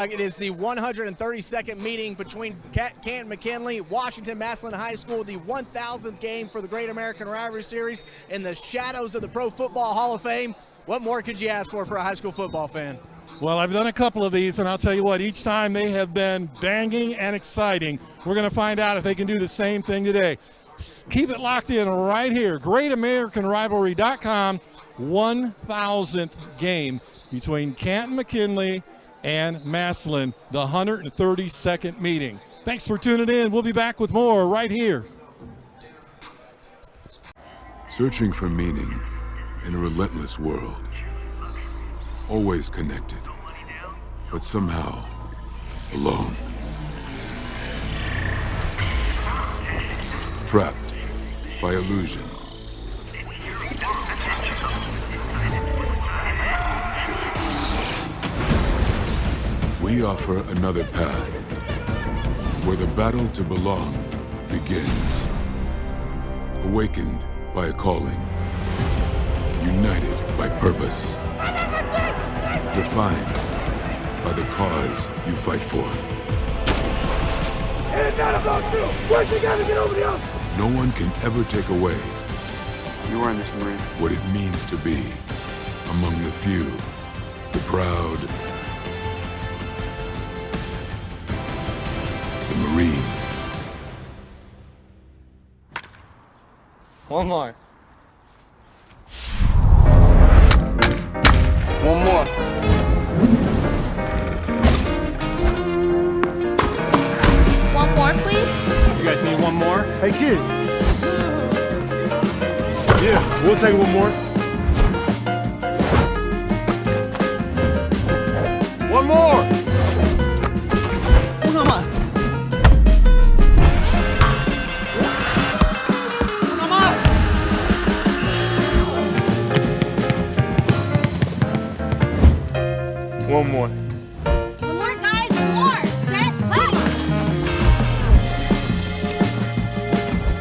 It is the 132nd meeting between Canton McKinley, Washington Massillon High School, the 1,000th game for the Great American Rivalry Series in the shadows of the Pro Football Hall of Fame. What more could you ask for a high school football fan? Well, I've done a couple of these, and I'll tell you what, each time they have been banging and exciting. We're going to find out if they can do the same thing today. Keep it locked in right here. GreatAmericanRivalry.com, 1,000th game between Canton McKinley and Massillon, the 132nd meeting. Thanks for tuning in. We'll be back with more right here. Searching for meaning in a relentless world. Always connected, but somehow alone. Trapped by illusion. We offer another path where the battle to belong begins. Awakened by a calling. United by purpose. Defined by the cause you fight for. It's not about you! Work together, get over the hump! No one can ever take away You earned this, Marine. what it means to be among the few, the proud, the Marines. One more. One more. One more, please? You guys need one more? Hey, kid. Yeah, we'll take one more. One more. Uno más. Uno más. One more. One more, guys, one more. Set, play.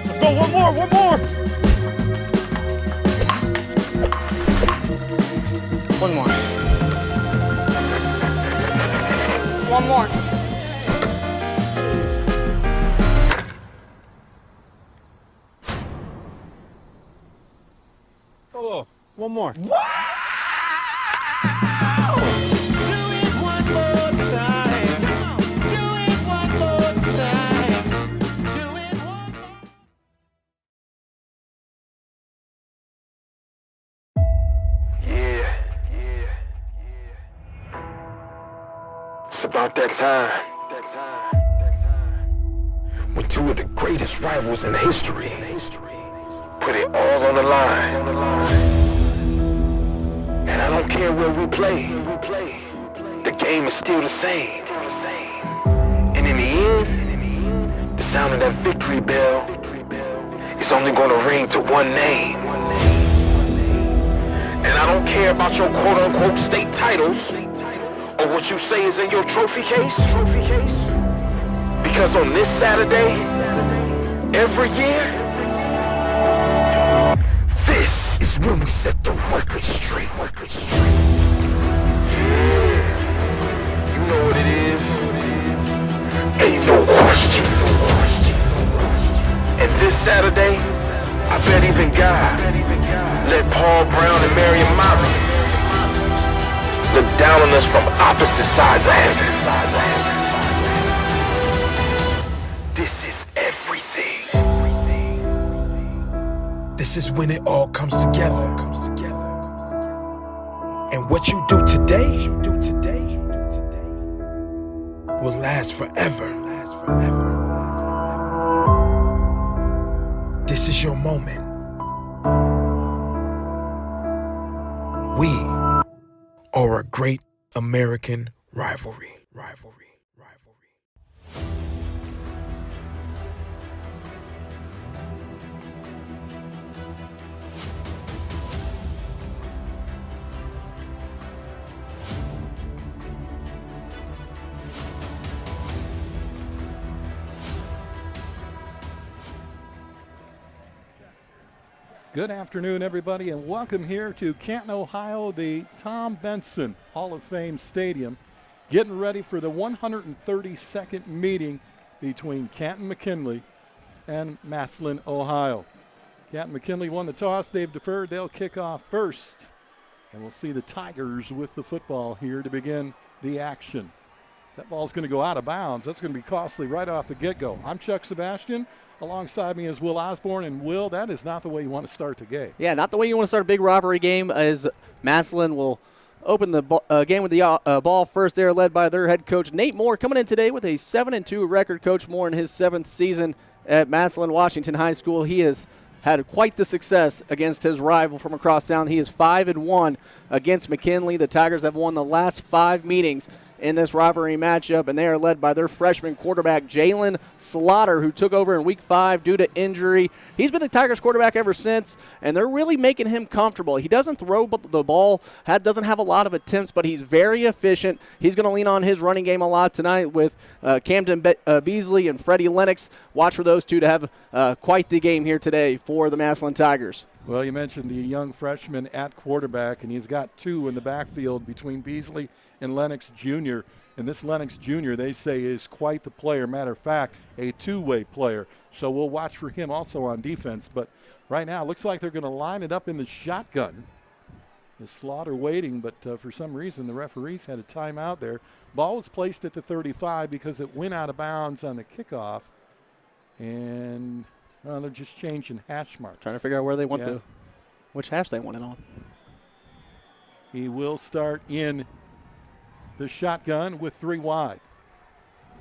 Let's go, one more, one more! One more. One more. Oh, one more. It's about that time. When two of the greatest rivals in history put it all on the line. And I don't care where we play. The game is still the same. And in the end, the sound of that victory bell is only going to ring to one name. And I don't care about your quote-unquote state titles or what you say is in your trophy case. Because on this Saturday, every year, this is when we set the record straight. You know what it is. Ain't no question. And this Saturday, I bet even God let Paul Brown and Marion Mott look down on us from opposite sides of heaven. This is everything. This is when it all comes together. And what you do today will last forever. This is your moment. We are a great American rivalry. Good afternoon, everybody, and welcome here to Canton, Ohio, the Tom Benson Hall of Fame Stadium. getting ready for the 132nd meeting between Canton McKinley and Massillon, Ohio. Canton McKinley won the toss. They've deferred. They'll kick off first. And we'll see the Tigers with the football here to begin the action. That ball's going to go out of bounds. That's going to be costly right off the get-go. I'm Chuck Sebastian. Alongside me is Will Osborne. And, Will, that is not the way you want to start the game. Yeah, not the way you want to start a big rivalry game, as Massillon will open the game with the ball first there, led by their head coach, Nate Moore, coming in today with a 7-2 record. Coach Moore in his 7th season at Massillon Washington High School. He has had quite the success against his rival from across town. He is 5-1 against McKinley. The Tigers have won the last 5 meetings in this rivalry matchup, and they are led by their freshman quarterback, Jalen Slaughter, who took over in Week 5 due to injury. He's been the Tigers quarterback ever since, and they're really making him comfortable. He doesn't throw the ball, doesn't have a lot of attempts, but he's very efficient. He's going to lean on his running game a lot tonight with Camden Beasley and Freddie Lennox. Watch for those two to have quite the game here today for the Massillon Tigers. Well, you mentioned the young freshman at quarterback, and he's got 2 in the backfield between Beasley and Lennox Jr. And this Lennox Jr., they say, is quite the player. Matter of fact, a 2-way player. So we'll watch for him also on defense. But right now, it looks like they're going to line it up in the shotgun. Is Slaughter waiting, but for some reason the referees had a timeout there. Ball was placed at the 35 because it went out of bounds on the kickoff. And they're just changing hash marks. Trying to figure out where they want to, which hash they want it on. He will start in the shotgun with 3 wide.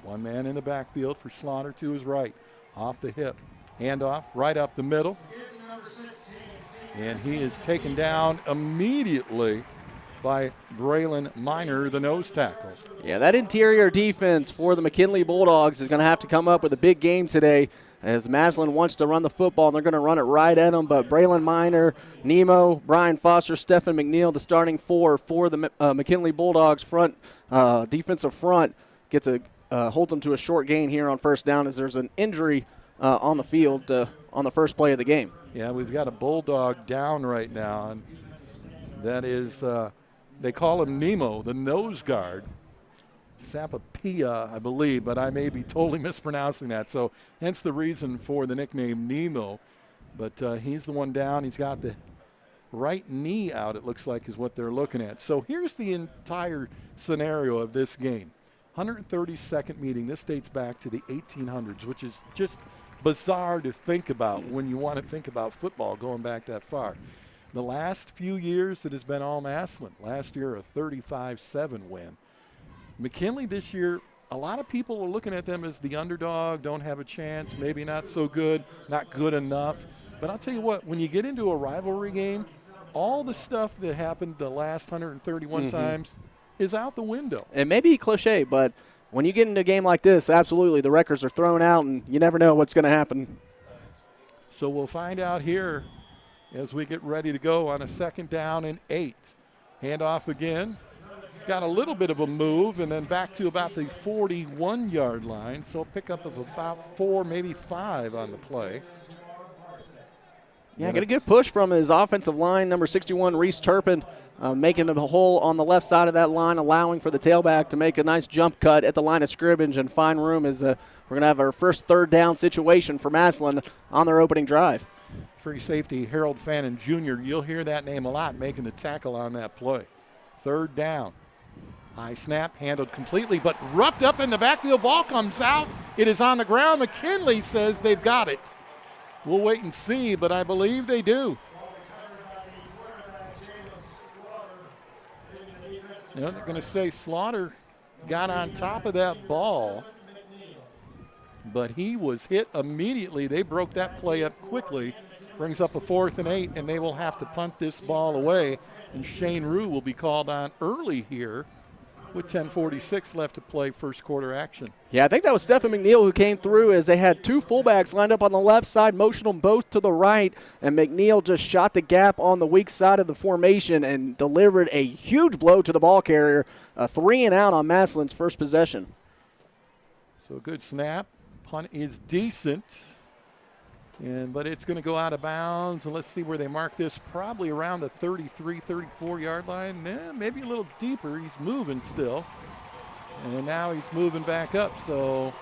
1 man in the backfield for Slaughter to his right. Off the hip. Handoff right up the middle. And he is taken down immediately by Braylon Miner, the nose tackle. Yeah, that interior defense for the McKinley Bulldogs is going to have to come up with a big game today, as Massillon wants to run the football, and they're going to run it right at them. But Braylon Miner, Nemo, Brian Foster, Stephen McNeil, the starting 4 for the McKinley Bulldogs front, defensive front, holds them to a short gain here on first down, as there's an injury on the field on the first play of the game. Yeah, we've got a Bulldog down right now, and that is, they call him Nemo, the nose guard. Sapapia, I believe, but I may be totally mispronouncing that. So hence the reason for the nickname Nemo. But he's the one down. He's got the right knee out, it looks like, is what they're looking at. So here's the entire scenario of this game. 132nd meeting. This dates back to the 1800s, which is just bizarre to think about when you want to think about football going back that far. The last few years, it has been all Massillon. Last year, a 35-7 win. McKinley this year, a lot of people are looking at them as the underdog, don't have a chance, maybe not so good, not good enough. But I'll tell you what, when you get into a rivalry game, all the stuff that happened the last 131 times is out the window. It may be cliche, but when you get into a game like this, absolutely, the records are thrown out, and you never know what's going to happen. So we'll find out here as we get ready to go on a 2nd down and 8. Handoff again. Got a little bit of a move, and then back to about the 41-yard line. So pickup of about 4, maybe 5 on the play. Yeah, get a good push from his offensive line, number 61, Reese Turpin, making a hole on the left side of that line, allowing for the tailback to make a nice jump cut at the line of scrimmage, and find room as we're going to have our first 3rd down situation for Massillon on their opening drive. Free safety Harold Fannin Jr., you'll hear that name a lot, making the tackle on that play. 3rd down. High snap, handled completely, but roughed up in the backfield. Ball comes out. It is on the ground. McKinley says they've got it. We'll wait and see, but I believe they do. They're going to say Slaughter got on top of that ball, but he was hit immediately. They broke that play up quickly. Brings up a 4th and 8, and they will have to punt this ball away. And Shane Rue will be called on early here with 10:46 left to play, first quarter action. Yeah, I think that was Stephen McNeil who came through, as they had 2 fullbacks lined up on the left side, motioned them both to the right, and McNeil just shot the gap on the weak side of the formation and delivered a huge blow to the ball carrier. A 3 and out on Massillon's first possession. So a good snap. Punt is decent. But it's going to go out of bounds, and let's see where they mark this. Probably around the 33, 34-yard line. Maybe a little deeper. He's moving still. And now he's moving back up. So,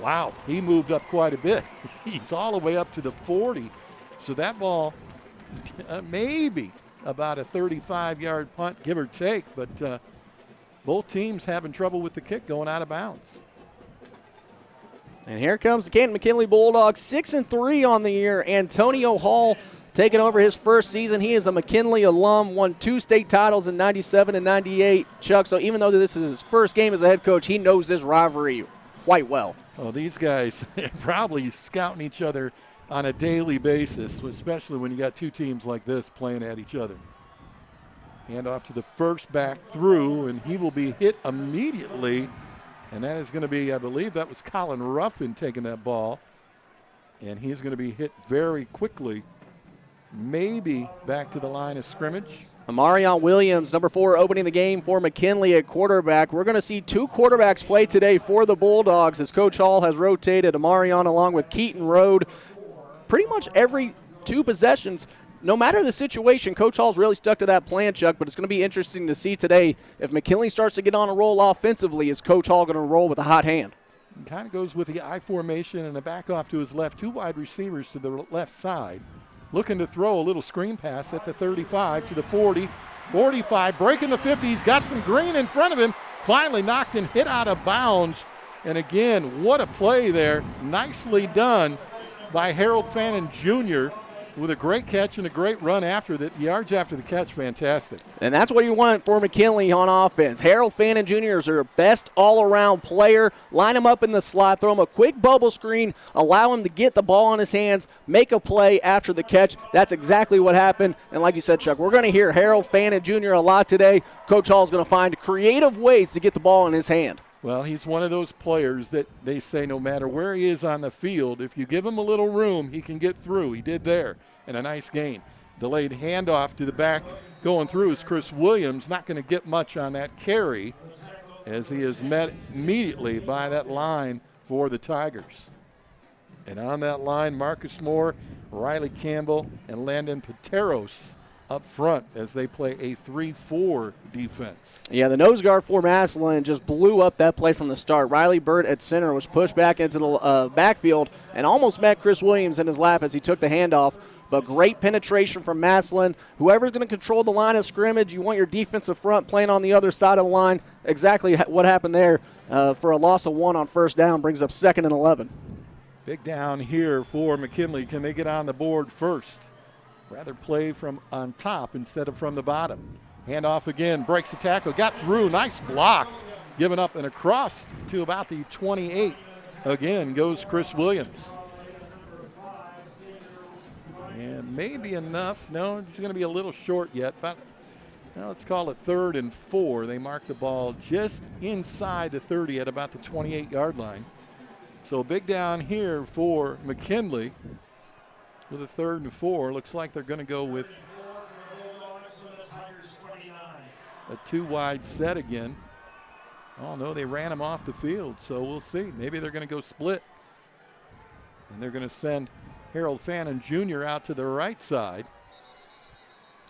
wow, he moved up quite a bit. He's all the way up to the 40. So that ball, maybe about a 35-yard punt, give or take. But both teams having trouble with the kick going out of bounds. And here comes the Canton McKinley Bulldogs, 6-3 on the year. Antonio Hall taking over his first season. He is a McKinley alum, won 2 state titles in 97 and 98, Chuck. So even though this is his first game as a head coach, he knows this rivalry quite well. Oh, these guys are probably scouting each other on a daily basis, especially when you got two teams like this playing at each other. Hand off to the first back through, and he will be hit immediately. And that is going to be, I believe that was Colin Ruffin taking that ball. And he's going to be hit very quickly, maybe back to the line of scrimmage. Amarion Williams, number 4, opening the game for McKinley at quarterback. We're going to see 2 quarterbacks play today for the Bulldogs as Coach Hall has rotated Amarion along with Keaton Road. Pretty much every 2 possessions, no matter the situation, Coach Hall's really stuck to that plan, Chuck, but it's going to be interesting to see today if McKinley starts to get on a roll offensively, is Coach Hall going to roll with a hot hand? He kind of goes with the I formation and a back off to his left, 2 wide receivers to the left side. Looking to throw a little screen pass at the 35 to the 40, 45, breaking the 50. He's got some green in front of him. Finally knocked and hit out of bounds. And again, what a play there. Nicely done by Harold Fannin Jr. with a great catch and a great run after the yards after the catch. Fantastic. And that's what you want for McKinley on offense. Harold Fannin Jr. is their best all-around player. Line him up in the slot, throw him a quick bubble screen, allow him to get the ball in his hands, make a play after the catch. That's exactly what happened. And like you said, Chuck, we're going to hear Harold Fannin Jr. a lot today. Coach Hall's going to find creative ways to get the ball in his hand. Well, he's one of those players that they say no matter where he is on the field, if you give him a little room, he can get through. He did there, and a nice gain. Delayed handoff to the back going through is Chris Williams. Not going to get much on that carry as he is met immediately by that line for the Tigers. And on that line, Marcus Moore, Riley Campbell, and Landon Pateros up front as they play a 3-4 defense. Yeah, the nose guard for Massillon just blew up that play from the start. Riley Burt at center was pushed back into the backfield and almost met Chris Williams in his lap as he took the handoff. But great penetration from Massillon. Whoever's going to control the line of scrimmage, you want your defensive front playing on the other side of the line. Exactly what happened there for a loss of 1 on first down brings up 2nd and 11. Big down here for McKinley. Can they get on the board first? Rather play from on top instead of from the bottom. Handoff again, breaks the tackle, got through, nice block. Giving up and across to about the 28. Again goes Chris Williams. And maybe enough. No, it's going to be a little short yet, but let's call it 3rd and 4. They mark the ball just inside the 30 at about the 28-yard line. So big down here for McKinley. With a 3rd and 4, looks like they're going to go with a 2-wide set again. Oh, no, they ran him off the field, so we'll see. Maybe they're going to go split. And they're going to send Harold Fannin Jr. out to the right side.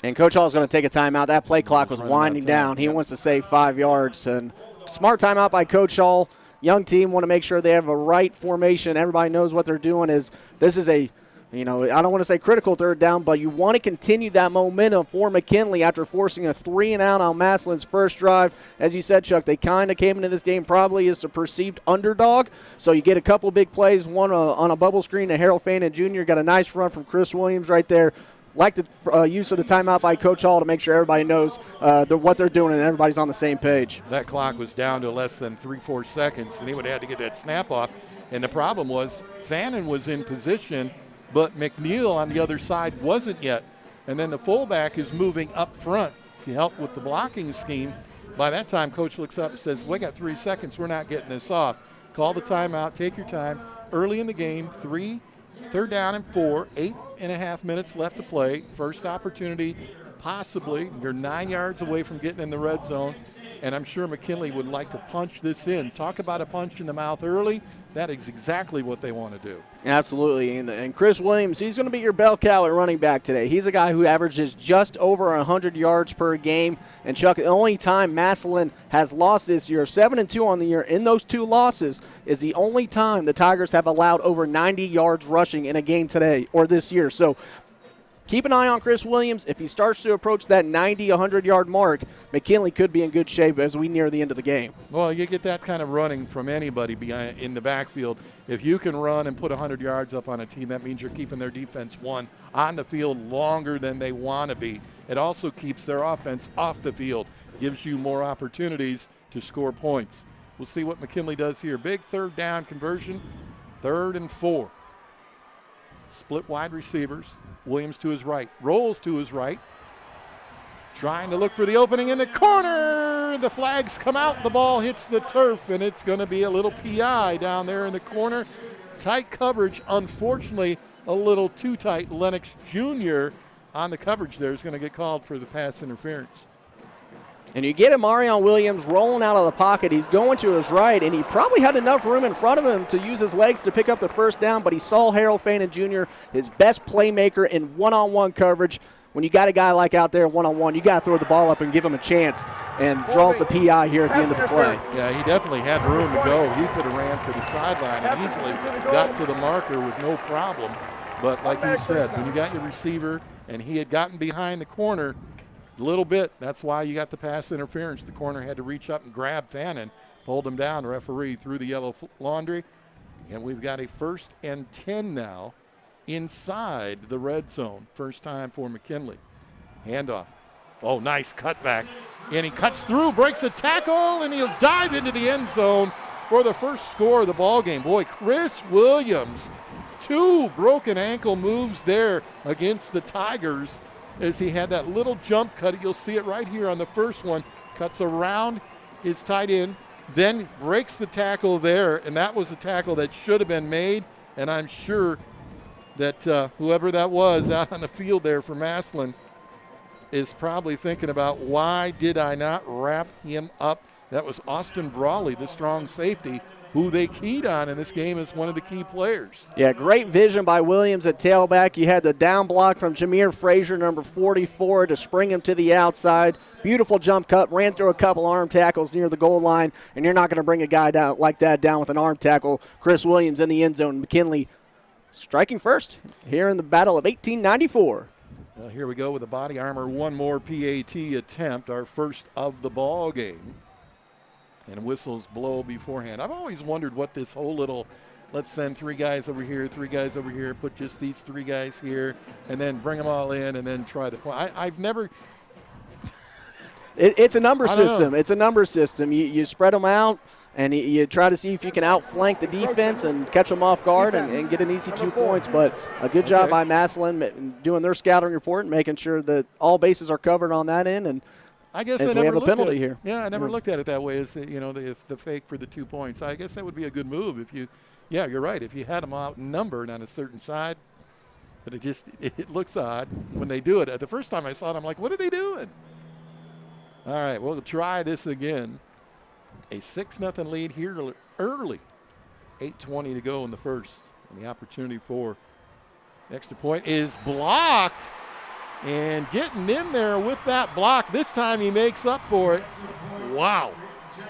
And Coach Hall is going to take a timeout. That play clock was winding down. He wants to save 5 yards. And smart timeout by Coach Hall. Young team want to make sure they have a right formation. Everybody knows what they're doing. This is a I don't want to say critical 3rd down, but you want to continue that momentum for McKinley after forcing a 3-and-out on Massillon's first drive. As you said, Chuck, they kind of came into this game probably as the perceived underdog. So you get a couple big plays, one on a bubble screen to Harold Fannin Jr. Got a nice run from Chris Williams right there. Like the use of the timeout by Coach Hall to make sure everybody knows what they're doing and everybody's on the same page. That clock was down to less than 3-4 seconds, and he would have had to get that snap off. And the problem was Fannin was in position, but McNeil on the other side wasn't yet. And then the fullback is moving up front to help with the blocking scheme. By that time, Coach looks up and says, we got 3 seconds. We're not getting this off. Call the timeout. Take your time. Early in the game, 3rd down and 4, 8.5 minutes left to play. First opportunity, possibly. You're 9 yards away from getting in the red zone. and I'm sure McKinley would like to punch this in. Talk about a punch in the mouth early. That is exactly what they want to do. Absolutely. And Chris Williams, he's going to be your bell cow at running back today. He's a guy who averages just over 100 yards per game. And, Chuck, the only time Massillon has lost this year, 7-2 on the year, in those 2 losses, is the only time the Tigers have allowed over 90 yards rushing in a game today or this year. So keep an eye on Chris Williams. If he starts to approach that 90, 100-yard mark, McKinley could be in good shape as we near the end of the game. Well, you get that kind of running from anybody behind, in the backfield. If you can run and put 100 yards up on a team, that means you're keeping their defense, one, on the field longer than they want to be. It also keeps their offense off the field, gives you more opportunities to score points. We'll see what McKinley does here. Big third down conversion, 3rd and 4. Split wide receivers. Williams to his right, rolls to his right, trying to look for the opening in the corner. The flags come out, the ball hits the turf, and it's going to be a little PI down there in the corner. Tight coverage, unfortunately, a little too tight. Lennox Jr. on the coverage there is going to get called for the pass interference. And you get Marion Williams rolling out of the pocket. He's going to his right, and he probably had enough room in front of him to use his legs to pick up the first down, but he saw Harold Fanon Jr., his best playmaker in one-on-one coverage. When you got a guy like out there one-on-one, you got to throw the ball up and give him a chance, and draws the PI here at the end of the play. Yeah, he definitely had room to go. He could have ran for the sideline and easily got to the marker with no problem. But like you said, when you got your receiver and he had gotten behind the corner a little bit, that's why you got the pass interference. The corner had to reach up and grab Fanon, pulled him down. The referee threw the yellow laundry, and we've got a 1st and 10 now inside the red zone. First time for McKinley. Handoff. Oh, nice cutback. And he cuts through, breaks a tackle, and he'll dive into the end zone for the first score of the ball game. Boy, Chris Williams, 2 broken ankle moves there against the Tigers, as he had that little jump cut. You'll see it right here on the first one. Cuts around his tight end, then breaks the tackle there, and that was a tackle that should have been made. And I'm sure that whoever that was out on the field there for Massillon is probably thinking about, why did I not wrap him up? That was Austin Brawley, the strong safety, who they keyed on in this game as one of the key players. Yeah, great vision by Williams at tailback. You had the down block from Jameer Frazier, number 44, to spring him to the outside. Beautiful jump cut, ran through a couple arm tackles near the goal line, and you're not going to bring a guy down like that down with an arm tackle. Chris Williams in the end zone. McKinley striking first here in the Battle of 1894. Here we go with the body armor. One more PAT attempt, our first of the ball game. And whistles blow beforehand. I've always wondered what this whole little, let's send 3 guys over here, 3 guys over here, put just these 3 guys here, and then bring them all in and then try the point. I've never. It's a number system. It's a number system. You spread them out, and you try to see if you can outflank the defense and catch them off guard and get an easy 2 points. But a good job by Massillon doing their scouting report and making sure that all bases are covered on that end. And I guess we have a penalty here. Yeah, I never looked at it that way, as the fake for the 2 points. I guess that would be a good move if you. Yeah, you're right. If you had them outnumbered on a certain side, but it looks odd when they do it. The first time I saw it, I'm like, what are they doing? All right, we'll try this again. A 6-0 lead here early. 8:20 to go in the first, and the opportunity for the extra point is blocked. And getting in there with that block, this time he makes up for it. Wow.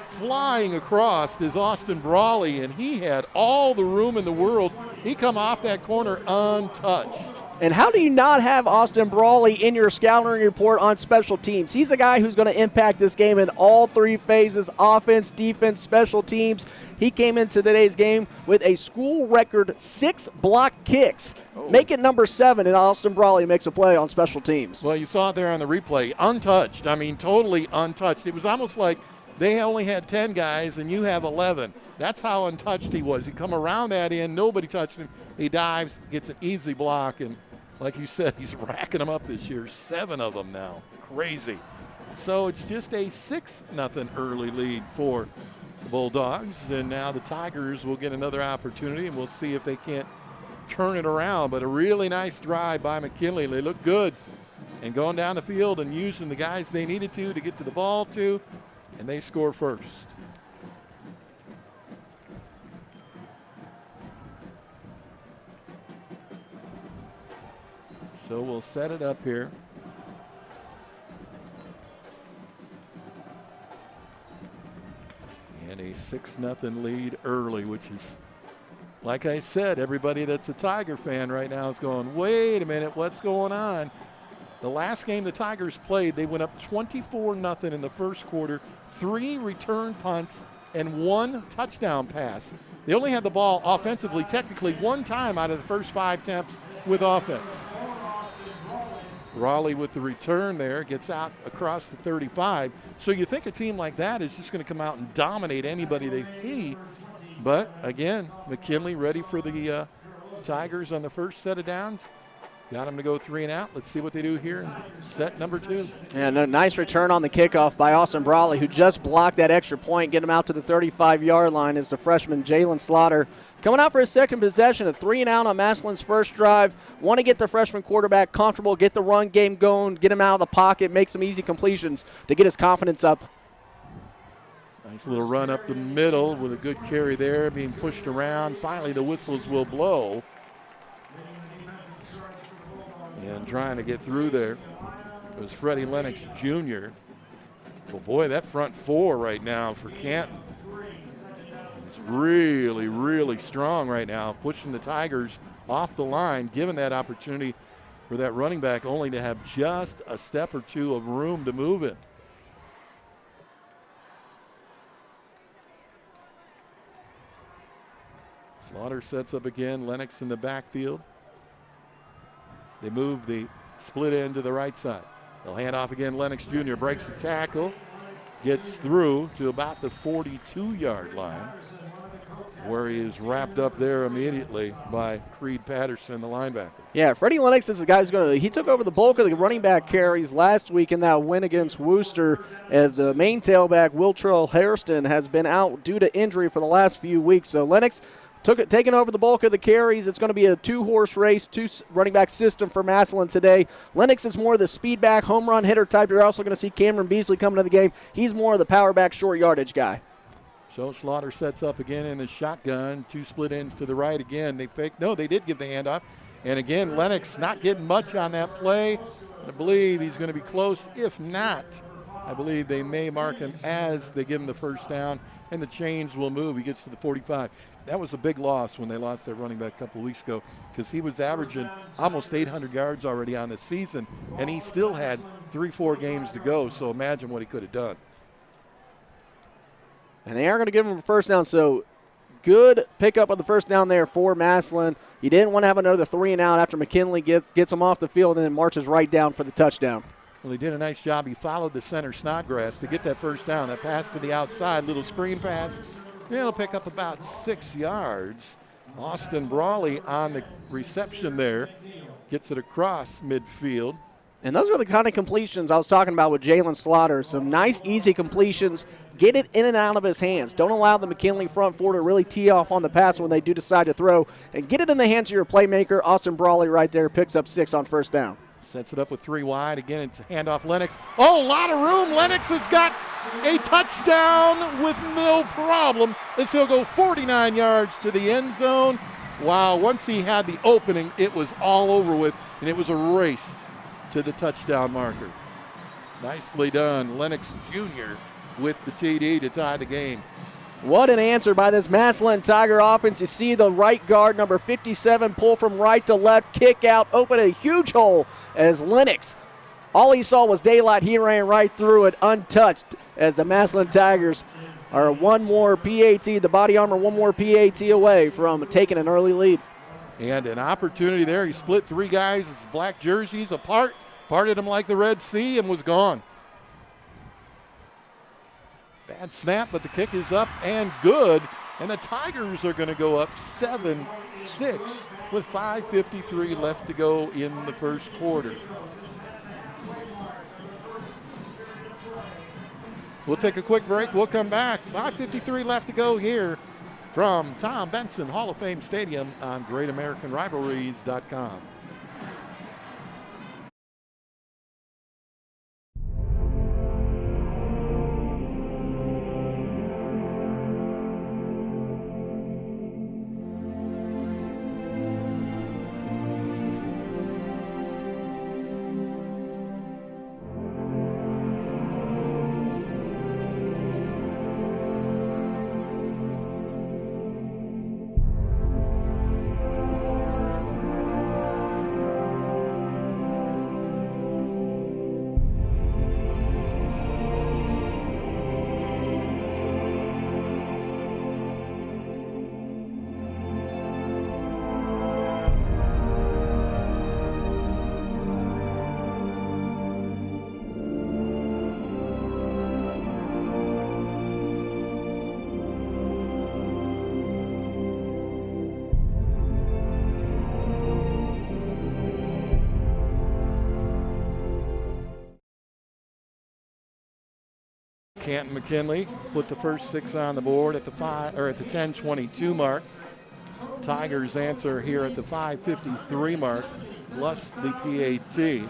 Flying across is Austin Brawley, and he had all the room in the world. He come off that corner untouched. And how do you not have Austin Brawley in your scouting report on special teams? He's a guy who's going to impact this game in all 3 phases: offense, defense, special teams. He came into today's game with a school record 6 block kicks. Make it number 7, and Austin Brawley makes a play on special teams. Well, you saw it there on the replay. Untouched. I mean, totally untouched. It was almost like they only had 10 guys and you have 11. That's how untouched he was. He come around that end, nobody touched him. He dives, gets an easy block, and like you said, he's racking them up this year. 7 of them now. Crazy. So it's just a 6-0 early lead for the Bulldogs. And now the Tigers will get another opportunity, and we'll see if they can't turn it around. But a really nice drive by McKinley. They look good. And going down the field and using the guys they needed to get to the ball to. and they score first. So we'll set it up here. And a 6-0 lead early, which is, like I said, everybody that's a Tiger fan right now is going, wait a minute, what's going on? The last game the Tigers played, they went up 24-0 in the first quarter, 3 return punts, and 1 touchdown pass. They only had the ball offensively, technically, 1 time out of the first 5 attempts with offense. Raleigh with the return there, gets out across the 35. So you think a team like that is just going to come out and dominate anybody they see. But, again, McKinley ready for the Tigers on the first set of downs. Got them to go 3 and out. Let's see what they do here in set number 2. And a nice return on the kickoff by Austin Brawley, who just blocked that extra point, get him out to the 35-yard line as the freshman Jalen Slaughter coming out for his second possession, a 3 and out on Massillon's first drive. Want to get the freshman quarterback comfortable, get the run game going, get him out of the pocket, make some easy completions to get his confidence up. Nice little run up the middle with a good carry there, being pushed around. Finally, the whistles will blow. And trying to get through there was Freddie Lennox Jr. Well, boy, that front 4 right now for Canton is really, really strong right now, pushing the Tigers off the line, giving that opportunity for that running back only to have just a step or 2 of room to move in. Slaughter sets up again, Lennox in the backfield. They move the split end to the right side. They'll hand off again. Lennox Jr. breaks the tackle, gets through to about the 42-yard line, where he is wrapped up there immediately by Creed Patterson, the linebacker. Yeah, Freddie Lennox is the guy who's he took over the bulk of the running back carries last week in that win against Worcester, as the main tailback, Wiltrell Hairston, has been out due to injury for the last few weeks. So Lennox taking over the bulk of the carries. It's going to be a 2-horse race, 2 running back system for Massillon today. Lennox is more the speed back, home run hitter type. You're also going to see Cameron Beasley coming to the game. He's more of the power back, short yardage guy. So Slaughter sets up again in the shotgun. 2 split ends to the right again. They did give the handoff. And again, Lennox not getting much on that play. I believe he's going to be close. If not, I believe they may mark him as they give him the first down, and the chains will move. He gets to the 45. That was a big loss when they lost their running back a couple weeks ago, because he was averaging almost 800 yards already on the season, and he still had 3-4 games to go. So imagine what he could have done. And they are going to give him a first down. So good pickup of the first down there for Massillon. You didn't want to have another 3 and out after McKinley gets him off the field and then marches right down for the touchdown. Well, he did a nice job. He followed the center Snodgrass to get that first down. That pass to the outside, little screen pass. It'll pick up about 6 yards. Austin Brawley on the reception there. Gets it across midfield. And those are the kind of completions I was talking about with Jalen Slaughter. Some nice, easy completions. Get it in and out of his hands. Don't allow the McKinley front 4 to really tee off on the pass when they do decide to throw. And get it in the hands of your playmaker. Austin Brawley right there picks up 6 on first down. Sets it up with 3 wide. Again, it's a handoff Lennox. Oh, a lot of room. Lennox has got a touchdown with no problem, as he'll go 49 yards to the end zone. Wow, once he had the opening, it was all over with, and it was a race to the touchdown marker. Nicely done. Lennox Jr. with the TD to tie the game. What an answer by this Massillon Tiger offense. You see the right guard, number 57, pull from right to left, kick out, open a huge hole as Lennox. All he saw was daylight. He ran right through it untouched as the Massillon Tigers are one more PAT, the body armor, one more PAT away from taking an early lead. And an opportunity there. He split 3 guys' black jerseys apart, parted them like the Red Sea, and was gone. Bad snap, but the kick is up and good. And the Tigers are going to go up 7-6 with 5:53 left to go in the first quarter. We'll take a quick break. We'll come back. 5:53 left to go here from Tom Benson Hall of Fame Stadium on GreatAmericanRivalries.com. Canton McKinley put the first 6 on the board at the 10:22 mark. Tigers answer here at the 5:53 mark, plus the PAT.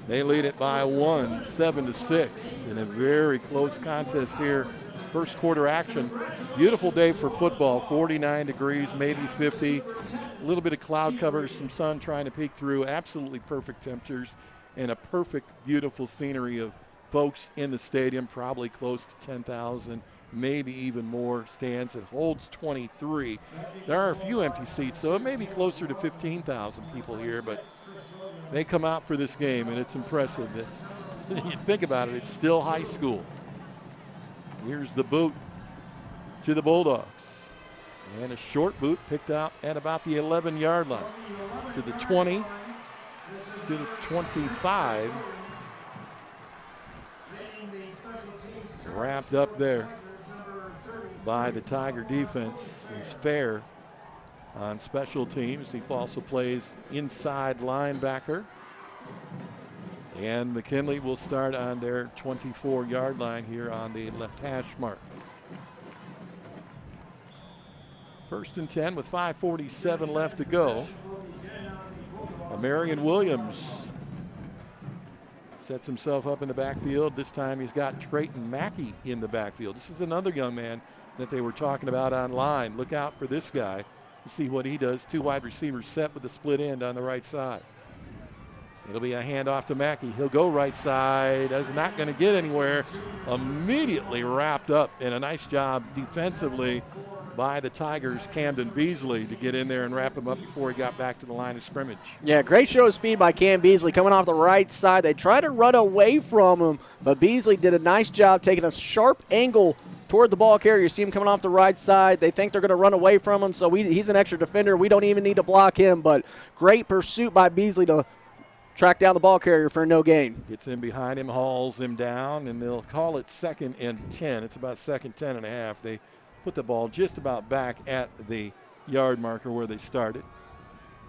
They lead it by 1, 7-6, in a very close contest here. First quarter action. Beautiful day for football, 49 degrees, maybe 50. A little bit of cloud cover, some sun trying to peek through. Absolutely perfect temperatures and a perfect, beautiful scenery of folks in the stadium, probably close to 10,000, maybe even more stands. It holds 23. There are a few empty seats, so it may be closer to 15,000 people here, but they come out for this game, and it's impressive. That you think about it, it's still high school. Here's the boot to the Bulldogs. And a short boot picked out at about the 11-yard line. To the 20, to the 25. Wrapped up there by the Tiger defense. He's fair on special teams. He also plays inside linebacker. And McKinley will start on their 24-yard line here on the left hash mark. 1st and 10 with 5:47 left to go. Marion Williams sets himself up in the backfield. This time he's got Trayton Mackey in the backfield. This is another young man that they were talking about online. Look out for this guy. You see what he does. 2 wide receivers set with a split end on the right side. It'll be a handoff to Mackey. He'll go right side. Is not going to get anywhere. Immediately wrapped up, and a nice job defensively by the Tigers' Camden Beasley to get in there and wrap him up before he got back to the line of scrimmage. Yeah, great show of speed by Cam Beasley coming off the right side. They tried to run away from him, but Beasley did a nice job taking a sharp angle toward the ball carrier. You see him coming off the right side. They think they're going to run away from him, so he's an extra defender. We don't even need to block him, but great pursuit by Beasley to track down the ball carrier for no gain. Gets in behind him, hauls him down, and they'll call it 2nd and 10. It's about 2nd 10 and a half. They put the ball just about back at the yard marker where they started.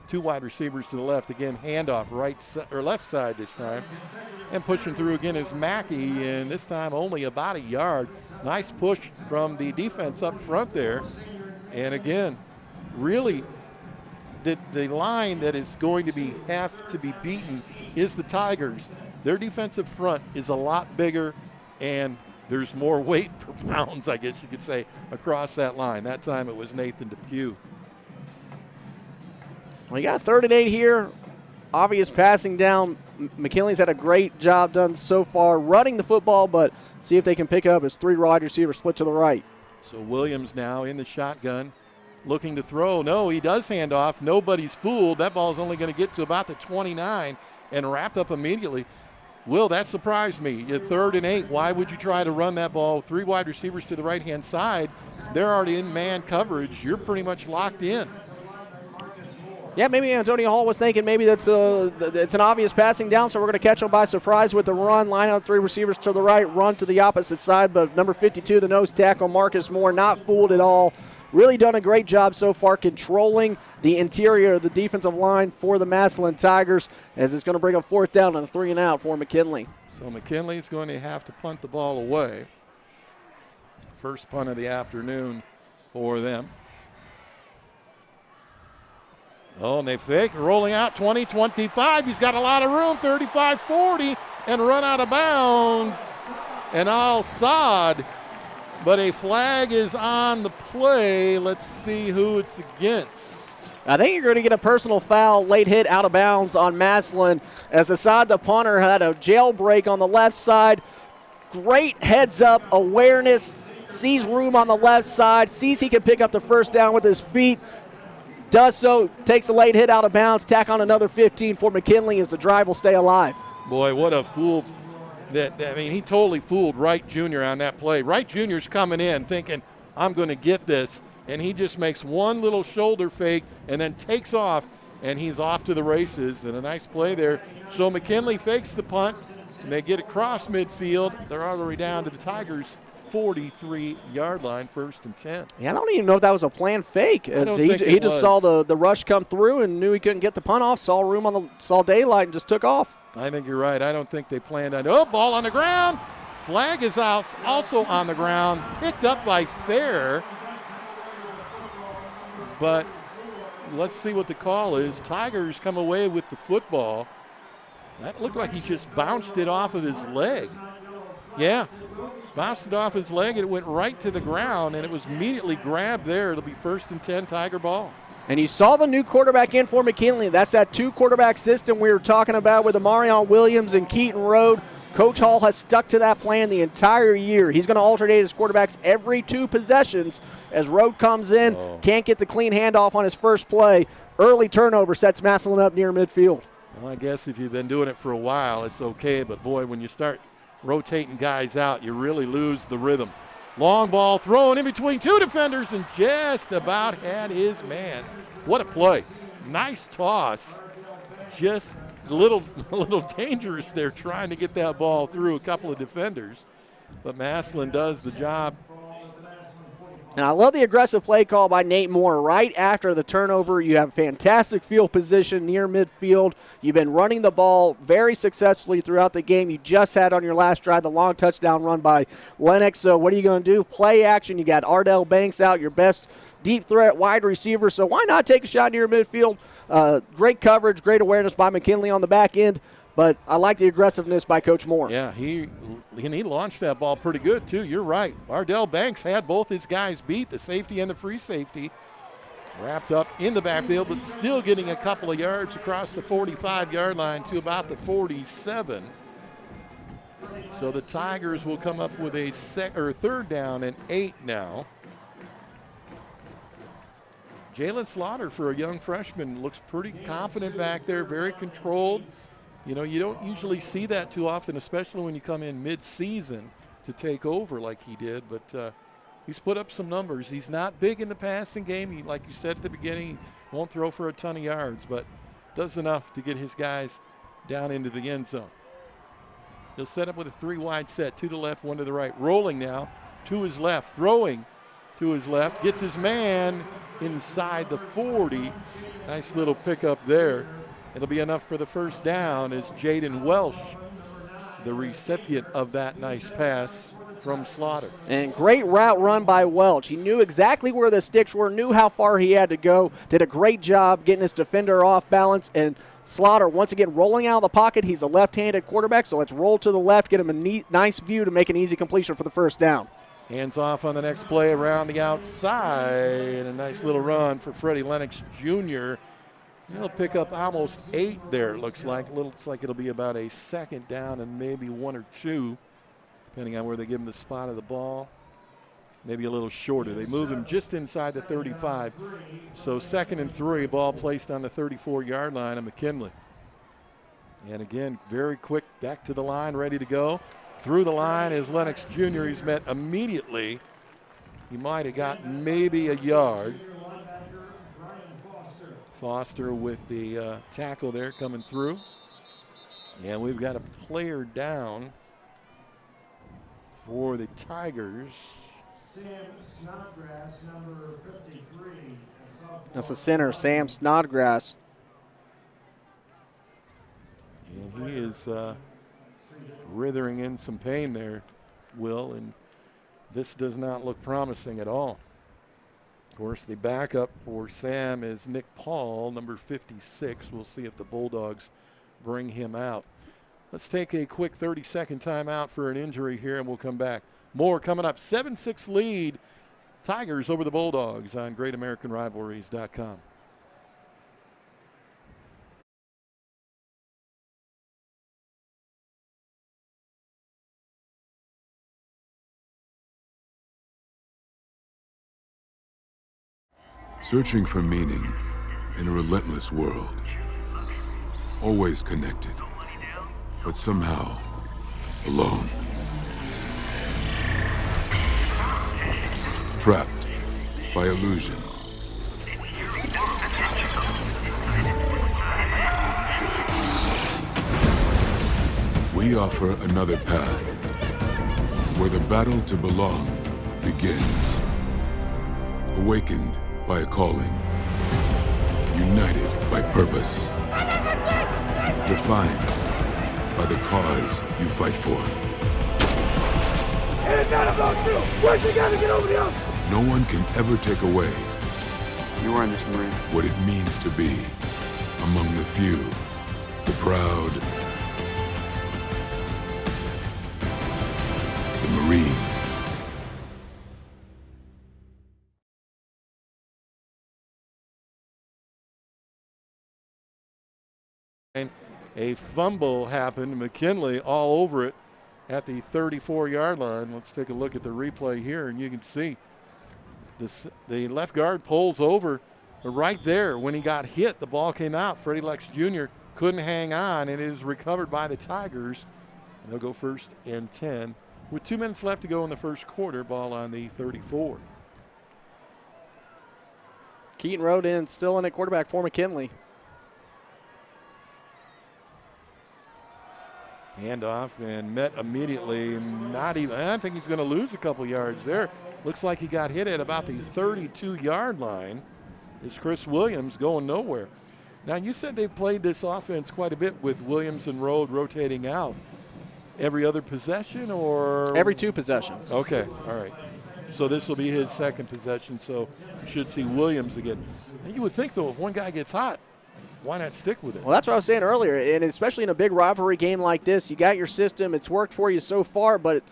2 wide receivers to the left. Again, handoff left side this time. And pushing through again is Mackey, and this time only about a yard. Nice push from the defense up front there. And again, really the line that is going to have to be beaten is the Tigers. Their defensive front is a lot bigger, and there's more weight per pounds, I guess you could say, across that line. That time it was Nathan Depew. We got 3rd and 8 here. Obvious passing down. McKinley's had a great job done so far running the football, but see if they can pick up his 3 wide receivers split to the right. So Williams now in the shotgun, looking to throw. No, he does hand off. Nobody's fooled. That ball is only going to get to about the 29 and wrapped up immediately. Will, that surprised me. At 3rd and 8, why would you try to run that ball? 3 wide receivers to the right-hand side. They're already in man coverage. You're pretty much locked in. Yeah, maybe Antonio Hall was thinking maybe it's an obvious passing down, so we're going to catch them by surprise with the run. Line out 3 receivers to the right, run to the opposite side, but number 52, the nose tackle, Marcus Moore, not fooled at all. Really done a great job so far controlling the interior of the defensive line for the Massillon Tigers, as it's going to bring up 4th down and a 3 and out for McKinley. So McKinley's going to have to punt the ball away. First punt of the afternoon for them. Oh, and they fake, rolling out 20, 25. He's got a lot of room, 35, 40, and run out of bounds. And Al-Saad, but a flag is on the play. Let's see who it's against. I think you're going to get a personal foul, late hit out of bounds on Massillon, as Assad, the punter, had a jailbreak on the left side. Great heads-up awareness, sees room on the left side, sees he can pick up the 1st down with his feet. Does so, takes the late hit out of bounds, tack on another 15 for McKinley as the drive will stay alive. Boy, what a fool. He totally fooled Wright Jr. on that play. Wright Jr.'s coming in thinking, I'm going to get this, and he just makes one little shoulder fake and then takes off, and he's off to the races, and a nice play there. So McKinley fakes the punt, and they get across midfield. They're already down to the Tigers' 43-yard line, 1st and 10. Yeah, I don't even know if that was a planned fake. As he just saw the rush come through and knew he couldn't get the punt off, saw daylight and just took off. I think you're right. I don't think they planned on. Oh, ball on the ground. Flag is out, also on the ground, picked up by Fair. But let's see what the call is. Tigers come away with the football. That looked like he just bounced it off of his leg. Yeah, bounced it off his leg, and it went right to the ground, and it was immediately grabbed there. It'll be 1st and 10 Tiger ball. And you saw the new quarterback in for McKinley. That's that 2-quarterback system we were talking about with Amarion Williams and Keaton Road. Coach Hall has stuck to that plan the entire year. He's going to alternate his quarterbacks every 2 possessions as Road comes in, can't get the clean handoff on his first play. Early turnover sets Massillon up near midfield. Well, I guess if you've been doing it for a while, it's okay. But, boy, when you start rotating guys out, you really lose the rhythm. Long ball thrown in between 2 defenders and just about had his man. What a play. Nice toss. Just a little dangerous there trying to get that ball through a couple of defenders. But Massillon does the job. And I love the aggressive play call by Nate Moore. Right after the turnover, you have fantastic field position near midfield. You've been running the ball very successfully throughout the game. You just had on your last drive the long touchdown run by Lennox. So what are you going to do? Play action. You got Ardell Banks out, your best deep threat wide receiver. So why not take a shot near midfield? Great coverage, great awareness by McKinley on the back end. But I like the aggressiveness by Coach Moore. Yeah, he launched that ball pretty good, too. You're right. Ardell Banks had both his guys beat, the safety and the free safety. Wrapped up in the backfield, but still getting a couple of yards across the 45-yard line to about the 47. So the Tigers will come up with a 3rd down and 8 now. Jalen Slaughter, for a young freshman, looks pretty confident back there, very controlled. You know, you don't usually see that too often, especially when you come in mid-season to take over like he did. But he's put up some numbers. He's not big in the passing game. He, like you said at the beginning, he won't throw for a ton of yards, but does enough to get his guys down into the end zone. He'll set up with a 3-wide set, 2 to the left, 1 to the right. Rolling now to his left, throwing to his left, gets his man inside the 40. Nice little pickup there. It'll be enough for the 1st down as Jaden Welsh, the recipient of that nice pass from Slaughter. And great route run by Welch. He knew exactly where the sticks were, knew how far he had to go, did a great job getting his defender off balance, and Slaughter once again rolling out of the pocket. He's a left-handed quarterback, so let's roll to the left, get him a nice view to make an easy completion for the 1st down. Hands off on the next play around the outside. A nice little run for Freddie Lennox Jr. He'll pick up almost 8 there, it looks like. Looks like it'll be about a 2nd down and maybe 1 or 2, depending on where they give him the spot of the ball. Maybe a little shorter. They move him just inside the 35. So 2nd and 3, ball placed on the 34-yard line of McKinley. And again, very quick, back to the line, ready to go. Through the line is Lennox Jr. He's met immediately. He might have got maybe a yard. Foster with the tackle there coming through. And we've got a player down for the Tigers. Sam Snodgrass, number 53. That's the center, Sam Snodgrass. And he is writhing in some pain there, Will, and this does not look promising at all. Of course, the backup for Sam is Nick Paul, number 56. We'll see if the Bulldogs bring him out. Let's take a quick 30-second timeout for an injury here, and we'll come back. More coming up. 7-6 lead. Tigers over the Bulldogs on GreatAmericanRivalries.com. Searching for meaning in a relentless world. Always connected, but somehow alone. Trapped by illusion. We offer another path where the battle to belong begins. Awakened by a calling, united by purpose, defined by the cause you fight for. And it's not about you. Work together to get over the hump. No one can ever take away You earned this, Marine. what it means to be among the few, the proud, the Marines. A fumble happened, McKinley all over it at the 34-yard line. Let's take a look at the replay here, and you can see the left guard pulls over right there. When he got hit, the ball came out. Freddie Lex Jr. couldn't hang on, and it is recovered by the Tigers. And they'll go 1st and 10 with 2 minutes left to go in the first quarter. Ball on the 34. Keaton Road in, still in at quarterback for McKinley. Handoff and met immediately. Not even, I think he's going to lose a couple yards there. Looks like he got hit at about the 32-yard line. It's Chris Williams going nowhere. Now, you said they've played this offense quite a bit with Williams and Road rotating out. Every other possession or? Every 2 possessions. Okay, all right. So this will be his second possession, so you should see Williams again. And you would think, though, if one guy gets hot, why not stick with it? Well, that's what I was saying earlier, and especially in a big rivalry game like this, you got your system. It's worked for you so far, but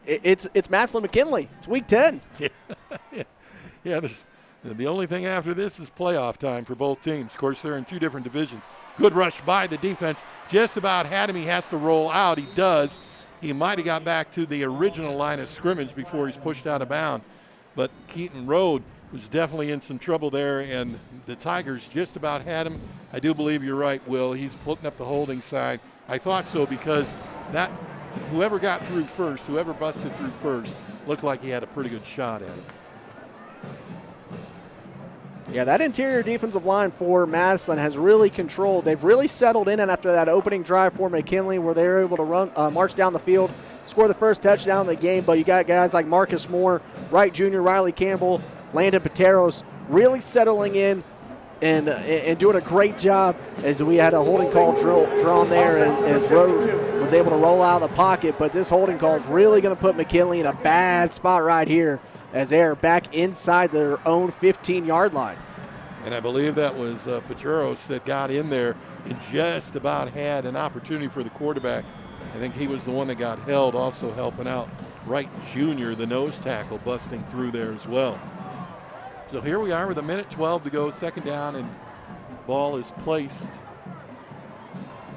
it's Massillon McKinley. It's week 10. Yeah. The only thing after this is playoff time for both teams. Of course, they're in 2 different divisions. Good rush by the defense. Just about had him. He has to roll out. He does. He might have got back to the original line of scrimmage before he's pushed out of bounds. But Keaton Road was definitely in some trouble there, and the Tigers just about had him. I do believe you're right, Will. He's putting up the holding side. I thought so because whoever got through first, whoever busted through first, looked like he had a pretty good shot at it. Yeah, that interior defensive line for Massillon has really controlled. They've really settled in, and after that opening drive for McKinley where they were able to march down the field, score the first touchdown of the game, but you got guys like Marcus Moore, Wright Jr., Riley Campbell, Landon Pateros really settling in and doing a great job as we had a holding call drawn there as Road was able to roll out of the pocket. But this holding call is really going to put McKinley in a bad spot right here as they're back inside their own 15-yard line. And I believe that was Pateros that got in there and just about had an opportunity for the quarterback. I think he was the one that got held, also helping out Wright Jr., the nose tackle, busting through there as well. So here we are with 1:12 to go, second down, and ball is placed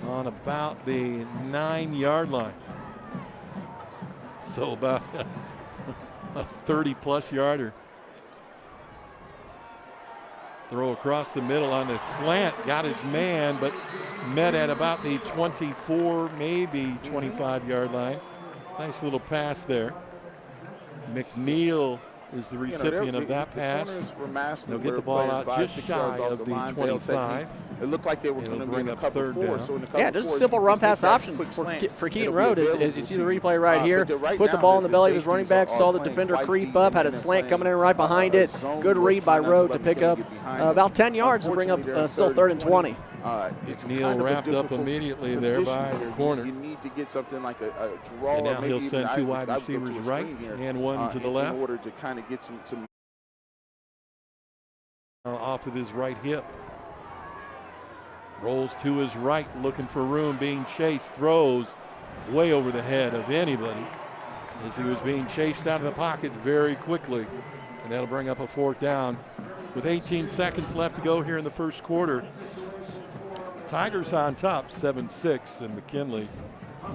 on about the 9-yard line. So about a 30-plus yarder. Throw across the middle on the slant, got his man, but met at about the 24, maybe 25-yard line. Nice little pass there. McNeil is the recipient of that pass. They'll get the ball out just shy of the 25. It looked like they were going to bring a cover 4. So just a simple run pass option for Keaton Road as you see the replay right here. Put the ball in the belly of his running back, saw the defender creep up, had a slant coming in right behind it. Good read by Road to pick up about 10 yards and bring up still 3rd and 20. Neal wrapped up immediately there by the corner. You need to get something like a draw. And now he'll send 2 wide receivers right and 1 to the left. In order to kind of get some off of his right hip. Rolls to his right, looking for room, being chased, throws way over the head of anybody as he was being chased out of the pocket very quickly. And that'll bring up a 4th down. With 18 seconds left to go here in the first quarter. Tigers on top, 7-6, and McKinley.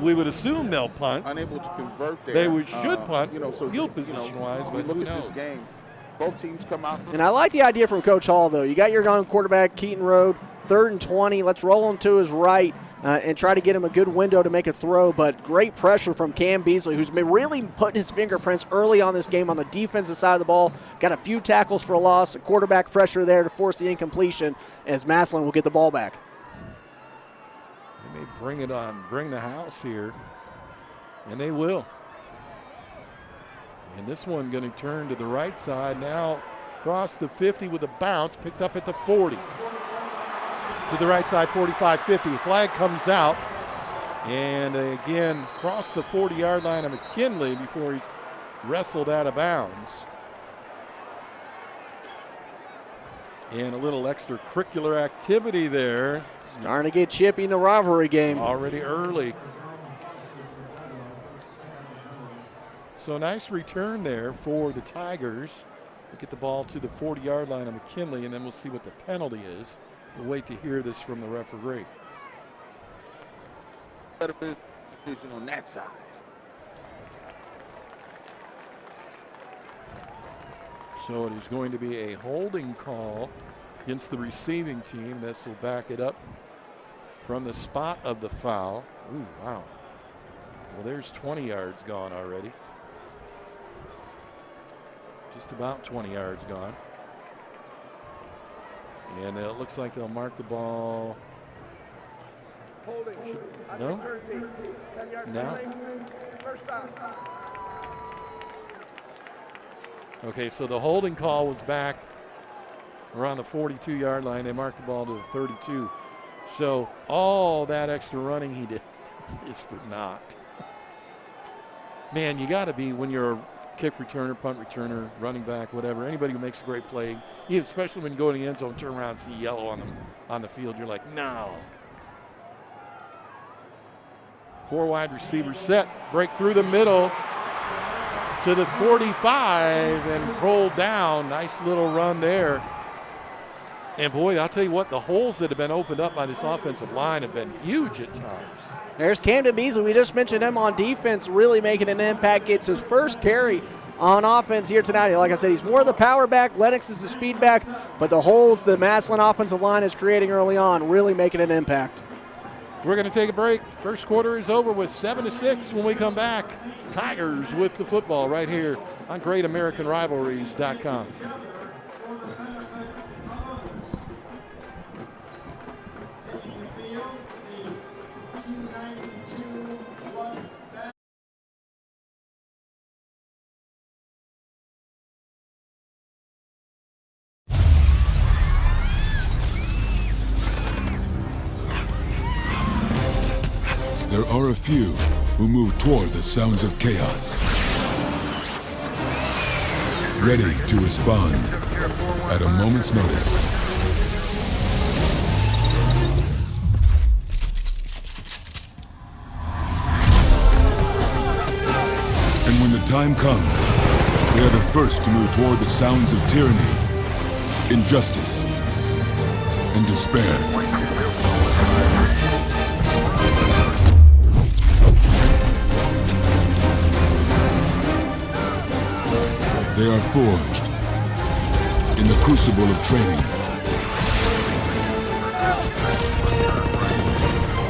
We would assume they'll punt. Unable to convert there. They should punt, so field position-wise, but who knows? This game, both teams come out. And I like the idea from Coach Hall, though. You got your young quarterback, Keaton Road, 3rd and 20. Let's roll him to his right and try to get him a good window to make a throw. But great pressure from Cam Beasley, who's been really putting his fingerprints early on this game on the defensive side of the ball. Got a few tackles for a loss, a quarterback pressure there to force the incompletion as Massillon will get the ball back. They may bring the house here, and they will. And this one going to turn to the right side now, across the 50 with a bounce, picked up at the 40. To the right side, 45-50. Flag comes out, and again, across the 40-yard line of McKinley before he's wrestled out of bounds. And a little extracurricular activity there. Starting to get chippy in the rivalry game. Already early. So nice return there for the Tigers. We'll get the ball to the 40-yard line of McKinley, and then we'll see what the penalty is. We'll wait to hear this from the referee. Better position on that side. So it is going to be a holding call against the receiving team. This will back it up from the spot of the foul. Ooh, wow. Well, there's 20 yards gone already. Just about 20 yards gone. And it looks like they'll mark the ball. No? No? Okay, so the holding call was back around the 42-yard line. They marked the ball to the 32. So all that extra running he did is for naught. Man, you got to be, when you're a kick returner, punt returner, running back, whatever, anybody who makes a great play, especially when you go in the end zone, turn around and see yellow on them on the field, you're like, no. 4 wide receivers set, break through the middle to the 45 and roll down. Nice little run there. And boy, I'll tell you what, the holes that have been opened up by this offensive line have been huge at times. There's Camden Beasley. We just mentioned him on defense, really making an impact. Gets his first carry on offense here tonight. Like I said, he's more the power back. Lennox is the speed back. But the holes the Massillon offensive line is creating early on, really making an impact. We're going to take a break. First quarter is over with 7-6. When we come back, Tigers with the football right here on GreatAmericanRivalries.com. There are a few who move toward the sounds of chaos, ready to respond at a moment's notice. And when the time comes, they are the first to move toward the sounds of tyranny, injustice, and despair. They are forged in the crucible of training.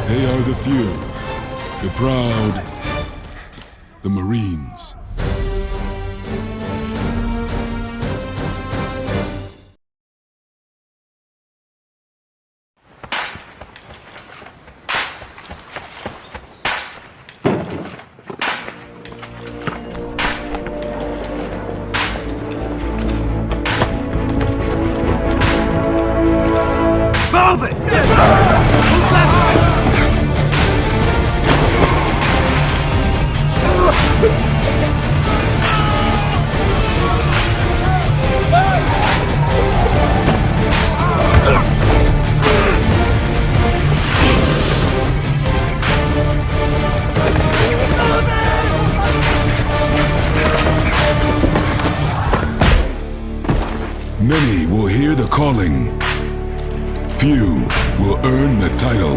They are the few, the proud, the Marines. Many will hear the calling. Few will earn the title.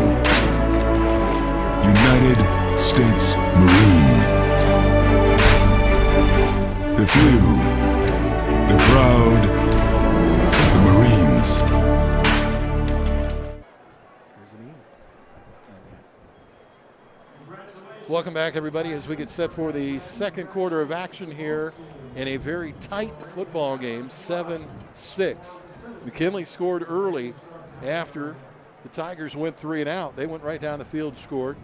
United States Marine. The few, the proud, the Marines. Welcome back, everybody, as we get set for the second quarter of action here in a very tight football game, 7-6. McKinley scored early after the Tigers went 3 and out. They went right down the field, scored,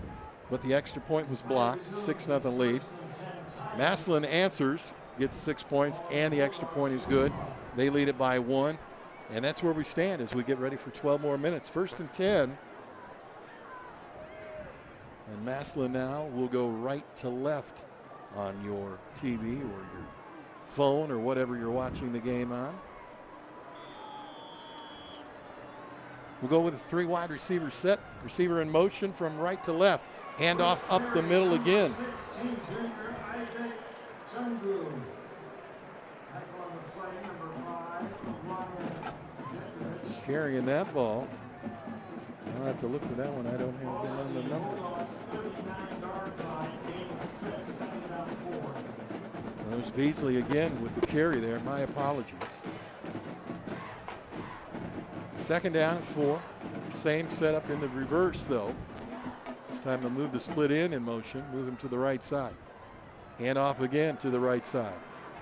but the extra point was blocked, 6-0 lead. Massillon answers, gets 6 points, and the extra point is good. They lead it by 1, and that's where we stand as we get ready for 12 more minutes. 1st and 10. And Massillon now will go right to left on your TV or your phone or whatever you're watching the game on. We'll go with a 3 wide receiver set. Receiver in motion from right to left. Handoff up the middle again. Carrying that ball. I'll have to look for that one. I don't have them on the number. There's Beasley again with the carry there. My apologies. 2nd down and 4. Same setup in the reverse, though. This time they'll move the split in motion, move him to the right side. Hand off again to the right side.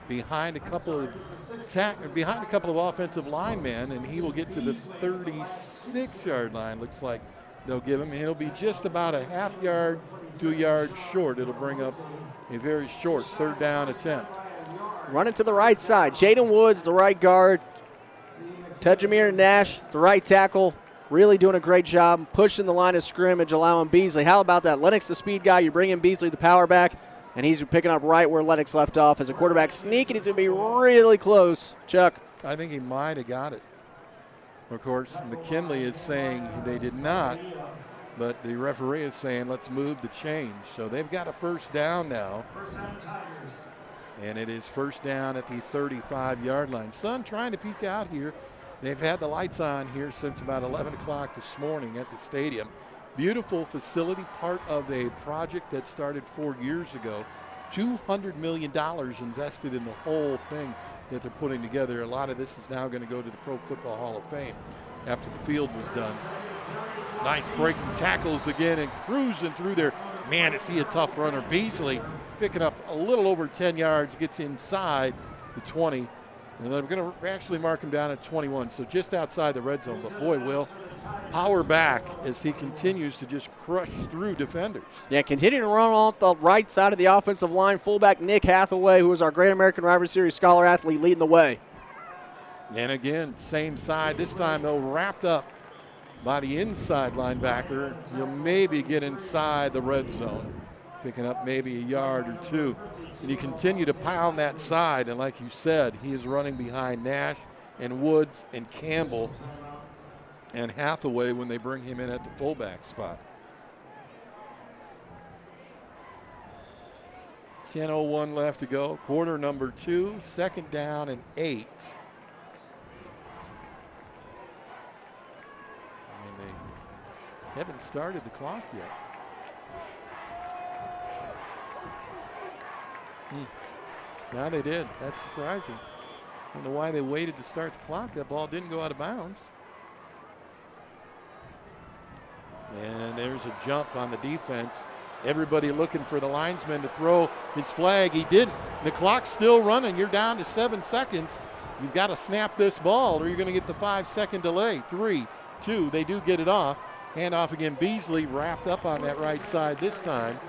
Behind a couple of offensive linemen, and he will get to the 36-yard line. Looks like they'll give him. He'll be just about a half yard to a yard short. It'll bring up a very short 3rd down attempt. Running to the right side. Jaden Woods, the right guard. Tejamir Nash, the right tackle, really doing a great job pushing the line of scrimmage, allowing Beasley. How about that? Lennox, the speed guy. You bring in Beasley, the power back, and he's picking up right where Lennox left off as a quarterback sneak, and he's going to be really close. Chuck. I think he might have got it. Of course, McKinley is saying they did not, but the referee is saying let's move the change. So they've got a 1st down now. And it is 1st down at the 35-yard line. Sun trying to peek out here. They've had the lights on here since about 11 o'clock this morning at the stadium. Beautiful facility, part of a project that started 4 years ago. $200 million invested in the whole thing that they're putting together. A lot of this is now going to go to the Pro Football Hall of Fame after the field was done. Nice breaking tackles again and cruising through there. Man, is he a tough runner. Beasley picking up a little over 10 yards, gets inside the 20. And they're going to actually mark him down at 21, so just outside the red zone. But boy, Will, power back as he continues to just crush through defenders. Yeah, continuing to run off the right side of the offensive line. Fullback Nick Hathaway, who is our Great American Rivalry Series Scholar athlete, leading the way. And again, same side. This time, though, wrapped up by the inside linebacker. You'll maybe get inside the red zone, picking up maybe a yard or 2. And you continue to pound that side, and like you said, he is running behind Nash and Woods and Campbell and Hathaway when they bring him in at the fullback spot. 10:01 left to go. Quarter number 2, 2nd down and 8. And they haven't started the clock yet. Now they did. That's surprising. I don't know why they waited to start the clock. That ball didn't go out of bounds. And there's a jump on the defense. Everybody looking for the linesman to throw his flag. He didn't. The clock's still running. You're down to 7 seconds. You've got to snap this ball or you're going to get the 5-second delay. 3, 2, they do get it off. Hand off again. Beasley wrapped up on that right side this time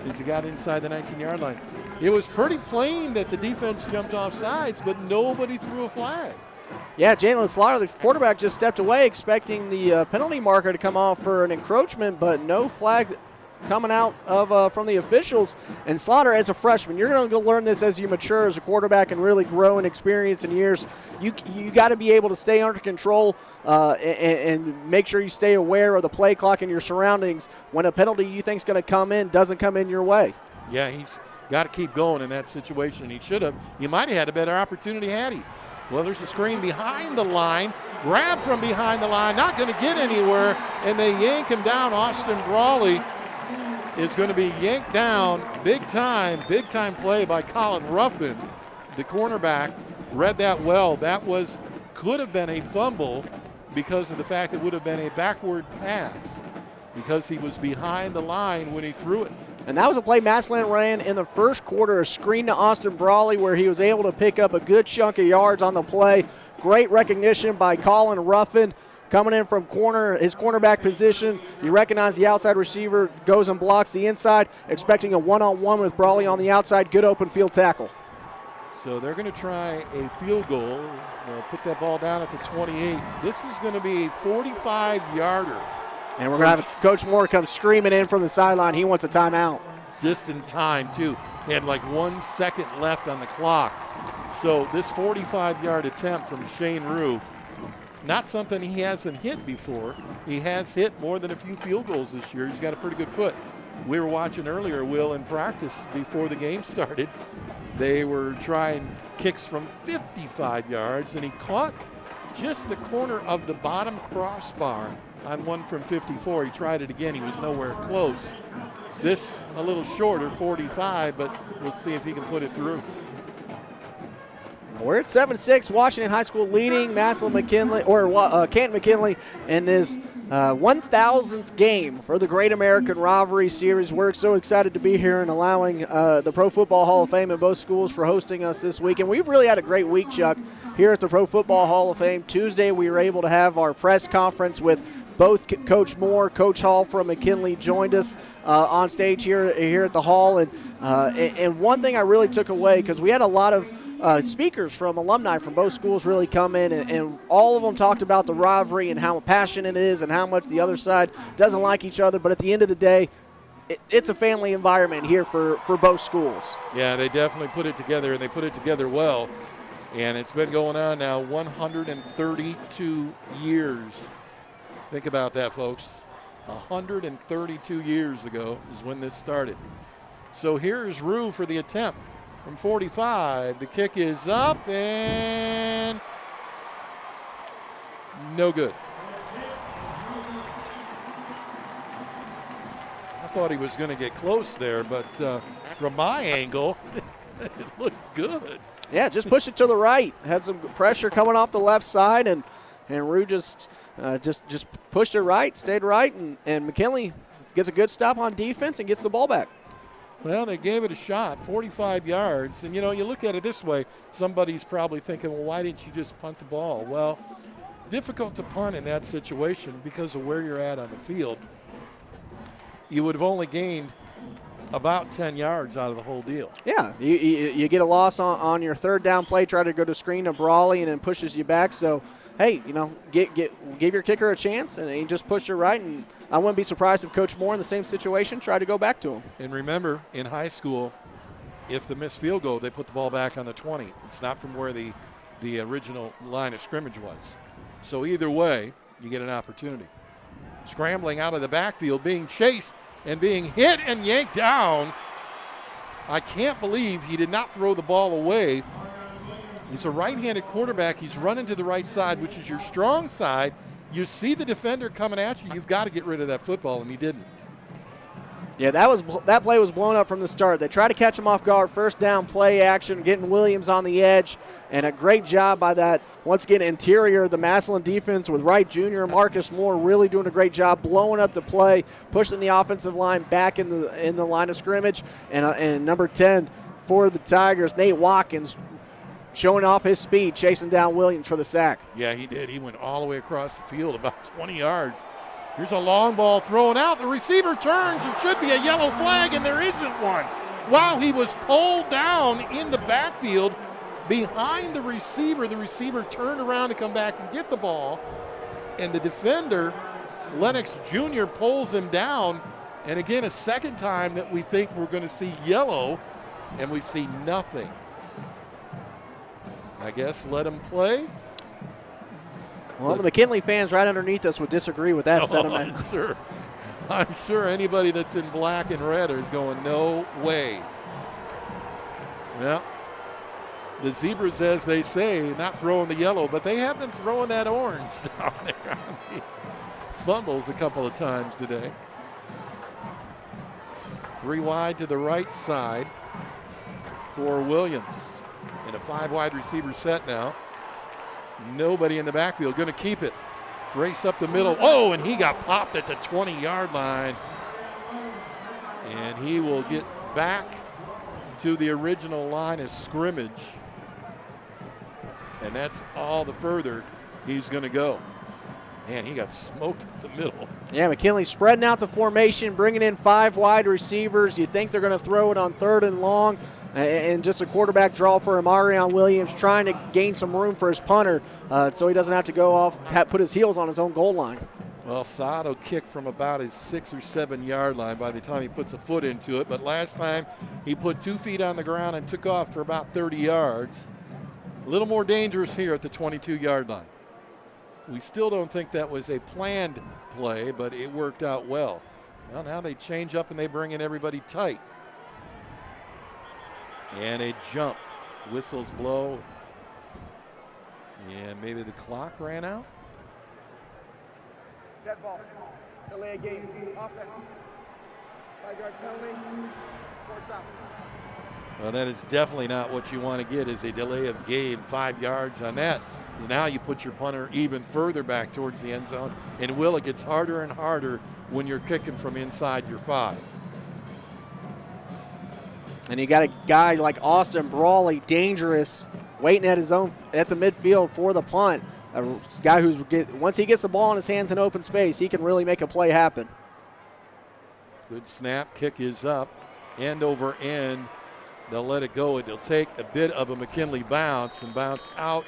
as he got inside the 19-yard line. It was pretty plain that the defense jumped off sides, but nobody threw a flag. Yeah, Jalen Slaughter, the quarterback, just stepped away expecting the penalty marker to come off for an encroachment, but no flag coming out of from the officials. And Slaughter, as a freshman, you're going to learn this as you mature as a quarterback and really grow in experience and years. You got to be able to stay under control and make sure you stay aware of the play clock and your surroundings when a penalty you think is going to come in doesn't come in your way. Yeah, he's got to keep going in that situation. He should have. He might have had a better opportunity had he. Well, there's a screen behind the line, grabbed from behind the line, not going to get anywhere, and they yank him down. Austin Brawley is going to be yanked down. Big time play by Colin Ruffin. The cornerback read that well. That could have been a fumble because of the fact it would have been a backward pass because he was behind the line when he threw it. And that was a play Massillon ran in the first quarter, a screen to Austin Brawley where he was able to pick up a good chunk of yards on the play. Great recognition by Colin Ruffin coming in from his cornerback position. You recognize the outside receiver goes and blocks the inside, expecting a one-on-one with Brawley on the outside. Good open field tackle. So they're going to try a field goal. They'll put that ball down at the 28. This is going to be a 45-yarder. And we're going to have Coach Moore come screaming in from the sideline. He wants a timeout. Just in time, too. Had like 1 second left on the clock. So this 45-yard attempt from Shane Rue, not something he hasn't hit before. He has hit more than a few field goals this year. He's got a pretty good foot. We were watching earlier, Will, in practice before the game started. They were trying kicks from 55 yards, and he caught just the corner of the bottom crossbar on one from 54. He tried it again. He was nowhere close. This a little shorter, 45, but we'll see if he can put it through. We're at 7-6. Washington High School leading Massillon McKinley, or Canton McKinley, in this 1,000th game for the Great American Rivalry Series. We're so excited to be here and allowing the Pro Football Hall of Fame and both schools for hosting us this week. And we've really had a great week, Chuck, here at the Pro Football Hall of Fame. Tuesday, we were able to have our press conference with both Coach Moore, Coach Hall from McKinley joined us on stage here at the Hall. And one thing I really took away, because we had a lot of speakers from alumni from both schools really come in, and all of them talked about the rivalry and how passionate it is and how much the other side doesn't like each other. But at the end of the day, it's a family environment here for both schools. Yeah, they definitely put it together, and they put it together well. And it's been going on now 132 years. Think about that, folks. 132 years ago is when this started. So here's Rue for the attempt from 45. The kick is up and no good. I thought he was going to get close there, but from my angle, it looked good. Yeah, just push it to the right. Had some pressure coming off the left side, and Rue just pushed it right, stayed right, and McKinley gets a good stop on defense and gets the ball back. Well, they gave it a shot, 45 yards. And, you know, you look at it this way, somebody's probably thinking, well, why didn't you just punt the ball? Well, difficult to punt in that situation because of where you're at on the field. You would have only gained about 10 yards out of the whole deal. Yeah, you get a loss on your third down play, try to go to screen to Brawley, and then pushes you back. So, hey, you know, give your kicker a chance, and he just pushed it right. And I wouldn't be surprised if Coach Moore in the same situation tried to go back to him. And remember, in high school, if the missed field goal, they put the ball back on the 20. It's not from where the original line of scrimmage was. So either way, you get an opportunity. Scrambling out of the backfield, being chased and being hit and yanked down. I can't believe he did not throw the ball away. He's a right-handed quarterback. He's running to the right side, which is your strong side. You see the defender coming at you, you've got to get rid of that football, and he didn't. Yeah, that play was blown up from the start. They tried to catch him off guard, first down play action, getting Williams on the edge, and a great job by that, once again, interior, the Massillon defense with Wright Jr. and Marcus Moore really doing a great job blowing up the play, pushing the offensive line back in the line of scrimmage, and number 10 for the Tigers, Nate Watkins, showing off his speed, chasing down Williams for the sack. Yeah, he did. He went all the way across the field, about 20 yards. Here's a long ball thrown out. The receiver turns. There should be a yellow flag, and there isn't one. Wow, he was pulled down in the backfield behind the receiver. The receiver turned around to come back and get the ball, and the defender, Lennox Jr., pulls him down. And again, a second time that we think we're going to see yellow, and we see nothing. I guess let him play. Well, the McKinley fans right underneath us would disagree with that sentiment. I'm sure anybody that's in black and red is going, no way. Well, the Zebras, as they say, not throwing the yellow, but they have been throwing that orange down there. I mean, fumbles a couple of times today. 3 wide to the right side for Williams. In a 5 wide receiver set now. Nobody in the backfield, going to keep it. Race up the middle. Oh, and he got popped at the 20-yard line. And he will get back to the original line of scrimmage. And that's all the further he's going to go. Man, he got smoked at the middle. Yeah, McKinley spreading out the formation, bringing in 5 wide receivers. You think they're going to throw it on 3rd and long. And just a quarterback draw for Amarion Williams, trying to gain some room for his punter so he doesn't have to go off, put his heels on his own goal line. Well, Saad kicked from about his 6 or 7 yard line by the time he puts a foot into it. But last time he put 2 feet on the ground and took off for about 30 yards. A little more dangerous here at the 22-yard line. We still don't think that was a planned play, but it worked out well. Well, now they change up and they bring in everybody tight. And a jump. Whistles blow. And maybe the clock ran out. Dead ball. Delay a game. Offense. 5-yard penalty. Fourth down. Well, that is definitely not what you want to get, is a delay of game, 5 yards on that. Now you put your punter even further back towards the end zone. And Will, it gets harder and harder when you're kicking from inside your 5. And you got a guy like Austin Brawley, dangerous, waiting at the midfield for the punt. A guy who's once he gets the ball in his hands in open space, he can really make a play happen. Good snap. Kick is up. End over end. They'll let it go. It'll take a bit of a McKinley bounce and bounce out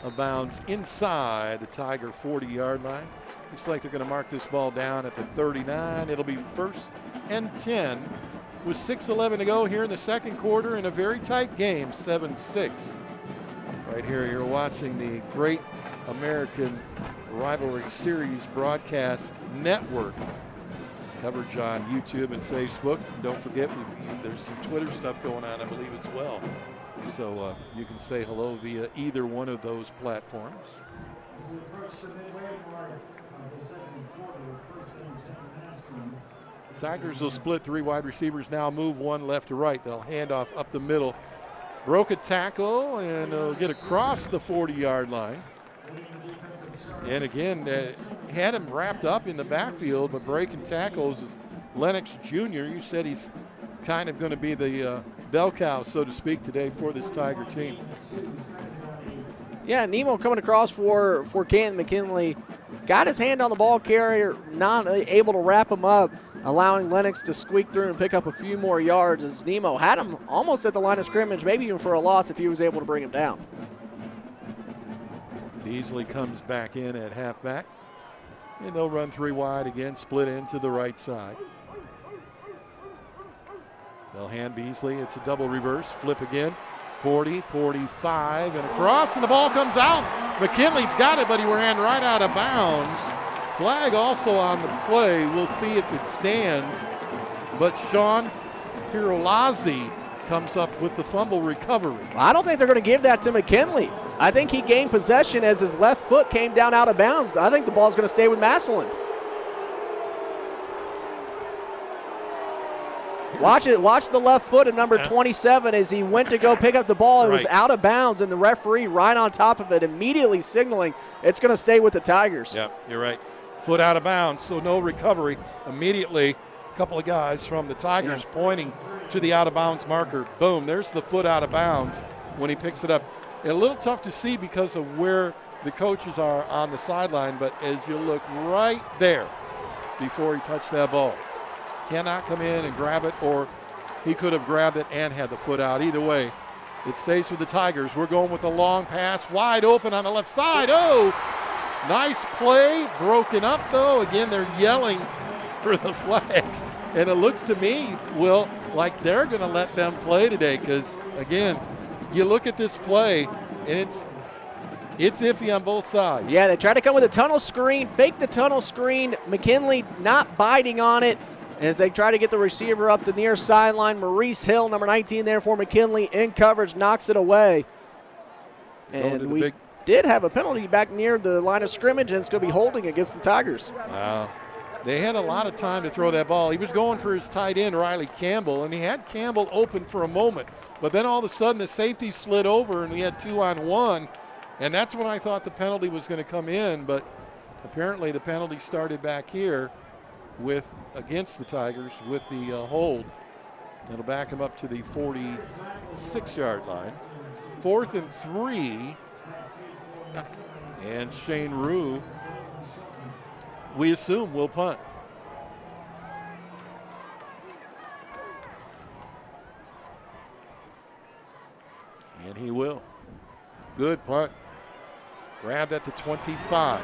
of bounds inside the Tiger 40-yard line. Looks like they're going to mark this ball down at the 39. It'll be 1st and 10 with 6:11 to go here in the second quarter in a very tight game, 7-6. Right here, you're watching the Great American Rivalry Series broadcast network. Coverage on YouTube and Facebook. Don't forget, there's some Twitter stuff going on, I believe, as well. So you can say hello via either one of those platforms. As we approach the midway mark of the second quarter, 1st and 10 Massillon. Tigers will split 3 wide receivers now, move 1 left to right. They'll hand off up the middle. Broke a tackle and they'll get across the 40-yard line. And again, had him wrapped up in the backfield, but breaking tackles is Lennox Jr. You said he's kind of going to be the bell cow, so to speak, today for this Tiger team. Yeah, Nemo coming across for Canton McKinley. Got his hand on the ball carrier, not able to wrap him up, allowing Lennox to squeak through and pick up a few more yards as Nemo had him almost at the line of scrimmage, maybe even for a loss if he was able to bring him down. Beasley comes back in at halfback. And they'll run 3 wide again, split into the right side. They'll hand Beasley. It's a double reverse. Flip again. 40, 45, and across, and the ball comes out. McKinley's got it, but he ran right out of bounds. Flag also on the play. We'll see if it stands. But Sean Pirolazzi comes up with the fumble recovery. I don't think they're going to give that to McKinley. I think he gained possession as his left foot came down out of bounds. I think the ball's going to stay with Massillon. Watch it. Watch the left foot of number 27 as he went to go pick up the ball. It was out of bounds, and the referee right on top of it, immediately signaling it's going to stay with the Tigers. Yep, you're right. Foot out of bounds, so no recovery. Immediately, a couple of guys from the Tigers pointing to the out-of-bounds marker. Boom, there's the foot out of bounds when he picks it up. A little tough to see because of where the coaches are on the sideline, but as you look right there before he touched that ball, cannot come in and grab it, or he could have grabbed it and had the foot out. Either way, it stays with the Tigers. We're going with the long pass, wide open on the left side. Oh, nice play, broken up though. Again, they're yelling for the flags. And it looks to me, Will, like they're going to let them play today because, again, you look at this play, and it's iffy on both sides. Yeah, they tried to come with a tunnel screen, fake the tunnel screen. McKinley not biting on it as they try to get the receiver up the near sideline. Maurice Hill, number 19 there for McKinley, in coverage, knocks it away. And we did have a penalty back near the line of scrimmage, and it's going to be holding against the Tigers. Wow. They had a lot of time to throw that ball. He was going for his tight end, Riley Campbell, and he had Campbell open for a moment. But then all of a sudden the safety slid over, and we had 2-on-1. And that's when I thought the penalty was going to come in. But apparently the penalty started back here against the Tigers with the hold. It'll back him up to the 46-yard line. 4th and 3. And Shane Rue, we assume, will punt. And he will. Good punt. Grabbed at the 25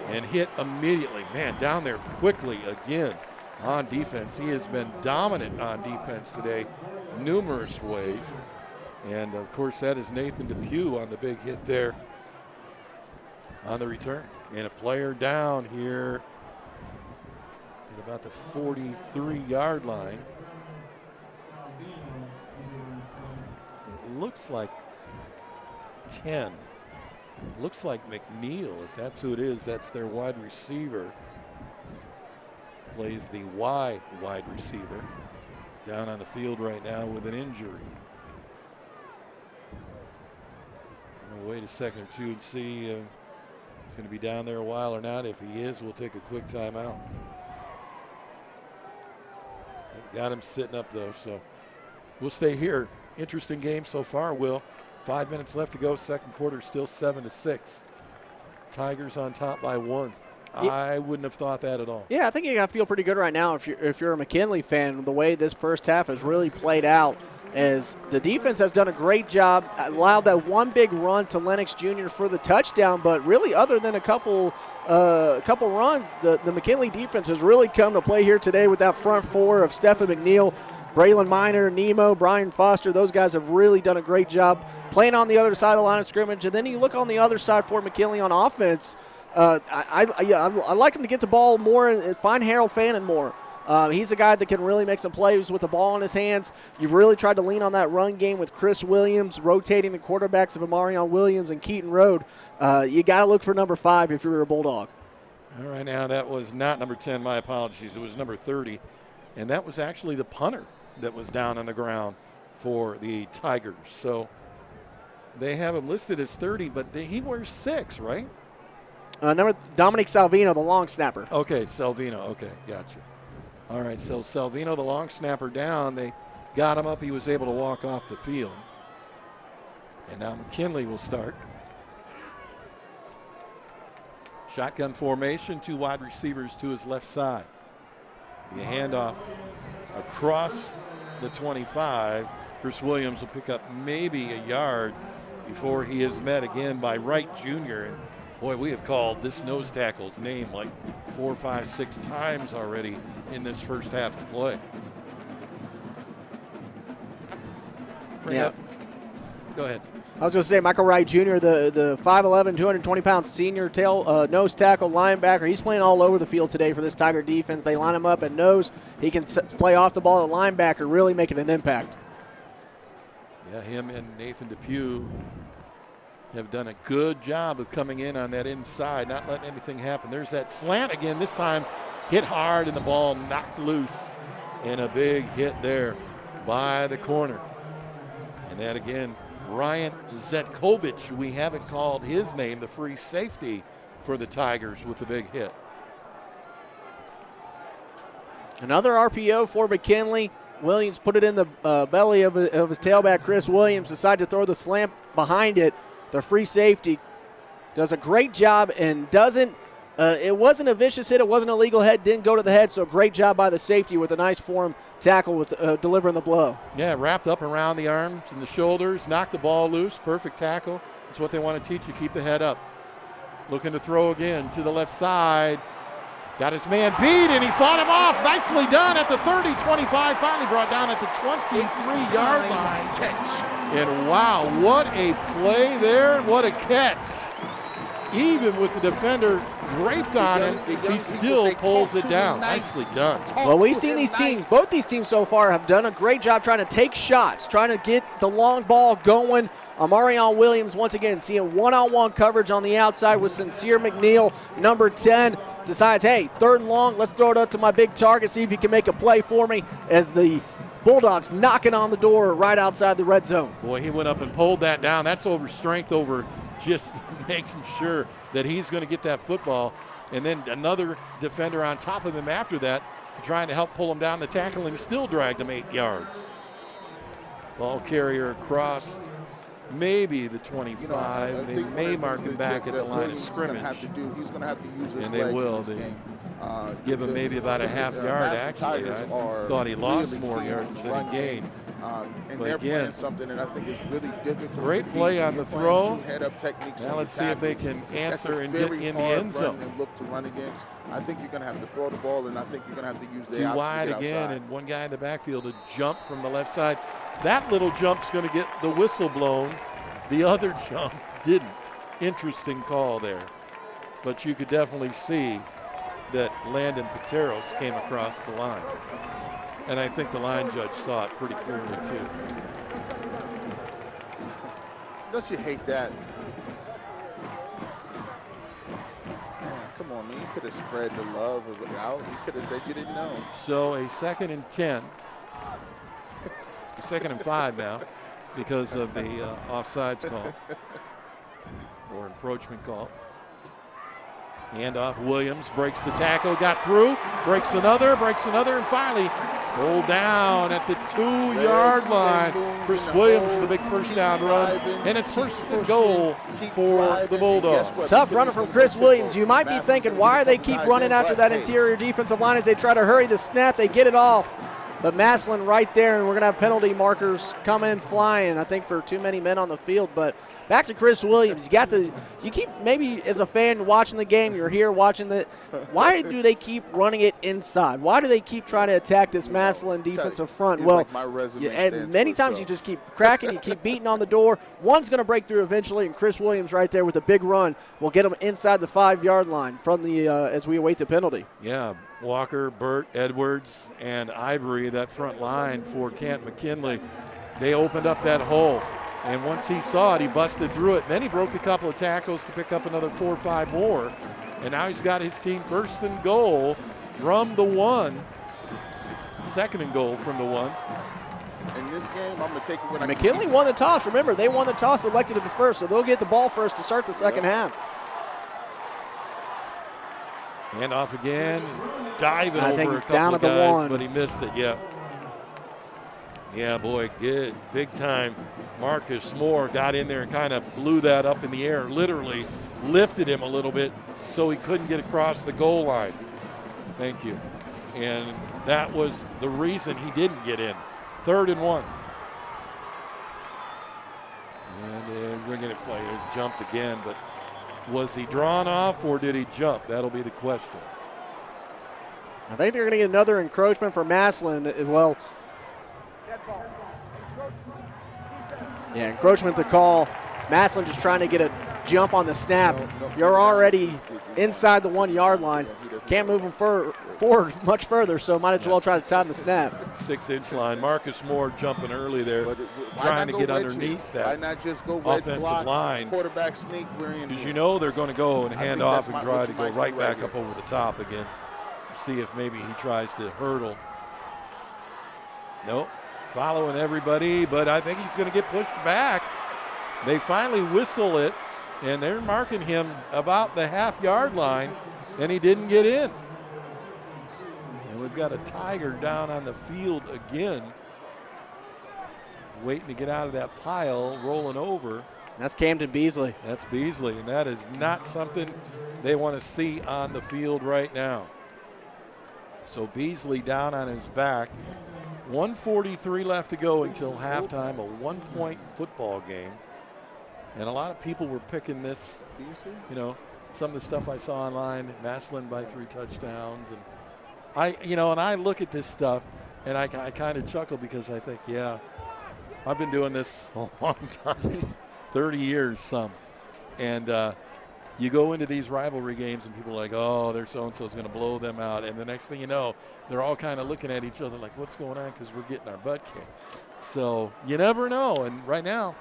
and hit immediately. Man, down there quickly again on defense. He has been dominant on defense today, numerous ways. And, of course, that is Nathan Depew on the big hit there on the return. And a player down here at about the 43-yard line. It looks like 10. Looks like McNeil. If that's who it is, that's their wide receiver. Plays the Y wide receiver. Down on the field right now with an injury. We'll wait a second or two and see if he's going to be down there a while or not. If he is, we'll take a quick timeout. Got him sitting up, though, so we'll stay here. Interesting game so far, Will. 5 minutes left to go. Second quarter, still 7-6. Tigers on top by 1. I wouldn't have thought that at all. Yeah, I think you got to feel pretty good right now if you're a McKinley fan. The way this first half has really played out is the defense has done a great job. Allowed that one big run to Lennox Jr. for the touchdown, but really other than a couple runs, the McKinley defense has really come to play here today with that front four of Stephen McNeil, Braylon Miner, Nemo, Brian Foster. Those guys have really done a great job playing on the other side of the line of scrimmage. And then you look on the other side for McKinley on offense. I like him to get the ball more and find Harold Fannin more. He's a guy that can really make some plays with the ball in his hands. You've really tried to lean on that run game with Chris Williams, rotating the quarterbacks of Amarion Williams and Keaton Road. You got to look for number 5 if you're a Bulldog. All right, now that was not number 10. My apologies. It was number 30, and that was actually the punter that was down on the ground for the Tigers. So they have him listed as 30, but he wears 6, right? Number Dominic Salvino, the long snapper. Okay, Salvino. Okay, gotcha. All right, so Salvino, the long snapper, down. They got him up. He was able to walk off the field. And now McKinley will start. Shotgun formation, 2 wide receivers to his left side. The handoff across the 25. Chris Williams will pick up maybe a yard before he is met again by Wright Jr. And boy, we have called this nose tackle's name like 4, 5, 6 times already in this first half of play. Go ahead. I was going to say Michael Wright Jr., the 5'11", 220-pound senior nose tackle linebacker. He's playing all over the field today for this Tiger defense. They line him up and nose. He can play off the ball at linebacker, really making an impact. Yeah, him and Nathan Depew have done a good job of coming in on that inside, not letting anything happen. There's that slant again, this time hit hard and the ball knocked loose. And a big hit there by the corner. And that again, Ryan Zetkovich, we haven't called his name, the free safety for the Tigers with the big hit. Another RPO for McKinley. Williams put it in the belly of his tailback, Chris Williams, decided to throw the slant behind it. The free safety does a great job and doesn't, it wasn't a vicious hit, it wasn't a legal head, didn't go to the head, so great job by the safety with a nice form tackle with delivering the blow. Yeah, wrapped up around the arms and the shoulders, knocked the ball loose, perfect tackle. That's what they want to teach you, keep the head up. Looking to throw again to the left side. Got his man beat, and he fought him off. Nicely done at the 30, 25, finally brought down at the 23-yard line. Catch. And wow, what a play there, and what a catch. Even with the defender draped on him, he still pulls it down. Nicely done. Well, we've seen these teams, both these teams so far have done a great job trying to take shots, trying to get the long ball going. Amarion Williams, once again, seeing one-on-one coverage on the outside with Sincere McNeil, number 10. Decides, hey, 3rd and long, let's throw it up to my big target, see if he can make a play for me as the Bulldogs knocking on the door right outside the red zone. Boy, he went up and pulled that down. That's over strength, over just making sure that he's going to get that football. And then another defender on top of him after that, trying to help pull him down the tackle, and still dragged him 8 yards. Ball carrier across maybe the 25. They may mark him back at the line of scrimmage. He's going to have to use his and they will. They give him maybe about a half yard, actually. I thought he lost more yards than he gained. And But they're again, playing something that I think is really difficult. Great to play beat. on You're the playing throw. two head-up techniques. Now let's see if they can answer and get in the end zone. And look to run against. I think you're going to have to throw the ball, and I think you're going to have to use the Too option wide to get again, outside. and one guy in the backfield to jump from the left side. That little jump's going to get the whistle blown. The other jump didn't. Interesting call there. But you could definitely see that Landon Pateros came across the line. And I think the line judge saw it pretty clearly too. Don't you hate that? Man, come on, man. You could have spread the love out. You could have said you didn't know. So a 2nd and 10. 2nd and 5 now because of the offsides call or encroachment call. Handoff, Williams breaks the tackle, got through, breaks another, and finally rolled down at the 2-yard line. Chris Williams with a big first down run, and it's first and goal for the Bulldogs. Tough runner from Chris Williams. You might be thinking, why do they keep running after that interior defensive line as they try to hurry the snap? They get it off. But Massillon right there, and we're going to have penalty markers come in flying, I think, for too many men on the field. But back to Chris Williams. You keep, maybe as a fan watching the game, you're here watching the, why do they keep running it inside? Why do they keep trying to attack this Massillon defensive front? Well, and many times you just keep cracking, you keep beating on the door. One's going to break through eventually, and Chris Williams right there with a big run will get them inside the 5-yard line from the as we await the penalty. Yeah. Walker, Burt, Edwards, and Ivory, that front line for Kent McKinley, they opened up that hole. And once he saw it, he busted through it. Then he broke a couple of tackles to pick up another 4 or 5 more. And now he's got his team first and goal from the 1. 2nd and goal from the 1. In this game, I'm going to take it when McKinley won the toss. Remember, they won the toss, elected to defer, so they'll get the ball first to start the second half. Hand off again, diving I think over a he's couple down of at the guys, 1. but he missed it, yeah. Yeah, boy, good, big time. Marcus Moore got in there and kind of blew that up in the air, literally lifted him a little bit so he couldn't get across the goal line. Thank you. And that was the reason he didn't get in. 3rd and 1. And we're going to jumped again, but was he drawn off or did he jump? That'll be the question. I think they're going to get another encroachment for Massillon. Well, yeah, encroachment the call. Massillon just trying to get a jump on the snap. You're already inside the 1-yard line. Can't move them forward much further, so might as well try to time the snap. 6-inch line. Marcus Moore jumping early there, trying to get underneath that Why not just go red offensive block, line? Quarterback sneak. Because you know they're going to go and hand off and try to go right back here. up over the top again. See if maybe he tries to hurdle. Nope. Following everybody, but I think he's going to get pushed back. They finally whistle it, and they're marking him about the half-yard line, and he didn't get in. And we've got a Tiger down on the field again, waiting to get out of that pile, rolling over. That's Camden Beasley. That's Beasley, and that is not something they want to see on the field right now. So Beasley down on his back. 1:43 left to go until halftime, a 1-point football game. And a lot of people were picking this, you know, some of the stuff I saw online, Massillon by 3 touchdowns. And I look at this stuff and I kind of chuckle because I think, yeah, I've been doing this a long time, 30 years some. And you go into these rivalry games and people are like, oh, their so-and-so's going to blow them out. And the next thing you know, they're all kind of looking at each other like, what's going on? Because we're getting our butt kicked. So you never know. And right now,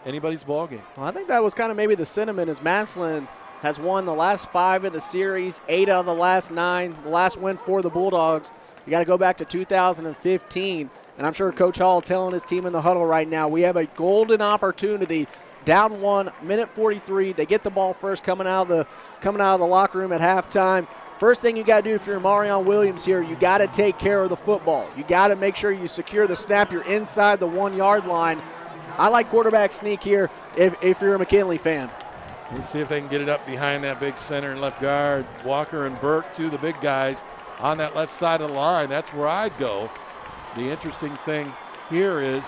anybody's ball game. Well, I think that was kind of maybe the sentiment as Massillon has won the last 5 in the series, 8 out of the last 9. The last win for the Bulldogs, you got to go back to 2015. And I'm sure Coach Hall telling his team in the huddle right now, we have a golden opportunity. Down 1, minute 43. They get the ball first coming out of the locker room at halftime. First thing you got to do if you're Marion Williams here, you got to take care of the football. You got to make sure you secure the snap. You're inside the 1-yard line. I like quarterback sneak here if you're a McKinley fan. Let's see if they can get it up behind that big center and left guard. Walker and Burke, 2 of the big guys on that left side of the line. That's where I'd go. The interesting thing here is,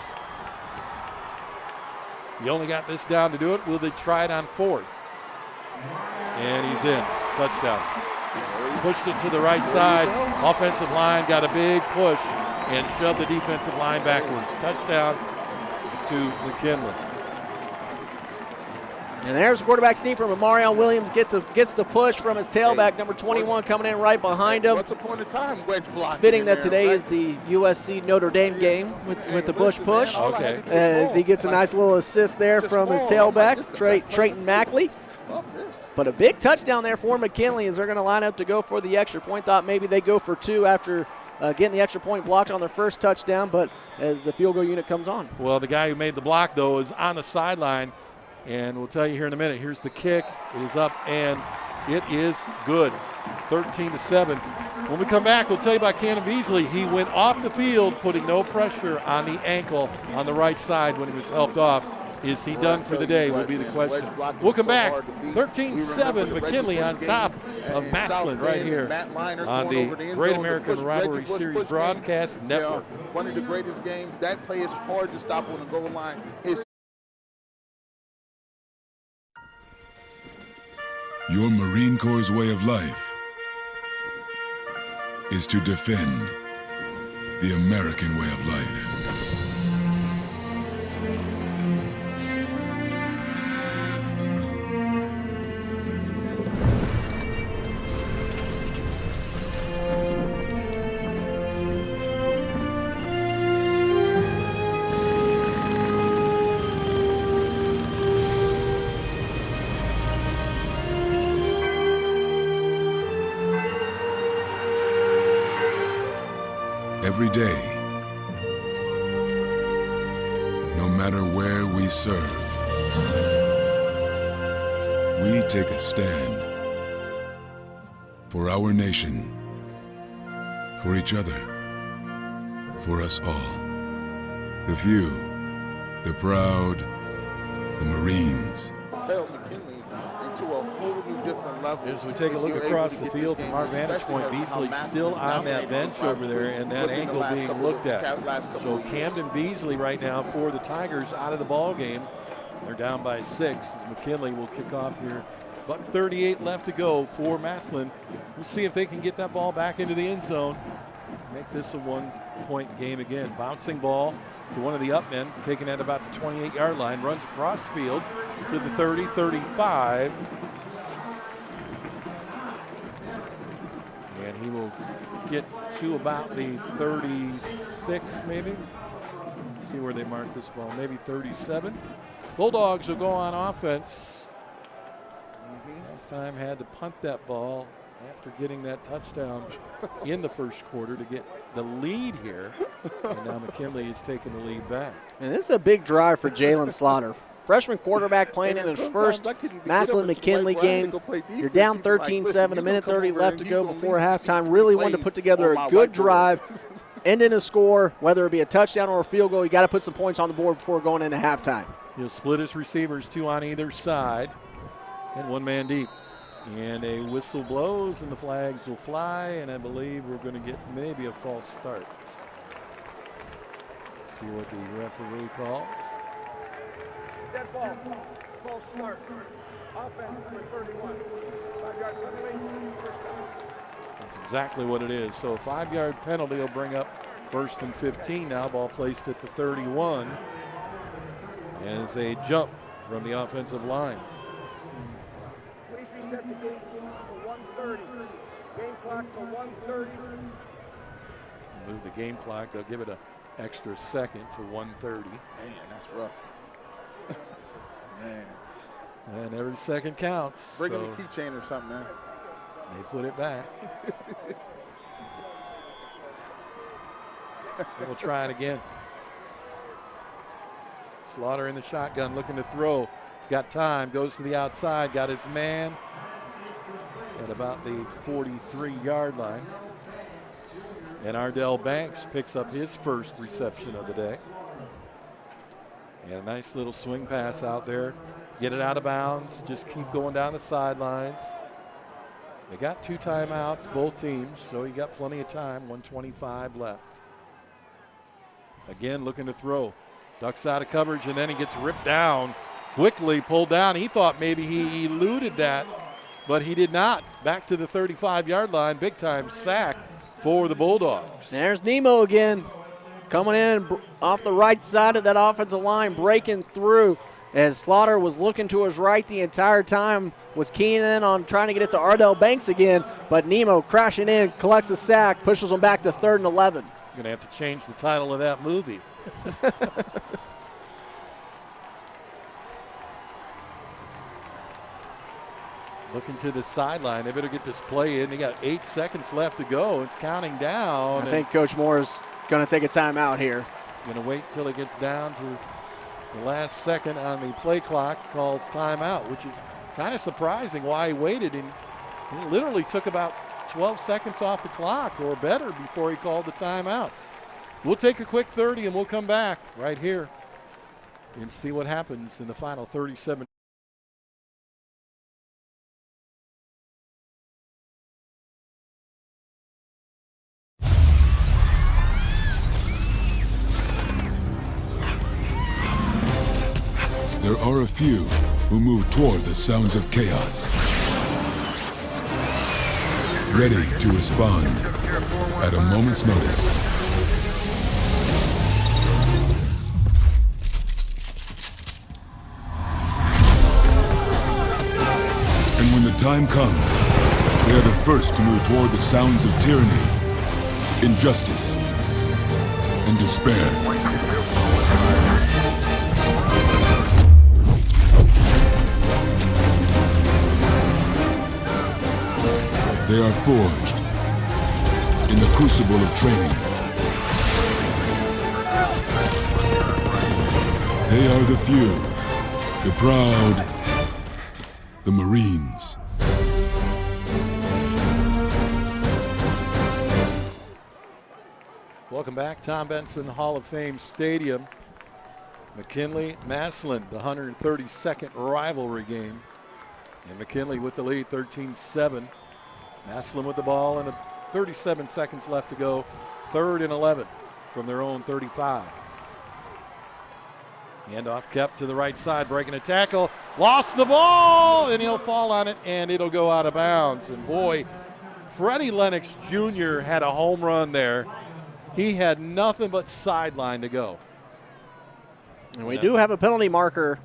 you only got this down to do it. Will they try it on 4th? And he's in. Touchdown. Pushed it to the right side. Offensive line got a big push and shoved the defensive line backwards. Touchdown to McKinley. And there's quarterback sneak from Mario Williams. Gets the push from his tailback, number 21, coming in right behind him. What's the point of time? Wedge block. It's fitting that today is the USC Notre Dame game with the Bush push. Okay. As he gets a nice little assist there from his tailback, Trayton Mackley. But a big touchdown there for McKinley as they're going to line up to go for the extra point. Thought maybe they go for 2 after getting the extra point blocked on their first touchdown, but as the field goal unit comes on. Well, the guy who made the block, though, is on the sideline, and we'll tell you here in a minute. Here's the kick. It is up, and it is good. 13-7. When we come back, we'll tell you about Cannon Beasley. He went off the field, putting no pressure on the ankle on the right side when he was helped off. Is he done for the day will be the question. We'll come back. 13-7, McKinley on top of Massillon right here on the Great American Rivalry Series broadcast network. One of the greatest games. That play is hard to stop on the goal line. Your Marine Corps' way of life is to defend the American way of life. Every day, no matter where we serve, we take a stand for our nation, for each other, for us all. The few, the proud, the Marines. McKinley into a whole new different level. As we take a look across the field from our vantage point, Beasley still on that bench over there and that ankle being looked at. So Camden Beasley right now for the Tigers out of the ball game. They're down by 6 as McKinley will kick off here. But 38 left to go for Massillon. We'll see if they can get that ball back into the end zone. Make this a 1-point game again. Bouncing ball to one of the up men, taken at about the 28-yard line, runs across field to the 30, 35. And he will get to about the 36, maybe. See where they mark this ball, maybe 37. Bulldogs will go on offense. Last time had to punt that ball after getting that touchdown in the first quarter to get the lead here. And now McKinley is taking the lead back. And this is a big drive for Jalen Slaughter. Freshman quarterback playing in his first Massillon McKinley game. You're down 13-7, a minute 30 left to go before halftime. Really wanted to put together a good drive, end in a score, whether it be a touchdown or a field goal. You got to put some points on the board before going into halftime. He'll split his receivers, 2 on either side, and 1 man deep. And a whistle blows and the flags will fly, and I believe we're going to get maybe a false start. See what the referee calls. Dead ball. False start. Offense for 31. 5-yard penalty. First down. That's exactly what it is. So a 5-yard penalty will bring up 1st and 15 now. Ball placed at the 31. As a jump from the offensive line. Please reset the game to 1:30. Game clock to 1:30. Move the game clock. They'll give it an extra second to 1:30. Man, that's rough. Man. And every second counts. Bring him a keychain or something, man. They put it back. We'll try it again. Slaughter in the shotgun looking to throw. He's got time, goes to the outside, got his man at about the 43-yard line. And Ardell Banks picks up his first reception of the day. And a nice little swing pass out there. Get it out of bounds, just keep going down the sidelines. They got 2 timeouts, both teams, so you got plenty of time, 1:25 left. Again, looking to throw. Ducks out of coverage, and then he gets ripped down. Quickly pulled down. He thought maybe he eluded that, but he did not. Back to the 35-yard line. Big-time sack for the Bulldogs. There's Nemo again. Coming in off the right side of that offensive line, breaking through. As Slaughter was looking to his right the entire time, was keying in on trying to get it to Ardell Banks again, but Nemo crashing in, collects a sack, pushes them back to 3rd and 11. Going to have to change the title of that movie. Looking to the sideline. They better get this play in. They got 8 seconds left to go. It's counting down. I think Coach Moore is going to take a timeout here. Going to wait till it gets down to the last second on the play clock. Calls timeout, which is kind of surprising why he waited. And he literally took about 12 seconds off the clock or better before he called the timeout. We'll take a quick 30 and we'll come back right here and see what happens in the final 37. There are a few who move toward the sounds of chaos, ready to respond at a moment's notice. And when the time comes, they are the first to move toward the sounds of tyranny, injustice, and despair. They are forged in the crucible of training. They are the few, the proud, the Marines. Welcome back, Tom Benson Hall of Fame Stadium. McKinley, Massillon, the 132nd rivalry game. And McKinley with the lead, 13-7. Massillon with the ball and 37 seconds left to go. 3rd and 11 from their own 35. Handoff kept to the right side, breaking a tackle. Lost the ball, and he'll fall on it, and it'll go out of bounds. And boy, Freddie Lennox Jr. had a home run there. He had nothing but sideline to go. And we do have a penalty marker.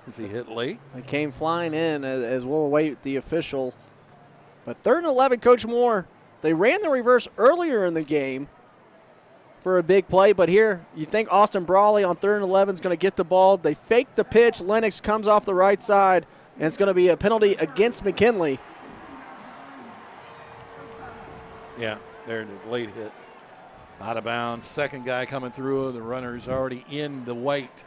Was he hit late? It came flying in as we'll await the official. But 3rd and 11, Coach Moore, they ran the reverse earlier in the game for a big play, but here you think Austin Brawley on 3rd and 11 is going to get the ball. They fake the pitch. Lennox comes off the right side, and it's going to be a penalty against McKinley. Yeah, there it is, late hit. Out of bounds, second guy coming through. The runner's already in the white.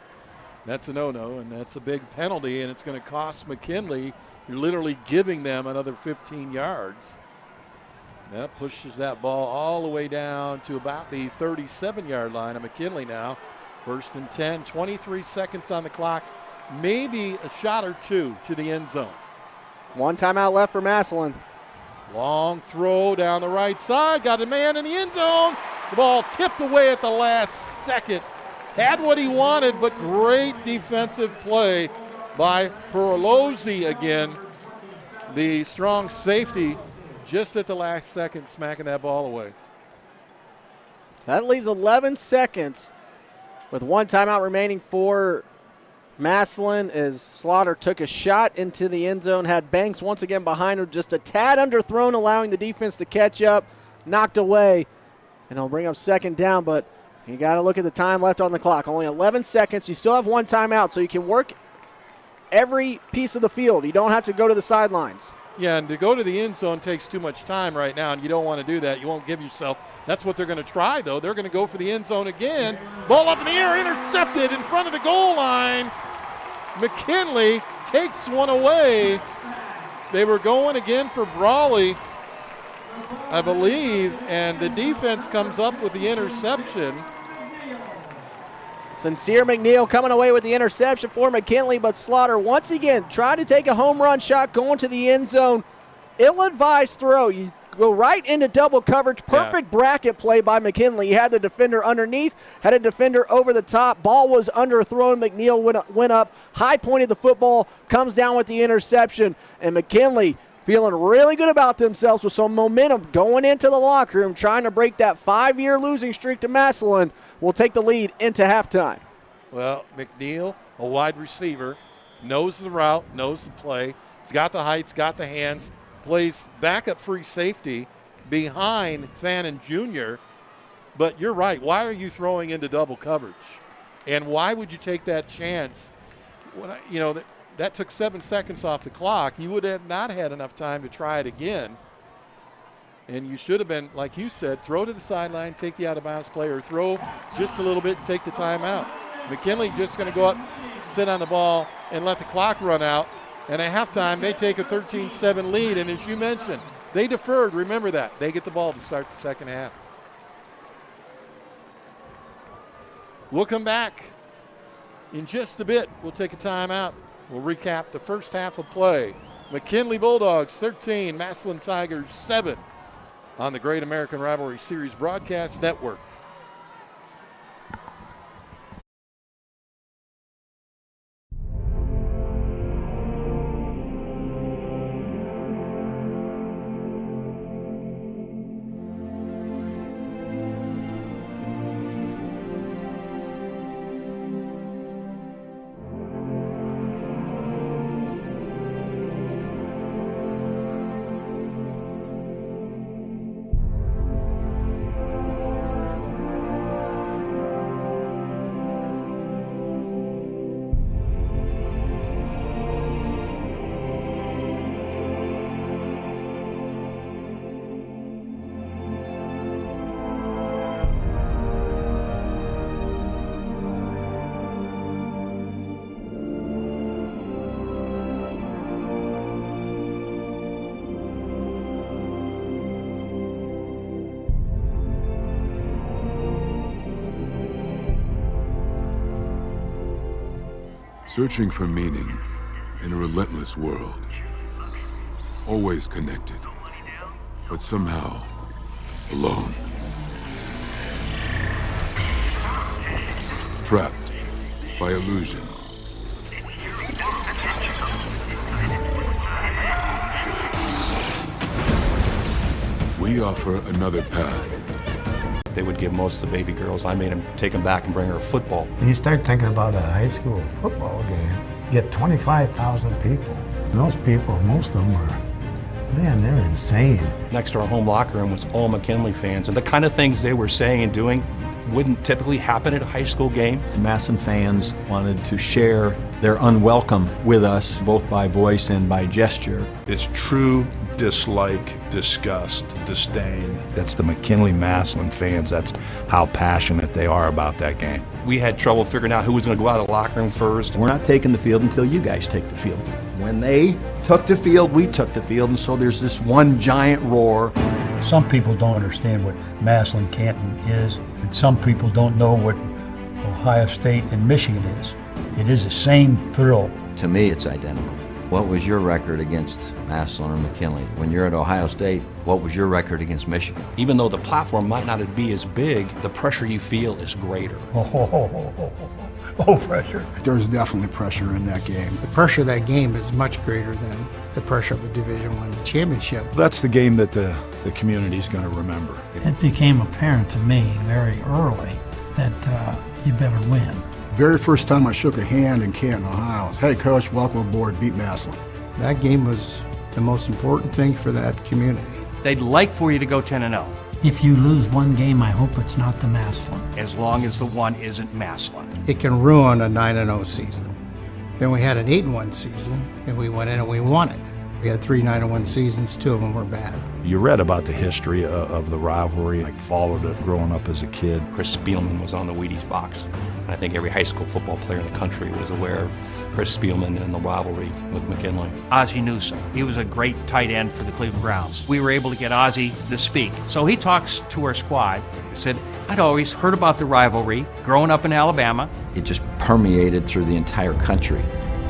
That's a no-no, and that's a big penalty, and it's going to cost McKinley. You're literally giving them another 15 yards. That pushes that ball all the way down to about the 37-yard line of McKinley now. 1st and 10, 23 seconds on the clock. Maybe a shot or two to the end zone. 1 timeout left for Massillon. Long throw down the right side. Got a man in the end zone. The ball tipped away at the last second. Had what he wanted, but great defensive play by Perlozzi again. The strong safety just at the last second smacking that ball away. That leaves 11 seconds with 1 timeout remaining for Massillon as Slaughter took a shot into the end zone, had Banks once again behind her, just a tad underthrown, allowing the defense to catch up, knocked away, and he'll bring up 2nd down, but you got to look at the time left on the clock. Only 11 seconds. You still have 1 timeout, so you can work every piece of the field. You don't have to go to the sidelines. Yeah, and to go to the end zone takes too much time right now, and you don't want to do that. You won't give yourself. That's what they're going to try, though. They're going to go for the end zone again. Ball up in the air, intercepted in front of the goal line. McKinley takes one away. They were going again for Brawley, I believe, and the defense comes up with the interception. Sincere McNeil coming away with the interception for McKinley, but Slaughter once again trying to take a home run shot going to the end zone. Ill-advised throw. You go right into double coverage. Perfect bracket play by McKinley. He had the defender underneath, had a defender over the top. Ball was underthrown. McNeil went up, high pointed the football, comes down with the interception, and McKinley feeling really good about themselves with some momentum going into the locker room, trying to break that 5-year losing streak to Massillon. Will take the lead into halftime. Well, McNeil, a wide receiver, knows the route, knows the play. He's got the heights, got the hands, plays backup free safety behind Fannin Jr. But you're right. Why are you throwing into double coverage? And why would you take that chance? That took 7 seconds off the clock. You would have not had enough time to try it again. And you should have been, like you said, throw to the sideline, take the out-of-bounds play, or throw just a little bit and take the timeout. McKinley just going to go up, sit on the ball, and let the clock run out. And at halftime, they take a 13-7 lead. And as you mentioned, they deferred. Remember that. They get the ball to start the second half. We'll come back in just a bit. We'll take a timeout. We'll recap the first half of play. McKinley Bulldogs 13, Massillon Tigers 7 on the Great American Rivalry Series Broadcast Network. Searching for meaning in a relentless world. Always connected, but somehow alone. Trapped by illusion. We offer another path. They would give most of the baby girls, I made them take them back and bring her a football. You start thinking about a high school football game, get 25,000 people. And those people, most of them were, man, they're insane. Next to our home locker room was all McKinley fans, and the kind of things they were saying and doing wouldn't typically happen at a high school game. The Massillon fans wanted to share their unwelcome with us, both by voice and by gesture. It's true dislike, disgust, disdain. That's the McKinley Massillon fans. That's how passionate they are about that game. We had trouble figuring out who was going to go out of the locker room first. We're not taking the field until you guys take the field. When they took the field, we took the field, and so there's this one giant roar. Some people don't understand what Massillon Canton is, and some people don't know what Ohio State and Michigan is. It is the same thrill. To me, it's identical. What was your record against Massillon or McKinley? When you're at Ohio State, what was your record against Michigan? Even though the platform might not be as big, the pressure you feel is greater. Oh, pressure. There's definitely pressure in that game. The pressure of that game is much greater than the pressure of a Division I championship. That's the game that the community's going to remember. It became apparent to me very early that you better win. Very first time I shook a hand in Canton, Ohio. Hey, Coach, welcome aboard, beat Massillon. That game was the most important thing for that community. They'd like for you to go 10-0. If you lose one game, I hope it's not the Massillon. As long as the one isn't Massillon. It can ruin a 9-0 season. Then we had an 8-1 season, and we went in and we won it. We had 3 9-1 seasons, 2 of them were bad. You read about the history of the rivalry. I followed it growing up as a kid. Chris Spielman was on the Wheaties box. I think every high school football player in the country was aware of Chris Spielman and the rivalry with McKinley. Ozzie Newsome, he was a great tight end for the Cleveland Browns. We were able to get Ozzie to speak. So he talks to our squad. He said, I'd always heard about the rivalry growing up in Alabama. It just permeated through the entire country.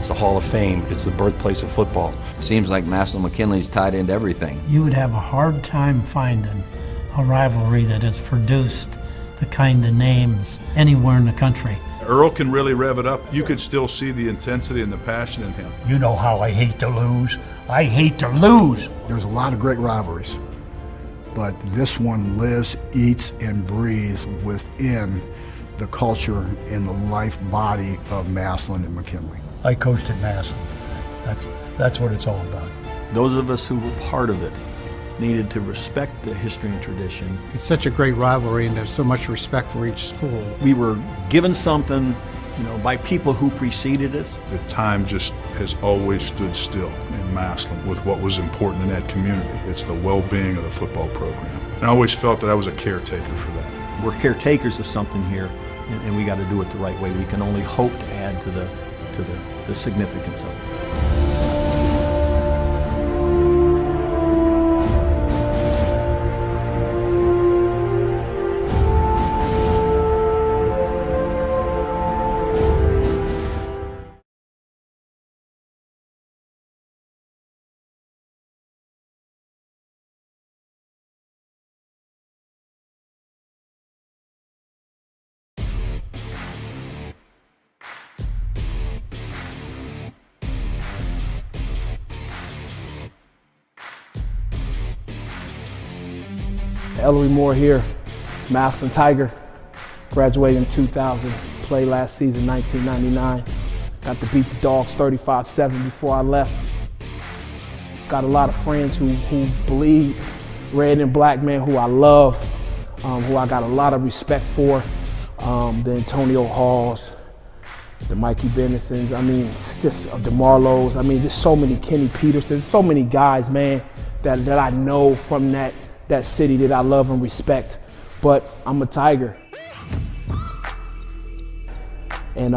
It's the Hall of Fame. It's the birthplace of football. Seems like Massillon McKinley's tied into everything. You would have a hard time finding a rivalry that has produced the kind of names anywhere in the country. Earl can really rev it up. You could still see the intensity and the passion in him. You know how I hate to lose. I hate to lose. There's a lot of great rivalries, but this one lives, eats, and breathes within the culture and the life body of Massillon and McKinley. I coached at Massillon. That's what it's all about. Those of us who were part of it needed to respect the history and tradition. It's such a great rivalry, and there's so much respect for each school. We were given something, by people who preceded us. The time just has always stood still in Massillon with what was important in that community. It's the well-being of the football program. And I always felt that I was a caretaker for that. We're caretakers of something here, and we got to do it the right way. We can only hope to add to the significance of it. Ellery Moore here, Massillon Tiger, graduated in 2000, played last season, 1999. Got to beat the Dogs 35-7 before I left. Got a lot of friends who bleed red and black, man, who I love, who I got a lot of respect for. The Antonio Halls, the Mikey Bennisons, just the Marlows. There's so many Kenny Petersons, so many guys, man, that I know from that city that I love and respect. But I'm a Tiger. And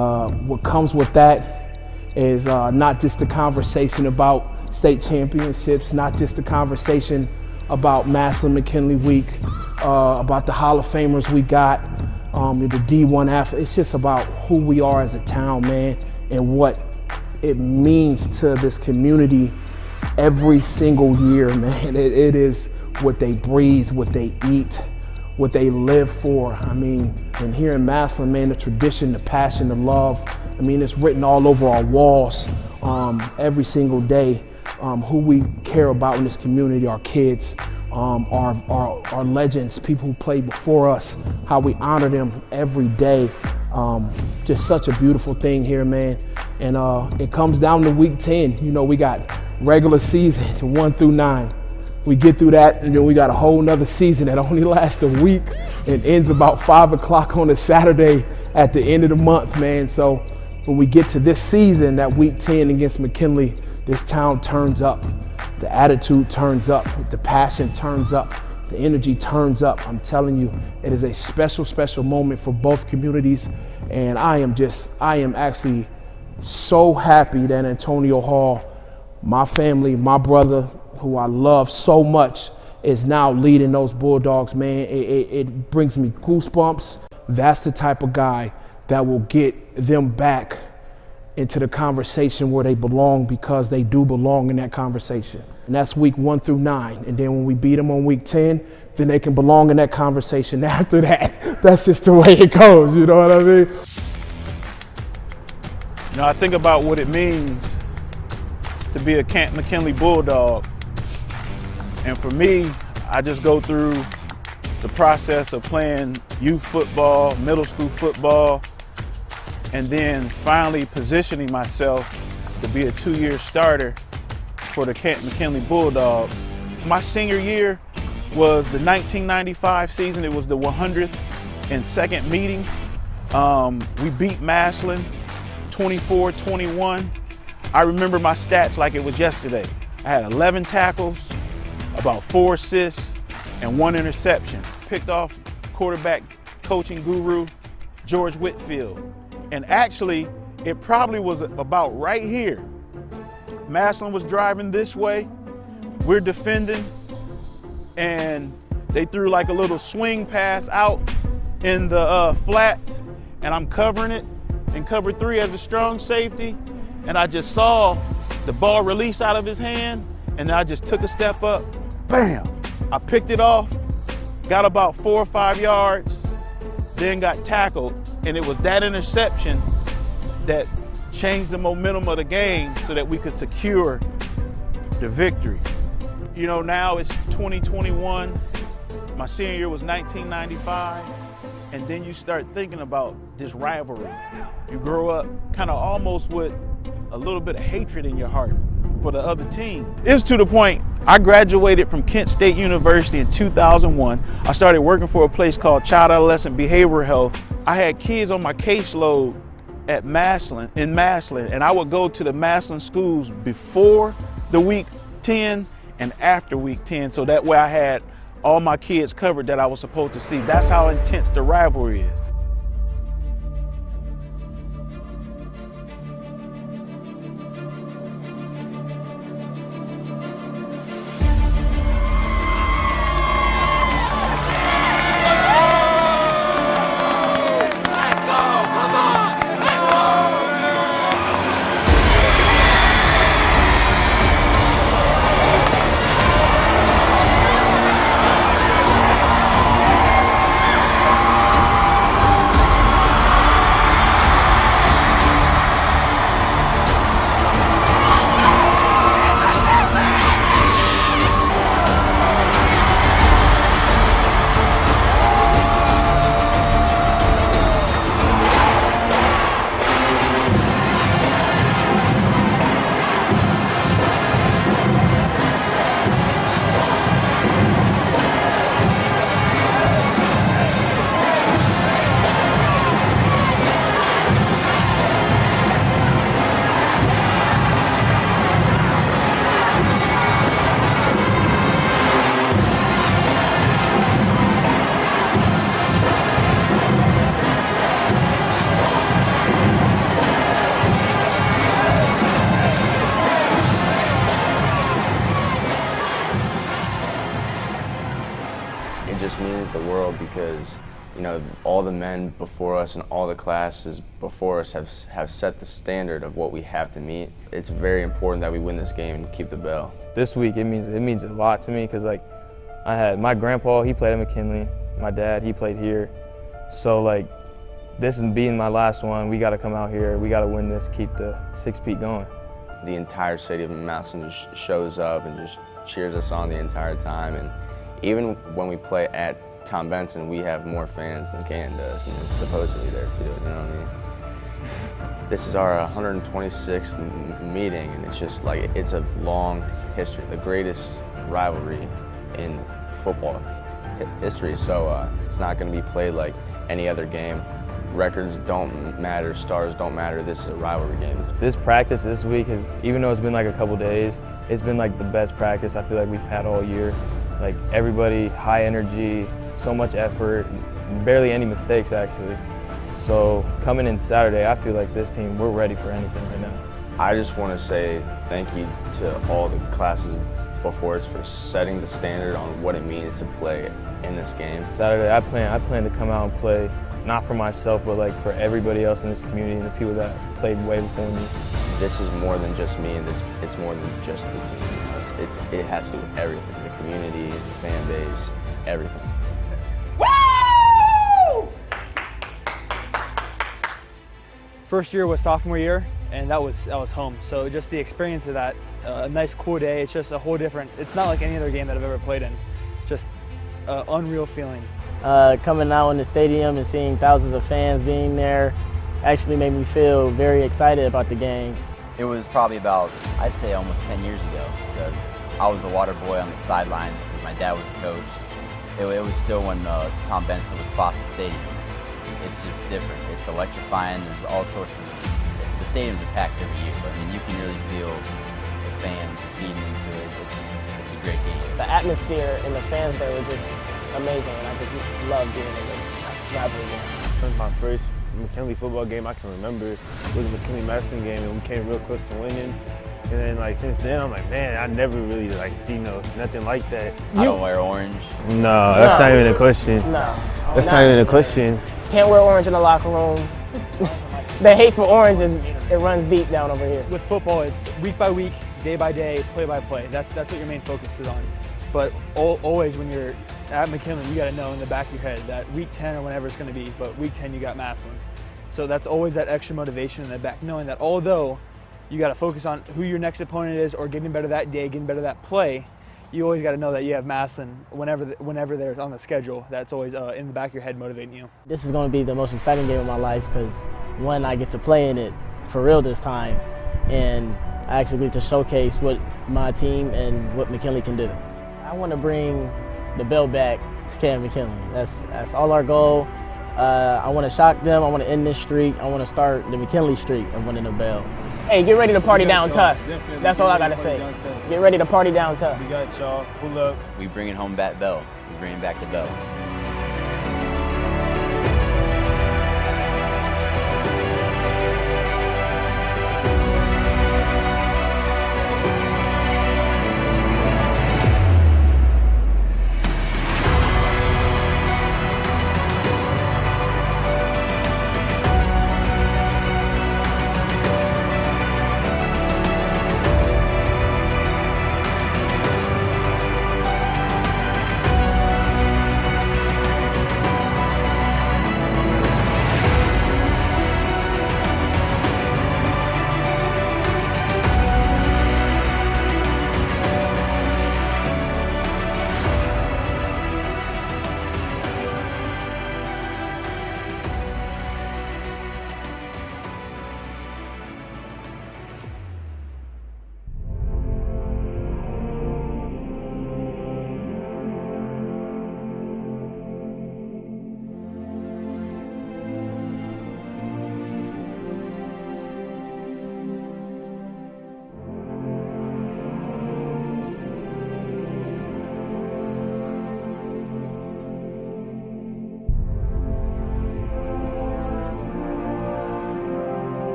what comes with that is not just the conversation about state championships, not just the conversation about Massillon McKinley Week, about the Hall of Famers we got, the D1 athletes. It's just about who we are as a town, man, and what it means to this community every single year, man. It is what they breathe, what they eat, what they live for. And here in Massillon, man, the tradition, the passion, the love, it's written all over our walls every single day. Who we care about in this community, our kids, our legends, people who played before us, how we honor them every day. Just such a beautiful thing here, man. And it comes down to week 10. We got regular season 1 through 9. We get through that, and then we got a whole nother season that only lasts a week and ends about 5 o'clock on a Saturday at the end of the month, man. So when we get to this season, that week 10 against McKinley, this town turns up. The attitude turns up. The passion turns up. The energy turns up. I'm telling you, it is a special, special moment for both communities. And I am actually so happy that Antonio Hall, my family, my brother, who I love so much, is now leading those Bulldogs, man. It brings me goosebumps. That's the type of guy that will get them back into the conversation where they belong, because they do belong in that conversation. And that's week 1 through 9. And then when we beat them on week 10, then they can belong in that conversation after that. That's just the way it goes, you know what I mean? I think about what it means to be a Camp McKinley Bulldog. And for me, I just go through the process of playing youth football, middle school football, and then finally positioning myself to be a 2-year starter for the Camp McKinley Bulldogs. My senior year was the 1995 season. It was the 102nd meeting. We beat Massillon 24-21. I remember my stats like it was yesterday. I had 11 tackles, about 4 assists, and 1 interception. Picked off quarterback coaching guru George Whitfield. And actually, it probably was about right here. Massillon was driving this way. We're defending, and they threw like a little swing pass out in the flats, and I'm covering it in cover 3 as a strong safety. and I just saw the ball release out of his hand, and I just took a step up, bam! I picked it off, got about 4 or 5 yards, then got tackled, and it was that interception that changed the momentum of the game so that we could secure the victory. You know, now it's 2021. My senior year was 1995. And then you start thinking about this rivalry. You grow up kind of almost with a little bit of hatred in your heart for the other team. It's to the point I graduated from Kent State University in 2001. I started working for a place called Child Adolescent Behavioral Health. I had kids on my caseload at Massillon, and I would go to the Massillon schools before the week 10 and after week 10, so that way I had all my kids covered that I was supposed to see. That's how intense the rivalry is. Because, you know, all the men before us and all the classes before us have set the standard of what we have to meet. It's very important that we win this game and keep the bell. This week it means a lot to me because, like, I had my grandpa, he played at McKinley. My dad, he played here. So, like, this is being my last one. We got to come out here. We got to win this, keep the 6-peat going. The entire city of Massillon just shows up and just cheers us on the entire time. And even when we play at Tom Benson, we have more fans than Canton does, and it's supposedly their field, you know what I mean? This is our 126th meeting, and it's just like, it's a long history, the greatest rivalry in football history, so it's not going to be played like any other game. Records don't matter, stars don't matter, this is a rivalry game. This practice this week, even though it's been like a couple days, it's been like the best practice I feel like we've had all year. Like, everybody, high energy, so much effort, barely any mistakes actually. So coming in Saturday, I feel like this team, we're ready for anything right now. I just want to say thank you to all the classes before us for setting the standard on what it means to play in this game. Saturday, I plan to come out and play, not for myself, but like for everybody else in this community and the people that played way before me. This is more than just me, and it's more than just the team. It has to do with everything, the community, the fan base, everything. Woo! First year was sophomore year, and that was home. So just the experience of that, a nice cool day. It's just a whole different. It's not like any other game that I've ever played in. Just an unreal feeling. Coming out in the stadium and seeing thousands of fans being there actually made me feel very excited about the game. It was probably about, I'd say, almost 10 years ago. I was a water boy on the sidelines. My dad was a coach. It was still when Tom Benson was Fawcett Stadium. It's just different. It's electrifying. There's all sorts of. The stadiums are packed every year, but I mean, you can really feel the fans feeding into it. It's a great game. The atmosphere and the fans there were just amazing, and I just love being in the rivalry game. It was my first McKinley football game I can remember. It was a McKinley-Massillon game, and we came real close to winning. And then, like, since then, I'm like, man, I never really, like, seen nothing like that. I don't wear orange. No, that's not even a question. No. That's not even a question. Can't wear orange in the locker room. The hate for orange is it runs deep down over here. With football, it's week by week, day by day, play by play. That's what your main focus is on. But always when you're at McKinley, you got to know in the back of your head that week 10 or whenever it's going to be, but week 10 you got Massillon. So that's always that extra motivation in the back, knowing that although you got to focus on who your next opponent is or getting better that day, getting better that play, you always got to know that you have Massillon whenever they're on the schedule. That's always in the back of your head motivating you. This is going to be the most exciting game of my life because, one, I get to play in it for real this time, and I actually get to showcase what my team and what McKinley can do. I want to bring the belt back to Cam McKinley. That's all our goal. I want to shock them. I want to end this streak. I want to start the McKinley streak of winning the belt. Hey, get ready to party down Tusk. That's all I got to say. Get ready to party down Tusk. We got y'all. Pull up. We bringing home that belt. We bringing back the belt.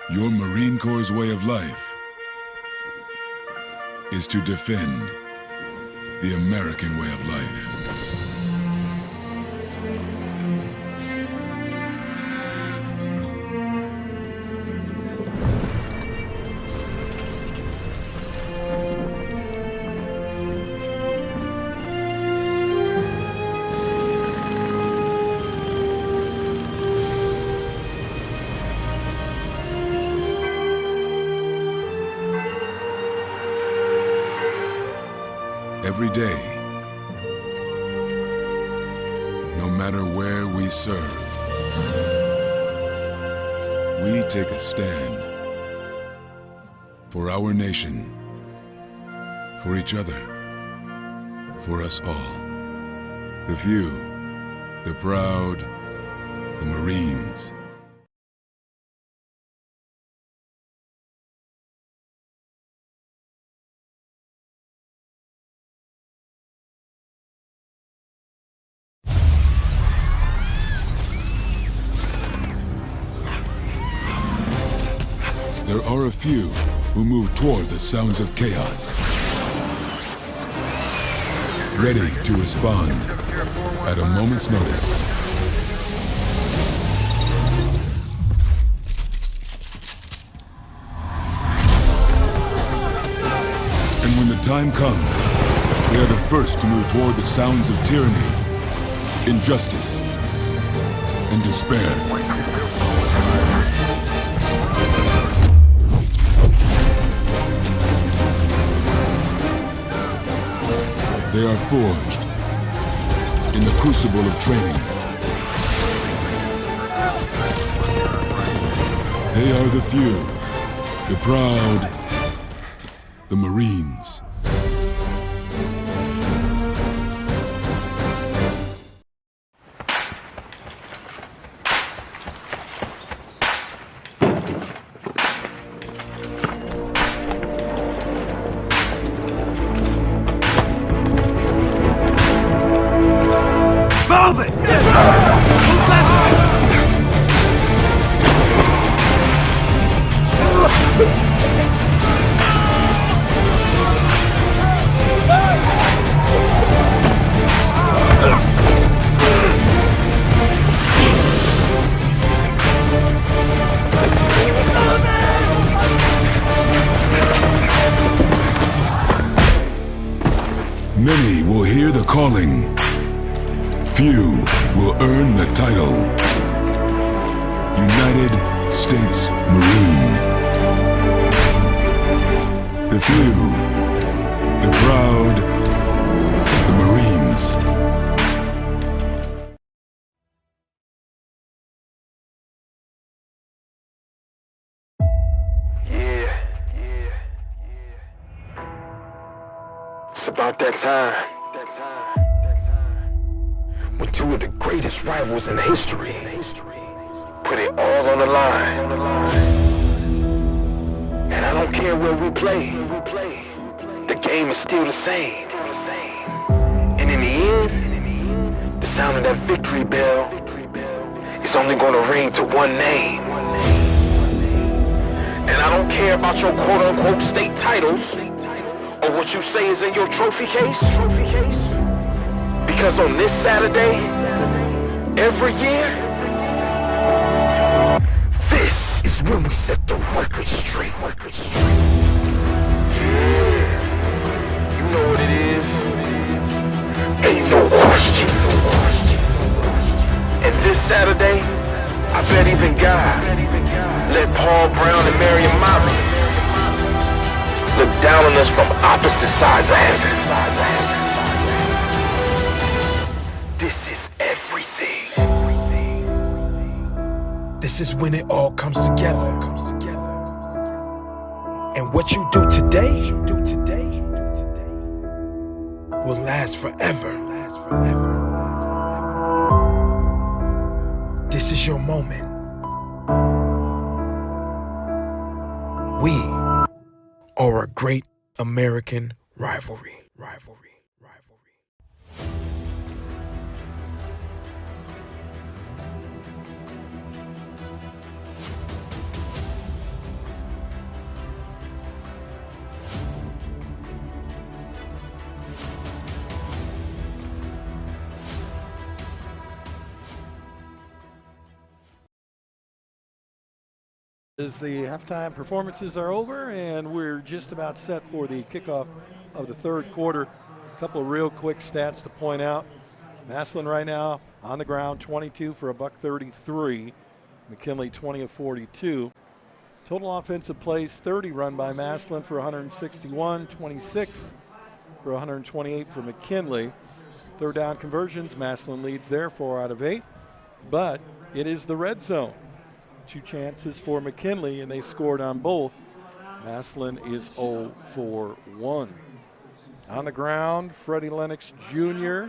Your Marine Corps' way of life is to defend the American way of life. Every day, no matter where we serve, we take a stand for our nation, for each other, for us all. The few, the proud, the Marines. There are a few who move toward the sounds of chaos, ready to respond at a moment's notice. And when the time comes, they are the first to move toward the sounds of tyranny, injustice, and despair. They are forged in the crucible of training. They are the few, the proud, the Marines. Many will hear the calling. Few will earn the title. United States Marine. The few, the proud, the Marines. It's about that time. When two of the greatest rivals in history put it all on the line. And I don't care where we play. The game is still the same. And in the end, the sound of that victory bell is only going to ring to one name. And I don't care about your quote-unquote state titles or what you say is in your trophy case. Because on this Saturday, every year, this is when we set the record straight. You know what it is. Ain't no question. And this Saturday, I bet even God let Paul Brown and Marion Mott look down on us from opposite sides of heaven. This is everything. This is when it all comes together. And what you do today will last forever. This is your moment. We are a great American rivalry. As the halftime performances are over, and we're just about set for the kickoff of the third quarter. A couple of real quick stats to point out. Massillon right now on the ground, 22 for $133. McKinley 20 of 42. Total offensive plays 30 run by Massillon for 161, 26 for 128 for McKinley. Third down conversions, Massillon leads there 4 out of 8, but it is the red zone. 2 chances for McKinley, and they scored on both. Massillon is 0 for 1. On the ground, Freddie Lennox Jr.,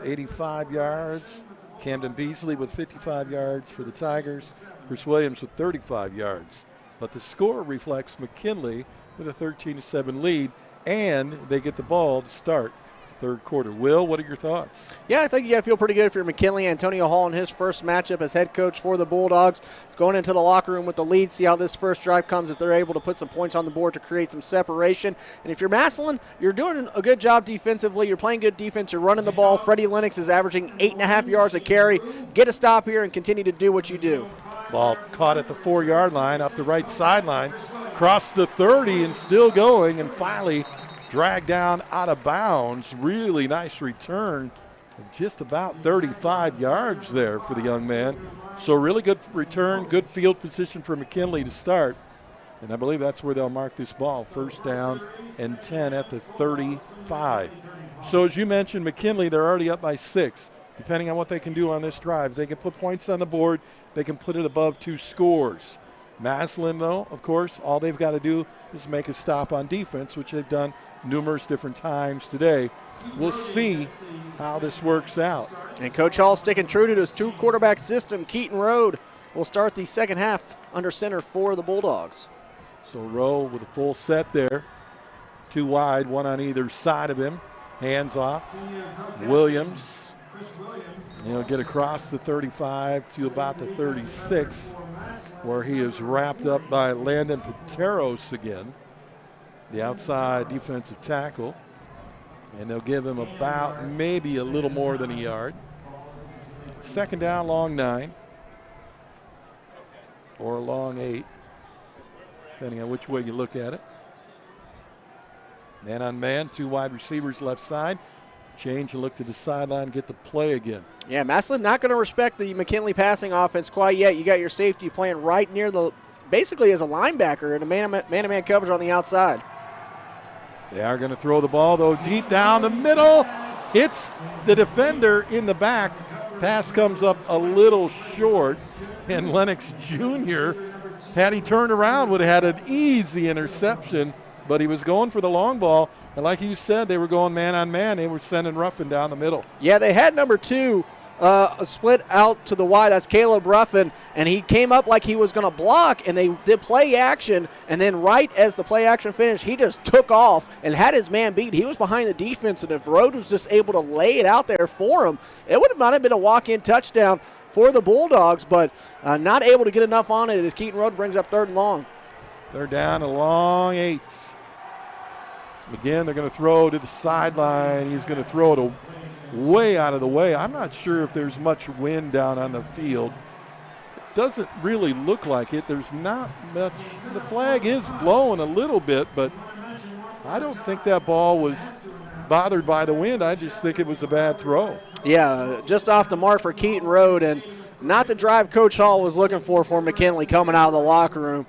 85 yards. Camden Beasley with 55 yards for the Tigers. Chris Williams with 35 yards. But the score reflects McKinley with a 13-7 lead, and they get the ball to start third quarter. Will, what are your thoughts? Yeah, I think you got to feel pretty good if you're McKinley. Antonio Hall in his first matchup as head coach for the Bulldogs, going into the locker room with the lead, see how this first drive comes, if they're able to put some points on the board to create some separation. And if you're Massillon, you're doing a good job defensively. You're playing good defense. You're running the ball. Freddie Lennox is averaging 8.5 yards a carry. Get a stop here and continue to do what you do. Ball caught at the 4-yard line, up the right sideline, crossed the 30 and still going, and finally dragged down out of bounds. Really nice return of just about 35 yards there for the young man. So really good return, good field position for McKinley to start. And I believe that's where they'll mark this ball. First down and 10 at the 35. So as you mentioned, McKinley, they're already up by 6. Depending on what they can do on this drive, they can put points on the board. They can put it above 2 scores. Massillon, though, of course, all they've got to do is make a stop on defense, which they've done numerous different times today. We'll see how this works out. And Coach Hall sticking true to his 2-quarterback system. Keaton Road will start the second half under center for the Bulldogs. So Rowe with a full set there. 2 wide, 1 on either side of him. Hands off. Williams. He'll get across the 35 to about the 36, where he is wrapped up by Landon Pateros again, the outside defensive tackle. And they'll give him about maybe a little more than a yard. Second down, long 9. Or a long 8, depending on which way you look at it. Man on man, 2 wide receivers left side. Change and look to the sideline, get the play again. Yeah, Massillon not going to respect the McKinley passing offense quite yet. You got your safety playing right near basically as a linebacker in a man-to-man coverage on the outside. They are going to throw the ball, though, deep down the middle. Hits the defender in the back. Pass comes up a little short, and Lennox Jr., had he turned around, would have had an easy interception, but he was going for the long ball. And like you said, they were going man on man. They were sending Ruffin down the middle. Yeah, they had number 2 split out to the wide. That's Caleb Ruffin, and he came up like he was going to block, and they did play action, and then right as the play action finished, he just took off and had his man beat. He was behind the defense, and if Rhodes was just able to lay it out there for him, it might have been a walk-in touchdown for the Bulldogs, but not able to get enough on it as Keaton Rhodes brings up 3rd and long. They're down a long 8. Again, they're going to throw to the sideline. He's going to throw it way out of the way. I'm not sure if there's much wind down on the field. It doesn't really look like it. There's not much. The flag is blowing a little bit, but I don't think that ball was bothered by the wind. I just think it was a bad throw. Yeah, just off the mark for Keaton Rhodes, and not the drive Coach Hall was looking for McKinley coming out of the locker room.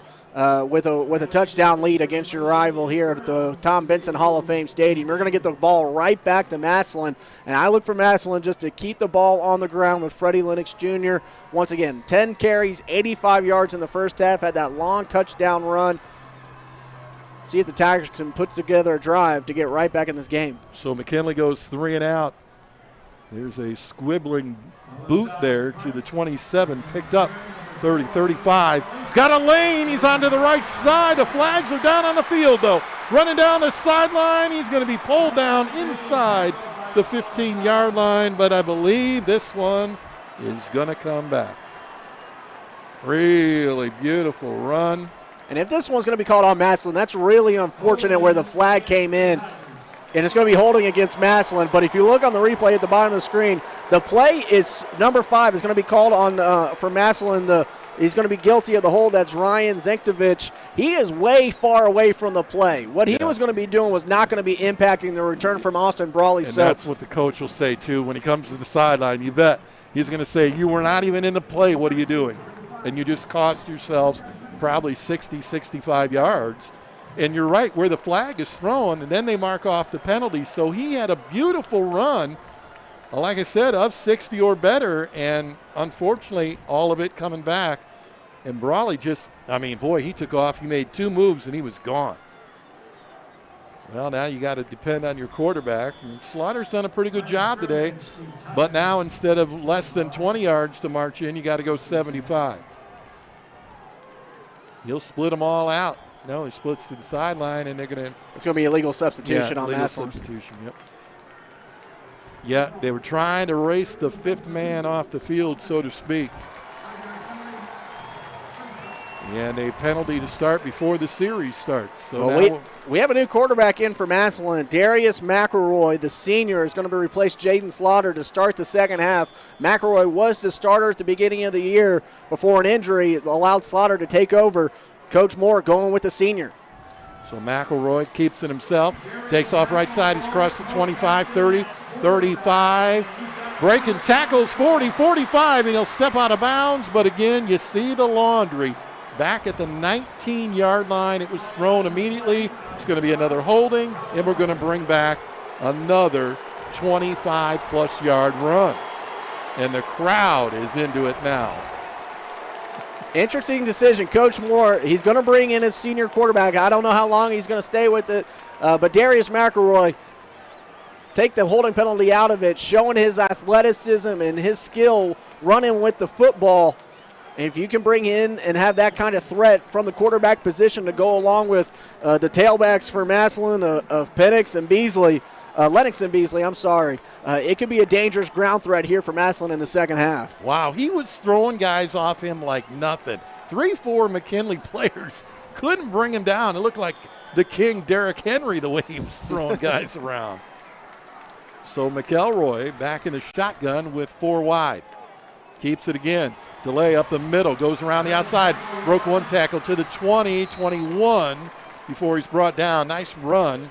With a touchdown lead against your rival here at the Tom Benson Hall of Fame Stadium. You're going to get the ball right back to Massillon, and I look for Massillon just to keep the ball on the ground with Freddie Lennox Jr. Once again, 10 carries, 85 yards in the first half, had that long touchdown run. See if the Tigers can put together a drive to get right back in this game. So McKinley goes 3 and out. There's a squibbling boot there to the 27, picked up. 30, 35. He's got a lane. He's onto the right side. The flags are down on the field, though. Running down the sideline. He's going to be pulled down inside the 15-yard line, but I believe this one is going to come back. Really beautiful run. And if this one's going to be called on Massillon, that's really unfortunate where the flag came in. And it's going to be holding against Massillon. But if you look on the replay at the bottom of the screen, the play is number 5 is going to be called on for Massillon. He's going to be guilty of the hold. That's Ryan Zenktovich. He is way far away from the play. What he was going to be doing was not going to be impacting the return from Austin Brawley. And that's what the coach will say, too, when he comes to the sideline. You bet. He's going to say, you were not even in the play. What are you doing? And you just cost yourselves probably 60, 65 yards. And you're right, where the flag is thrown, and then they mark off the penalty. So he had a beautiful run, like I said, of 60 or better, and unfortunately, all of it coming back. And Brawley he took off. He made 2 moves, and he was gone. Well, now you got to depend on your quarterback. And Slaughter's done a pretty good job today. But now instead of less than 20 yards to march in, you got to go 75. He'll split them all out. No, he splits to the sideline, and they're going to. It's going to be a legal substitution on Massillon. Substitution, yep. Yeah, they were trying to race the 5th man off the field, so to speak. And a penalty to start before the series starts. So we have a new quarterback in for Massillon. Darius McElroy, the senior, is going to be replaced Jaden Slaughter to start the second half. McElroy was the starter at the beginning of the year before an injury allowed Slaughter to take over. Coach Moore going with the senior. So McElroy keeps it himself. Takes off right side. He's crossed the 25, 30, 35. Breaking tackles, 40, 45, and he'll step out of bounds. But again, you see the laundry. Back at the 19-yard line, it was thrown immediately. It's going to be another holding, and we're going to bring back another 25-plus yard run. And the crowd is into it now. Interesting decision. Coach Moore, he's going to bring in his senior quarterback. I don't know how long he's going to stay with it, but Darius McElroy, take the holding penalty out of it, showing his athleticism and his skill running with the football. And if you can bring in and have that kind of threat from the quarterback position to go along with the tailbacks for Massillon of Penix and Beasley, Lennox and Beasley, it could be a dangerous ground threat here for Massillon in the second half. Wow, he was throwing guys off him like nothing. 3-4 McKinley players couldn't bring him down. It looked like the king Derrick Henry the way he was throwing guys around. So McElroy back in the shotgun with 4 wide. Keeps it again. Delay up the middle, goes around the outside. Broke one tackle to the 20, 21 before he's brought down. Nice run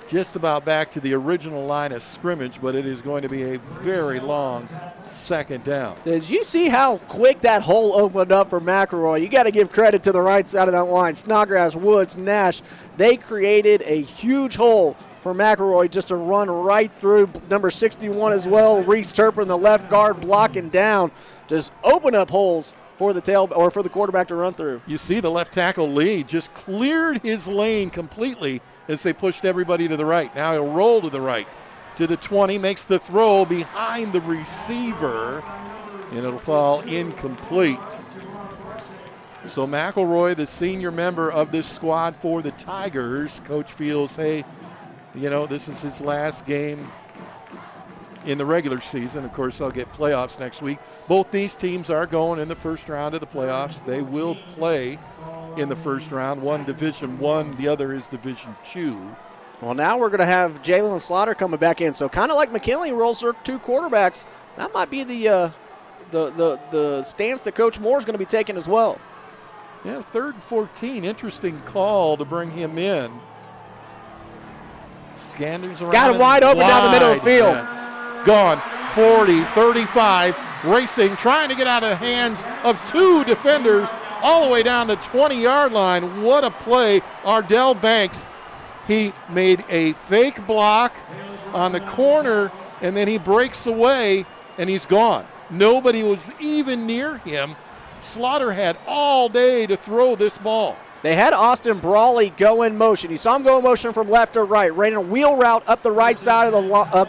just about back to the original line of scrimmage, but it is going to be a very long second down. Did you see how quick that hole opened up for McElroy? You got to give credit to the right side of that line. Snodgrass, Woods, Nash, they created a huge hole for McElroy just to run right through. Number 61 as well, Reese Turpin, the left guard, blocking down. Just open up holes for the for the quarterback to run through. You see the left tackle Lee just cleared his lane completely as they pushed everybody to the right. Now he'll roll to the right to the 20, makes the throw behind the receiver, and it'll fall incomplete. So McElroy, the senior member of this squad for the Tigers, coach feels, hey, you know, this is his last game in the regular season. Of course, they'll get playoffs next week. Both these teams are going in the first round of the playoffs. They will play in the first round. One Division I, the other is Division II. Well, now we're going to have Jalen Slaughter coming back in. So kind of like McKinley rolls their two quarterbacks, that might be the stance that Coach Moore is going to be taking as well. Yeah, 3rd and 14. Interesting call to bring him in. Scanders around. Got him wide open down the middle of the field. Yeah. Gone. 40, 35, racing, trying to get out of the hands of two defenders all the way down the 20-yard line. What a play. Ardell Banks, he made a fake block on the corner, and then he breaks away, and he's gone. Nobody was even near him. Slaughter had all day to throw this ball. They had Austin Brawley go in motion. You saw him go in motion from left to right, ran a wheel route up the right side of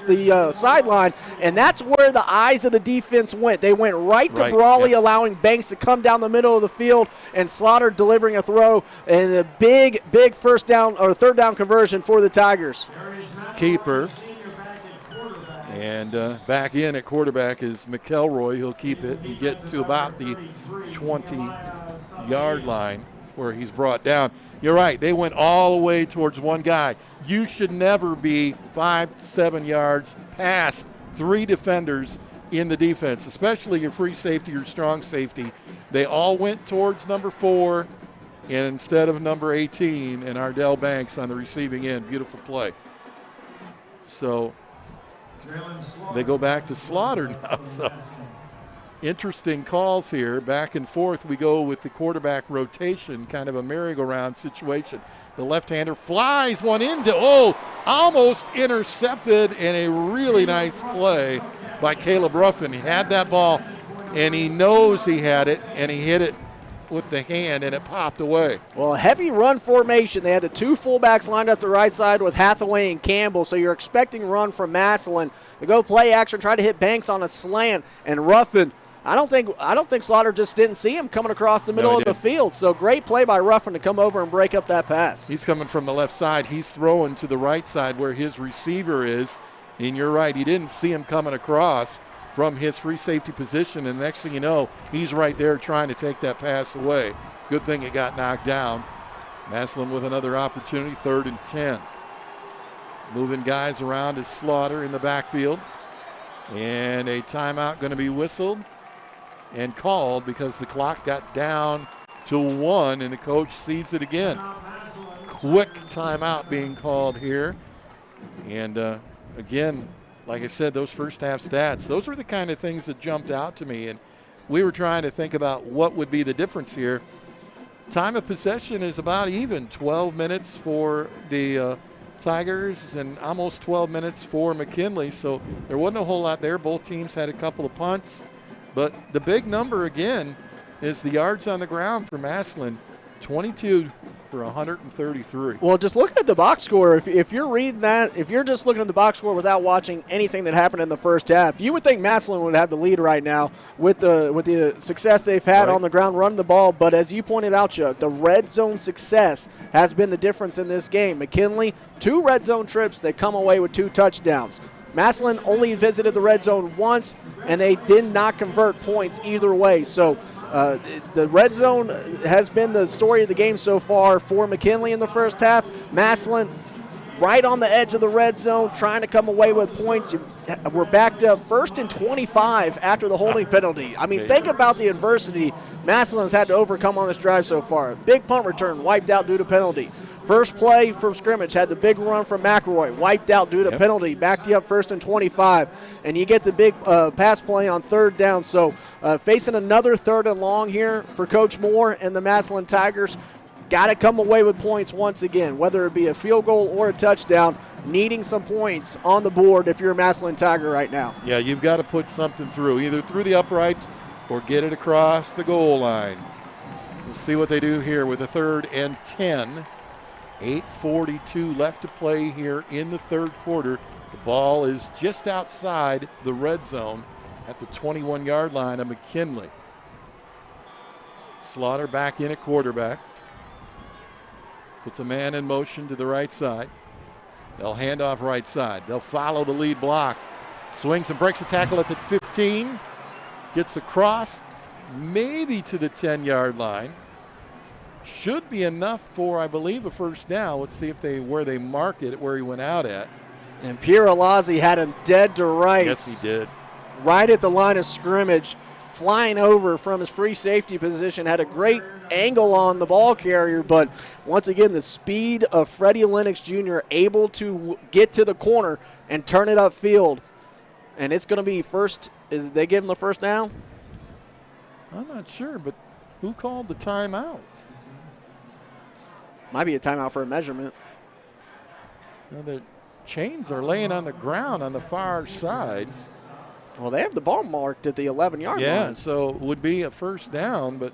the sideline, and that's where the eyes of the defense went. They went right to Brawley, allowing Banks to come down the middle of the field, and Slaughter delivering a throw, and a big first down or third down conversion for the Tigers. Keeper. And back in at quarterback is McElroy. He'll keep it and get to about the 20-yard line, where he's brought down. You're right, they went all the way towards one guy. You should never be 5 to 7 yards past 3 defenders in the defense, especially your free safety, your strong safety. They all went towards number 4 and instead of number 18, and Ardell Banks on the receiving end. Beautiful play. So they go back to Slaughter now. So interesting calls here. Back and forth we go with the quarterback rotation, kind of a merry-go-round situation. The left-hander flies one into, almost intercepted, and a really nice play by Caleb Ruffin. He had that ball, and he knows he had it, and he hit it with the hand, and it popped away. Well, a heavy run formation. They had the 2 fullbacks lined up the right side with Hathaway and Campbell, so you're expecting run from Massillon. They go play action, try to hit Banks on a slant, and Ruffin, I don't think Slaughter just didn't see him coming across the middle of the field. So great play by Ruffin to come over and break up that pass. He's coming from the left side. He's throwing to the right side where his receiver is. And you're right, he didn't see him coming across from his free safety position. And the next thing you know, he's right there trying to take that pass away. Good thing it got knocked down. Massillon with another opportunity, 3rd and 10. Moving guys around is Slaughter in the backfield. And a timeout going to be whistled and called because the clock got down to 1, and the coach sees it again. Quick timeout being called here. And again, like I said, those first half stats, those were the kind of things that jumped out to me. And we were trying to think about what would be the difference here. Time of possession is about even, 12 minutes for the Tigers and almost 12 minutes for McKinley. So there wasn't a whole lot there. Both teams had a couple of punts. But the big number, again, is the yards on the ground for Massillon, 22 for 133. Well, just looking at the box score, if you're reading that, if you're just looking at the box score without watching anything that happened in the first half, you would think Massillon would have the lead right now with the success they've had on the ground running the ball. But as you pointed out, Chuck, the red zone success has been the difference in this game. McKinley, 2 red zone trips. They come away with 2 touchdowns. Massillon only visited the red zone once, and they did not convert points either way. So the red zone has been the story of the game so far for McKinley in the first half. Massillon right on the edge of the red zone, trying to come away with points. We're backed up 1st and 25 after the holding penalty. I mean, think about the adversity Massillon's had to overcome on this drive so far. Big punt return wiped out due to penalty. First play from scrimmage had the big run from McElroy, wiped out due to penalty, backed you up 1st and 25, and you get the big pass play on 3rd down. So facing another 3rd and long here for Coach Moore and the Massillon Tigers. Got to come away with points once again, whether it be a field goal or a touchdown, needing some points on the board if you're a Massillon Tiger right now. Yeah, you've got to put something through, either through the uprights or get it across the goal line. We'll see what they do here with a 3rd and 10. 8:42 left to play here in the 3rd quarter. The ball is just outside the red zone at the 21-yard line of McKinley. Slaughter back in at quarterback. Puts a man in motion to the right side. They'll hand off right side. They'll follow the lead block. Swings and breaks a tackle at the 15. Gets across, maybe to the 10-yard line. Should be enough for, I believe, a 1st down. Let's see if where they mark it, where he went out at. And Pierre Alazzi had him dead to rights. Yes, he did. Right at the line of scrimmage, flying over from his free safety position, had a great angle on the ball carrier, but once again, the speed of Freddie Lennox Jr. able to get to the corner and turn it upfield. And it's going to be first. Is they give him the 1st down? I'm not sure, but who called the timeout? Might be a timeout for a measurement. Well, the chains are laying on the ground on the far side. Well, they have the ball marked at the 11-yard line. Yeah, so it would be a 1st down, but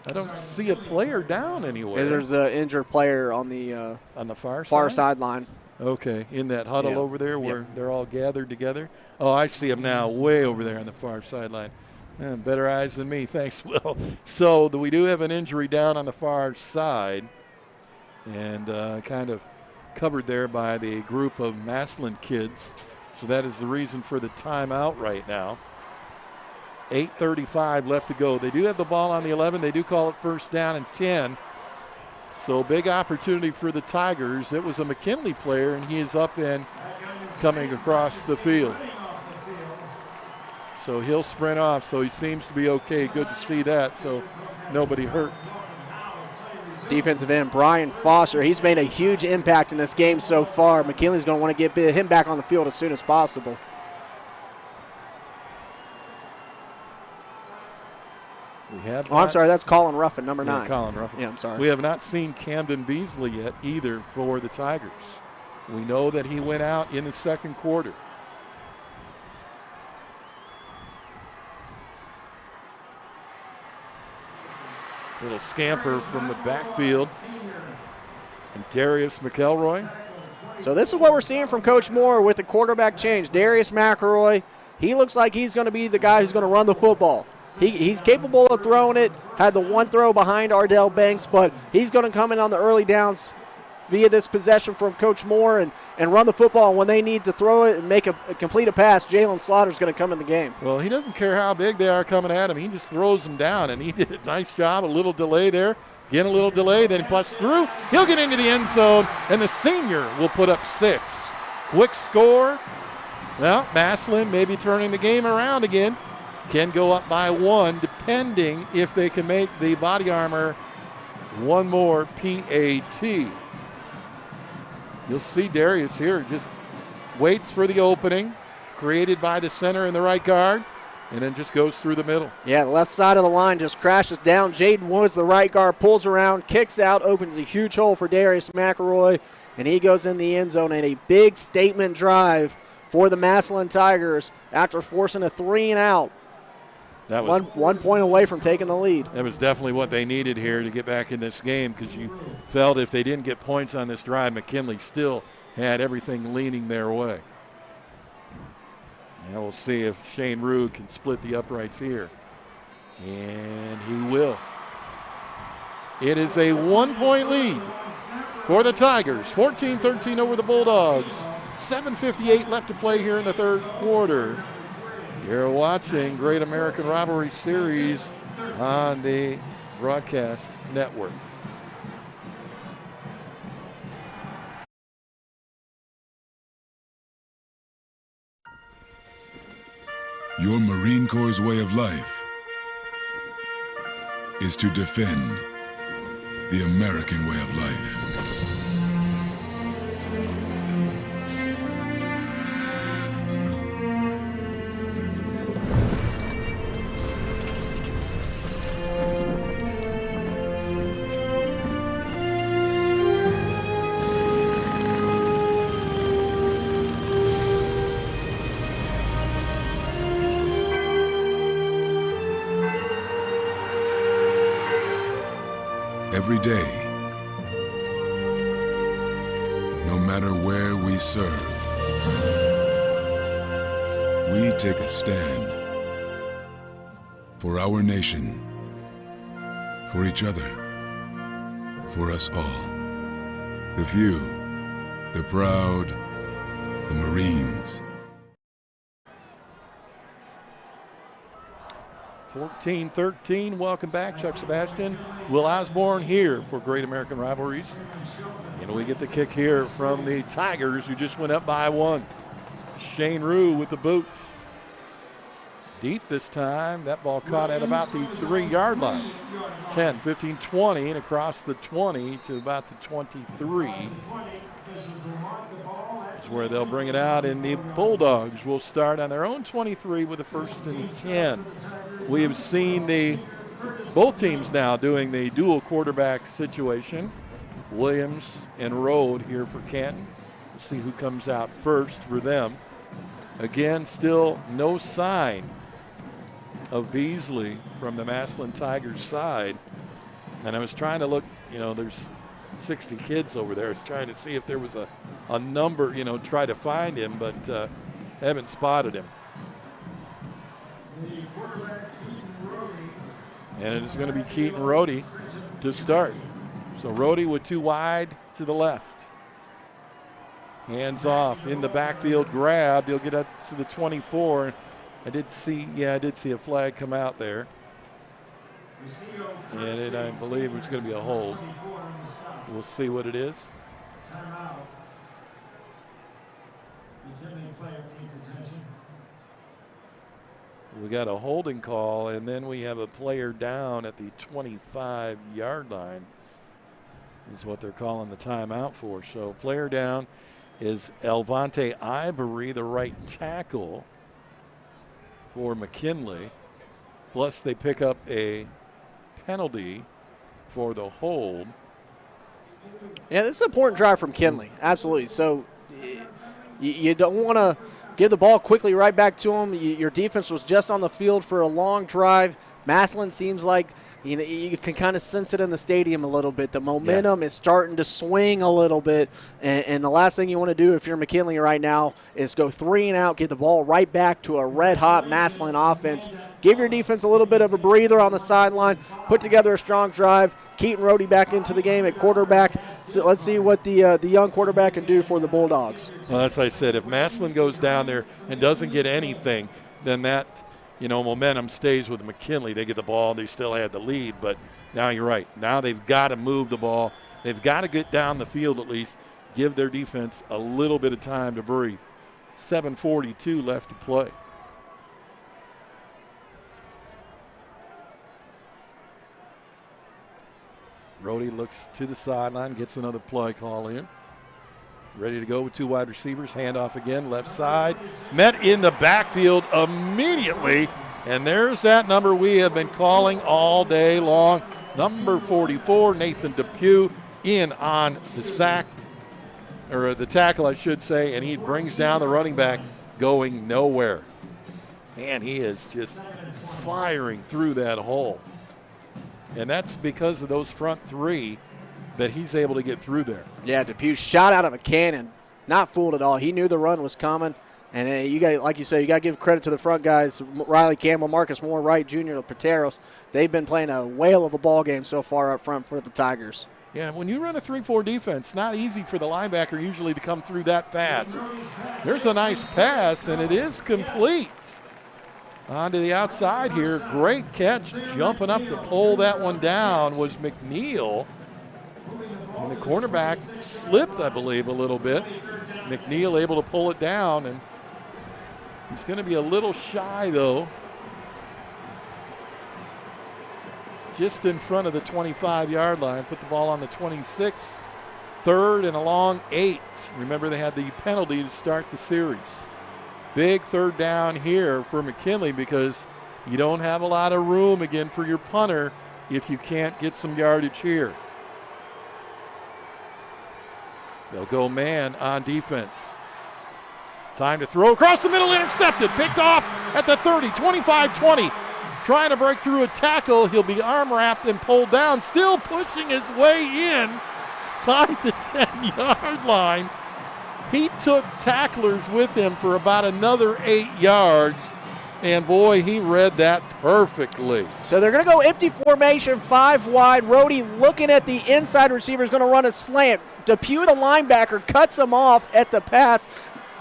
I don't see a player down anywhere. There's an injured player on the far sideline. Okay, in that huddle over there where they're all gathered together. Oh, I see him now, way over there on the far sideline. Better eyes than me, thanks, Will. So we do have an injury down on the far side, and kind of covered there by the group of Massillon kids. So that is the reason for the timeout right now. 8:35 left to go. They do have the ball on the 11. They do call it 1st down and 10. So big opportunity for the Tigers. It was a McKinley player, and he is up and coming across the field. So he'll sprint off, so he seems to be okay. Good to see that, so nobody hurt. Defensive end Brian Foster, he's made a huge impact in this game so far. McKinley's going to want to get him back on the field as soon as possible. I'm sorry, that's Colin Ruffin, number 9. Colin Ruffin. Yeah, I'm sorry. We have not seen Camden Beasley yet either for the Tigers. We know that he went out in the 2nd quarter. Little scamper from the backfield. And Darius McElroy. So this is what we're seeing from Coach Moore with the quarterback change. Darius McElroy, he looks like he's going to be the guy who's going to run the football. He's capable of throwing it, had the one throw behind Ardell Banks, but he's going to come in on the early downs via this possession from Coach Moore and run the football. And when they need to throw it and complete a pass, Jalen Slaughter's going to come in the game. Well, he doesn't care how big they are coming at him. He just throws them down, and he did a nice job. A little delay there. Again, a little delay, then he busts through. He'll get into the end zone, and the senior will put up 6. Quick score. Well, Massillon maybe turning the game around again. Can go up by 1, depending if they can make the body armor one more PAT. You'll see Darius here just waits for the opening created by the center and the right guard, and then just goes through the middle. Yeah, the left side of the line just crashes down. Jaden Woods, the right guard, pulls around, kicks out, opens a huge hole for Darius McElroy, and he goes in the end zone in a big statement drive for the Massillon Tigers after forcing a 3-and-out. That was one point away from taking the lead. That was definitely what they needed here to get back in this game, because you felt if they didn't get points on this drive, McKinley still had everything leaning their way. And we'll see if Shane Rue can split the uprights here. And he will. It is a 1-point lead for the Tigers. 14-13 over the Bulldogs. 7:58 left to play here in the 3rd quarter. You're watching Great American Rivalry Series on the broadcast network. Your Marine Corps' way of life is to defend. the American way of life. Every day, no matter where we serve, we take a stand for our nation, for each other, for us all. The few, the proud, the Marines. 14-13, welcome back. Chuck Sebastian, Will Osborne here for Great American Rivalries. And we get the kick here from the Tigers, who just went up by 1. Shane Rue with the boot. Deep this time. That ball caught at about the 3-yard line. 10, 15, 20, and across the 20 to about the 23. Is where they'll bring it out, and the Bulldogs will start on their own 23 with a 1st and 10. We have seen both teams now doing the dual quarterback situation. Williams and Rode here for Canton. We'll see who comes out first for them. Again, still no sign of Beasley from the Massillon Tigers side. And I was trying to look, there's 60 kids over there. I was trying to see if there was a number, try to find him, but haven't spotted him. And it is going to be Keaton Rohde to start. So Rohde with 2 wide to the left. Hands off in the backfield grab. He'll get up to the 24. I did see a flag come out there. And I believe it's going to be a hold. We'll see what it is. We got a holding call, and then we have a player down at the 25-yard line is what they're calling the timeout for. So player down is Elvante Ivory, the right tackle for McKinley. Plus they pick up a penalty for the hold. Yeah, this is an important drive from McKinley. Absolutely. So you don't want to give the ball quickly right back to him. Your defense was just on the field for a long drive. Massillon seems like you can kind of sense it in the stadium a little bit. The momentum is starting to swing a little bit, and the last thing you want to do if you're McKinley right now is go 3 and out, get the ball right back to a red-hot Massillon offense. Give your defense a little bit of a breather on the sideline, put together a strong drive. Keaton Rohde back into the game at quarterback. So let's see what the young quarterback can do for the Bulldogs. Well, as I said, if Massillon goes down there and doesn't get anything, then that momentum stays with McKinley. They get the ball. They still had the lead, but now you're right. Now they've got to move the ball. They've got to get down the field at least, give their defense a little bit of time to breathe. 7:42 left to play. Rohde looks to the sideline, gets another play call in. Ready to go with 2 wide receivers. Handoff again, left side. Met in the backfield immediately. And there's that number we have been calling all day long. Number 44, Nathan Depew, in on the sack, or the tackle, I should say, and he brings down the running back going nowhere. Man, he is just firing through that hole. And that's because of those front 3 that he's able to get through there. Yeah, Depew shot out of a cannon. Not fooled at all. He knew the run was coming. And you got, like you said, you got to give credit to the front guys, Riley Campbell, Marcus Moore, Wright Jr., Pateros. They've been playing a whale of a ball game so far up front for the Tigers. Yeah, when you run a 3-4 defense, it's not easy for the linebacker usually to come through that fast. There's a nice pass, and it is complete. Onto the outside here. Great catch. Jumping up to pull that one down was McNeil. And the cornerback slipped, I believe, a little bit. McNeil able to pull it down, and he's going to be a little shy, though. just in front of the 25-yard line. Put the ball on the 26. 3rd and a long 8. Remember, they had the penalty to start the series. Big 3rd down here for McKinley because you don't have a lot of room again for your punter if you can't get some yardage here. They'll go man on defense. Time to throw across the middle, intercepted, picked off at the 30, 25-20. Trying to break through a tackle. He'll be arm wrapped and pulled down, still pushing his way in inside the 10-yard line. He took tacklers with him for about another 8 yards, and boy, he read that perfectly. So they're going to go empty formation, 5 wide. Rhodey looking at the inside receiver is going to run a slant. Depew, the linebacker, cuts him off at the pass.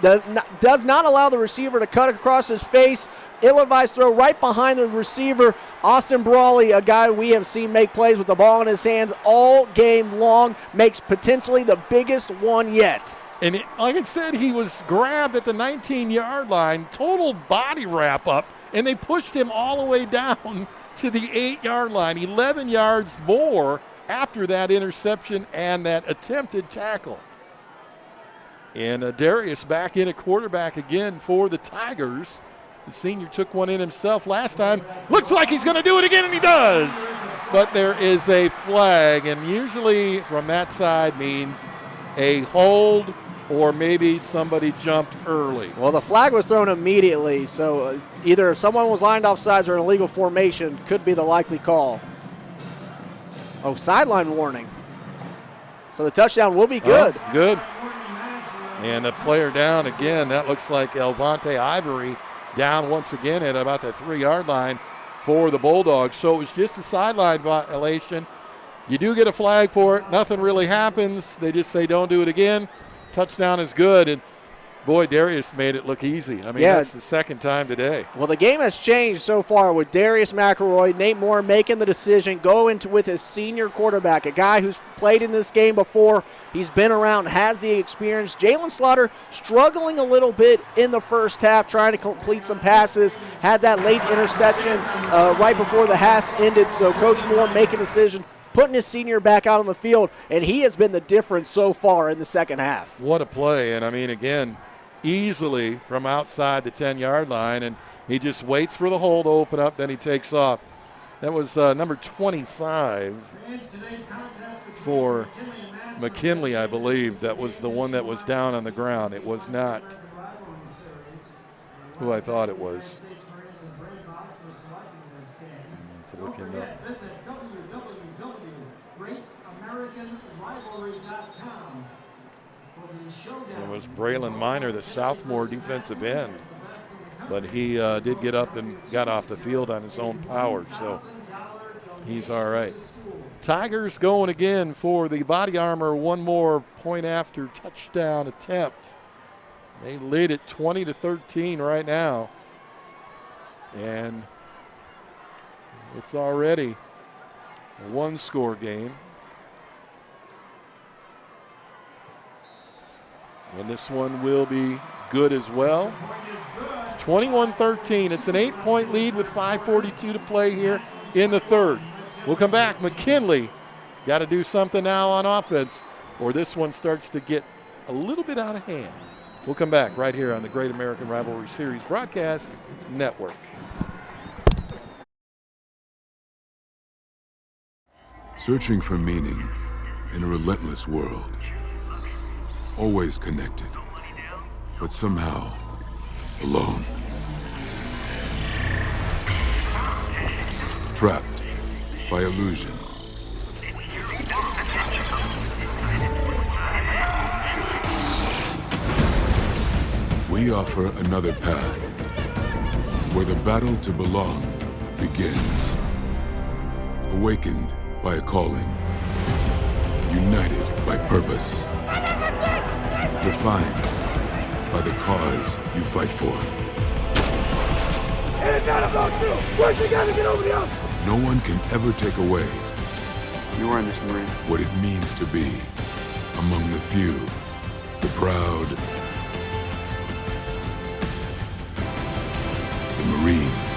Does not allow the receiver to cut across his face. Ill-advised throw right behind the receiver. Austin Brawley, a guy we have seen make plays with the ball in his hands all game long, makes potentially the biggest one yet. And like I said, he was grabbed at the 19-yard line, total body wrap up, and they pushed him all the way down to the 8-yard line, 11 yards more after that interception and that attempted tackle. And Darius back in at quarterback again for the Tigers. The senior took one in himself last time. Looks like he's going to do it again, and he does. But there is a flag, and usually from that side means a hold or maybe somebody jumped early. Well, the flag was thrown immediately, so either someone was lined off sides or an illegal formation could be the likely call. Oh, sideline warning. So the touchdown will be good. Oh, good. And a player down again. That looks like Elvante Ivory down once again at about the 3-yard line for the Bulldogs. So it was just a sideline violation. You do get a flag for it. Nothing really happens. They just say don't do it again. Touchdown is good. And boy, Darius made it look easy. I mean, that's the second time today. Well, the game has changed so far with Darius McElroy, Nate Moore making the decision, go into with his senior quarterback, a guy who's played in this game before. He's been around, has the experience. Jalen Slaughter struggling a little bit in the first half, trying to complete some passes, had that late interception right before the half ended. So Coach Moore making a decision, putting his senior back out on the field, and he has been the difference so far in the second half. What a play. And, I mean, again, easily from outside the 10-yard line, and he just waits for the hole to open up, then he takes off. That was number 25 for McKinley, I believe. That was the one that was down on the ground. It was not who I thought it was. To look him up. Visit www.greatamericanrivalry.com. It was Braylon Minor, the sophomore defensive end, but he did get up and got off the field on his own power, so he's all right. Tigers going again for the body armor, one more point after touchdown attempt. They lead it 20-13 right now, and it's already a one-score game. And this one will be good as well. It's 21-13. It's an 8-point lead with 5:42 to play here in the third. We'll come back. McKinley got to do something now on offense, or this one starts to get a little bit out of hand. We'll come back right here on the Great American Rivalry Series Broadcast Network. Searching for meaning in a relentless world. Always connected, but somehow alone. Trapped by illusion. We offer another path where the battle to belong begins. Awakened by a calling. United by purpose. Defined by the cause you fight for. And it's not about you. Work together to get over the hump. No one can ever take away. You earned this, Marine. What it means to be among the few, the proud, the Marines.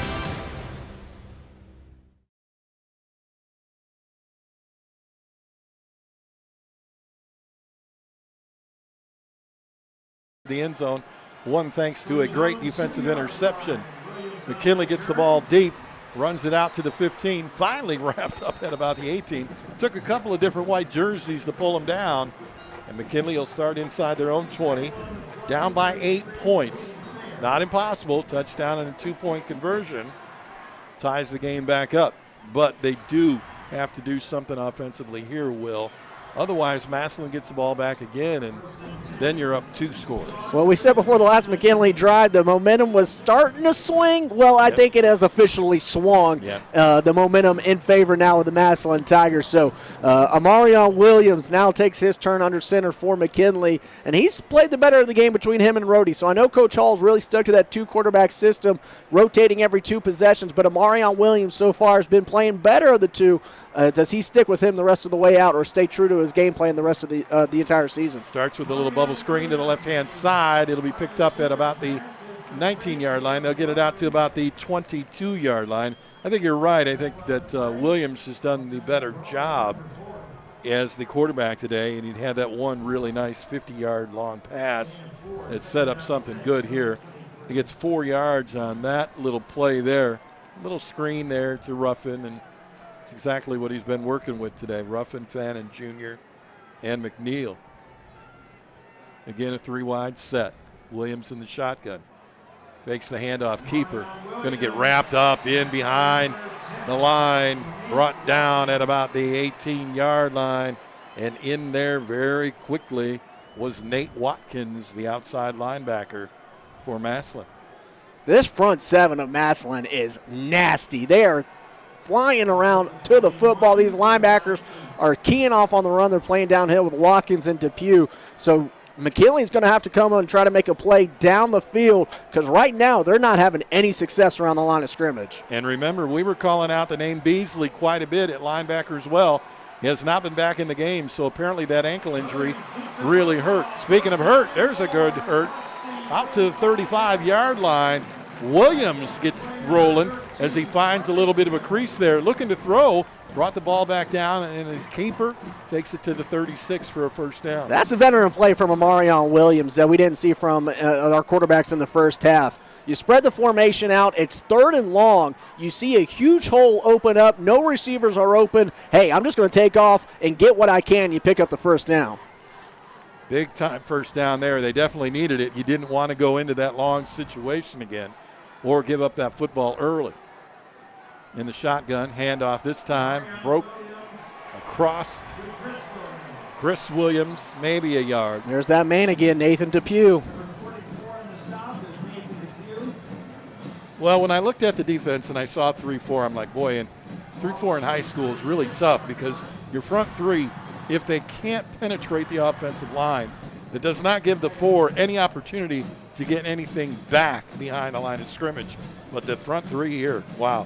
the end zone, one thanks to a great defensive interception. McKinley gets the ball deep, runs it out to the 15, finally wrapped up at about the 18. Took a couple of different white jerseys to pull him down, and McKinley will start inside their own 20, down by 8 points. Not impossible, touchdown and a 2-point conversion ties the game back up, but they do have to do something offensively here, Will. Otherwise, Massillon gets the ball back again, and then you're up 2 scores. Well, we said before the last McKinley drive, the momentum was starting to swing. Well, I think it has officially swung. The momentum in favor now of the Massillon Tigers. So Amarion Williams now takes his turn under center for McKinley, and he's played the better of the game between him and Rhodey. So I know Coach Hall's really stuck to that 2-quarterback system, rotating every 2 possessions, but Amarion Williams so far has been playing better of the 2. Does he stick with him the rest of the way out or stay true to his game plan the rest of the entire season? Starts with a little bubble screen to the left-hand side. It'll be picked up at about the 19-yard line. They'll get it out to about the 22-yard line. I think you're right. I think that Williams has done the better job as the quarterback today, and he'd had that one really nice 50-yard long pass that set up something good here. He gets 4 yards on that little play there. Little screen there to Ruffin, and it's exactly what he's been working with today. Ruffin, Fannin Jr., and McNeil. Again, a 3-wide set. Williams in the shotgun. Fakes the handoff. Keeper going to get wrapped up in behind the line. Brought down at about the 18-yard line. And in there very quickly was Nate Watkins, the outside linebacker for Massillon. This front 7 of Massillon is nasty. They are flying around to the football. These linebackers are keying off on the run. They're playing downhill with Watkins and Depew. So McKinley's going to have to come and try to make a play down the field because right now they're not having any success around the line of scrimmage. And remember, we were calling out the name Beasley quite a bit at linebacker as well. He has not been back in the game, so apparently that ankle injury really hurt. Speaking of hurt, there's a good hurt. Out to the 35-yard line. Williams gets rolling as he finds a little bit of a crease there. Looking to throw, brought the ball back down, and his keeper takes it to the 36 for a first down. That's a veteran play from Amarion Williams that we didn't see from our quarterbacks in the first half. You spread the formation out. It's 3rd and long. You see a huge hole open up. No receivers are open. Hey, I'm just going to take off and get what I can. You pick up the first down. Big time first down there. They definitely needed it. You didn't want to go into that long situation again or give up that football early. In the shotgun, handoff this time, broke across Chris Williams, maybe a yard. There's that man again, Nathan Depew. Well, when I looked at the defense and I saw 3-4, I'm like, boy, and 3-4 in high school is really tough because your front 3, if they can't penetrate the offensive line, it does not give the 4 any opportunity to get anything back behind the line of scrimmage. But the front 3 here, wow,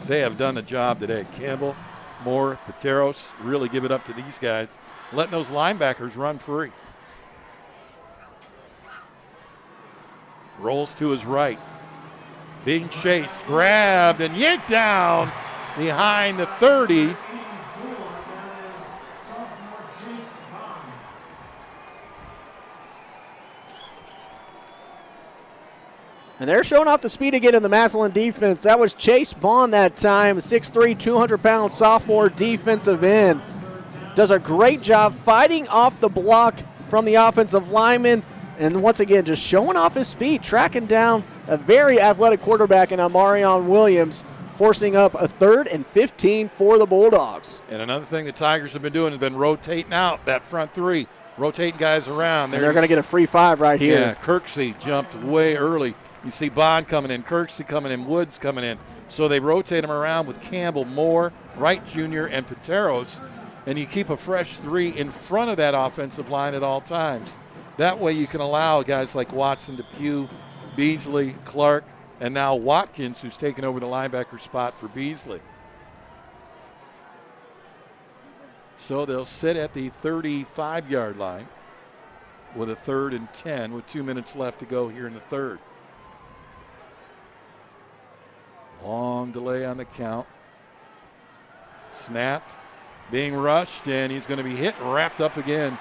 they have done the job today. Campbell, Moore, Pateros, really give it up to these guys, letting those linebackers run free. Rolls to his right. Being chased, grabbed, and yanked down behind the 30. And they're showing off the speed again in the Massillon defense. That was Chase Bond that time, 6'3", 200-pound sophomore defensive end. Does a great job fighting off the block from the offensive lineman. And once again, just showing off his speed, tracking down a very athletic quarterback in Amarion Williams, forcing up a 3rd and 15 for the Bulldogs. And another thing the Tigers have been doing has been rotating out that front 3, rotating guys around. And they're going to get a free 5 right here. Yeah, Kirksey jumped way early. You see Bond coming in, Kirksey coming in, Woods coming in. So they rotate them around with Campbell, Moore, Wright Jr., and Pateros. And you keep a fresh 3 in front of that offensive line at all times. That way you can allow guys like Watson, Depew, Beasley, Clark, and now Watkins, who's taken over the linebacker spot for Beasley. So they'll sit at the 35-yard line with a 3rd and 10 with 2 minutes left to go here in the 3rd. Long delay on the count. Snapped, being rushed, and he's going to be hit and wrapped up again.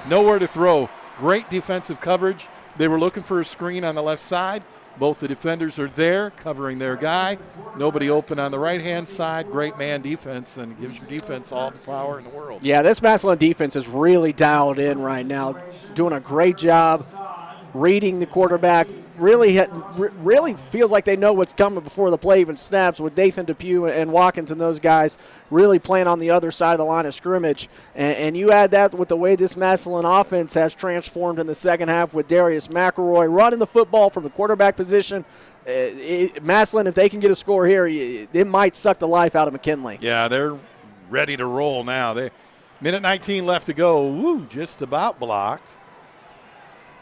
Nowhere to throw. Great defensive coverage. They were looking for a screen on the left side. Both the defenders are there covering their guy. Nobody open on the right-hand side. Great man defense, and gives your defense all the power in the world. Yeah, this Massillon defense is really dialed in right now, doing a great job reading the quarterback. Really feels like they know what's coming before the play even snaps, with Nathan Depew and Watkins and those guys really playing on the other side of the line of scrimmage. And you add that with the way this Massillon offense has transformed in the second half with Darius McElroy running the football from the quarterback position. Massillon, if they can get a score here, it might suck the life out of McKinley. Yeah, they're ready to roll now. Minute 19 left to go. Woo, just about blocked.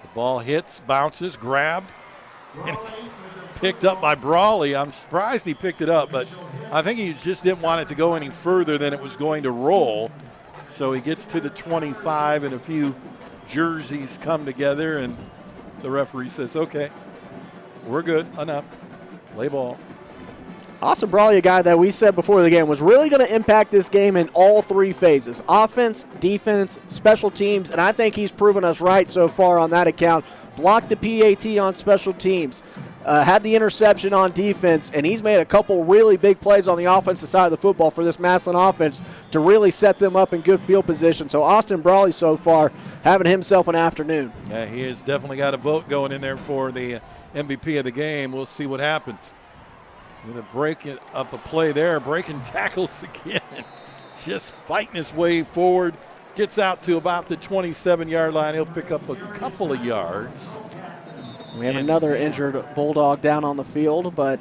The ball hits, bounces, grabbed, and picked up by Brawley. I'm surprised he picked it up, but I think he just didn't want it to go any further than it was going to roll. So he gets to the 25, and a few jerseys come together, and the referee says, okay, we're good, enough, play ball. Austin Brawley, a guy that we said before the game was really going to impact this game in all three phases: offense, defense, special teams, and I think he's proven us right so far on that account. Blocked the PAT on special teams, had the interception on defense, and he's made a couple really big plays on the offensive side of the football for this Massillon offense to really set them up in good field position. So Austin Brawley so far having himself an afternoon. Yeah, he has definitely got a vote going in there for the MVP of the game. We'll see what happens. Going to break it up a play there, breaking tackles again. Just fighting his way forward. Gets out to about the 27-yard line. He'll pick up a couple of yards. We have another injured Bulldog down on the field, but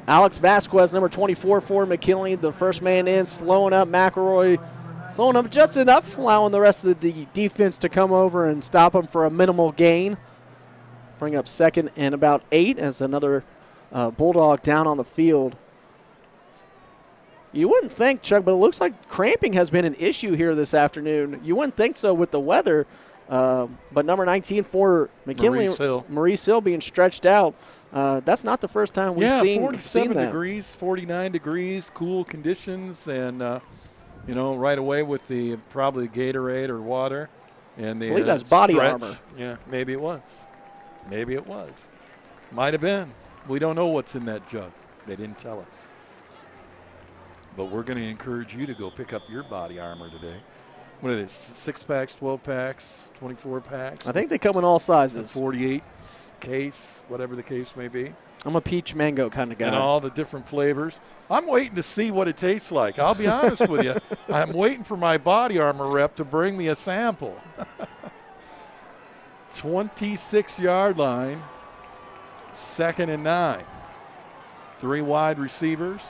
Alex Vasquez, number 24 for McKinley, the first man in, slowing up McElroy, slowing up just enough, allowing the rest of the defense to come over and stop him for a minimal gain. Bring up second and about 8 as another Bulldog down on the field. You wouldn't think, Chuck, but it looks like cramping has been an issue here this afternoon. You wouldn't think so with the weather, but number 19 for McKinley, Maurice Hill being stretched out. That's not the first time we've seen 47 that. degrees, 49 degrees, cool conditions, and right away with the probably Gatorade or water, and the I believe that's body stretch. armor. Yeah, maybe it was. Maybe it was. Might have been. We don't know what's in that jug. They didn't tell us. But we're going to encourage you to go pick up your body armor today. What are they, 6-packs, 12-packs, 24-packs? I think they come in all sizes. 48 case, whatever the case may be. I'm a peach mango kind of guy. And all the different flavors. I'm waiting to see what it tastes like. I'll be honest with you. I'm waiting for my body armor rep to bring me a sample. 26-yard line. 2nd and 9. 3 wide receivers.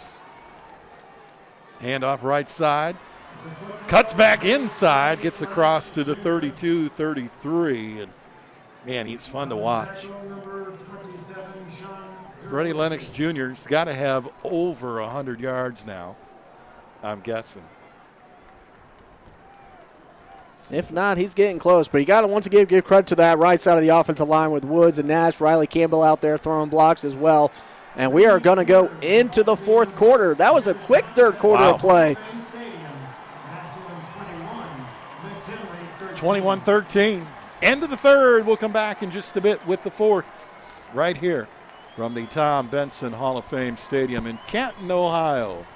Hand off right side. Cuts back inside. Gets across to the 32, 33. And, man, he's fun to watch. Freddie Lennox Jr.'s got to have over 100 yards now, I'm guessing. If not, he's getting close. But you got to once again give credit to that right side of the offensive line with Woods and Nash. Riley Campbell out there throwing blocks as well. And we are going to go into the fourth quarter. That was a quick third quarter of play. 21-13. End of the third. We'll come back in just a bit with the fourth right here from the Tom Benson Hall of Fame Stadium in Canton, Ohio.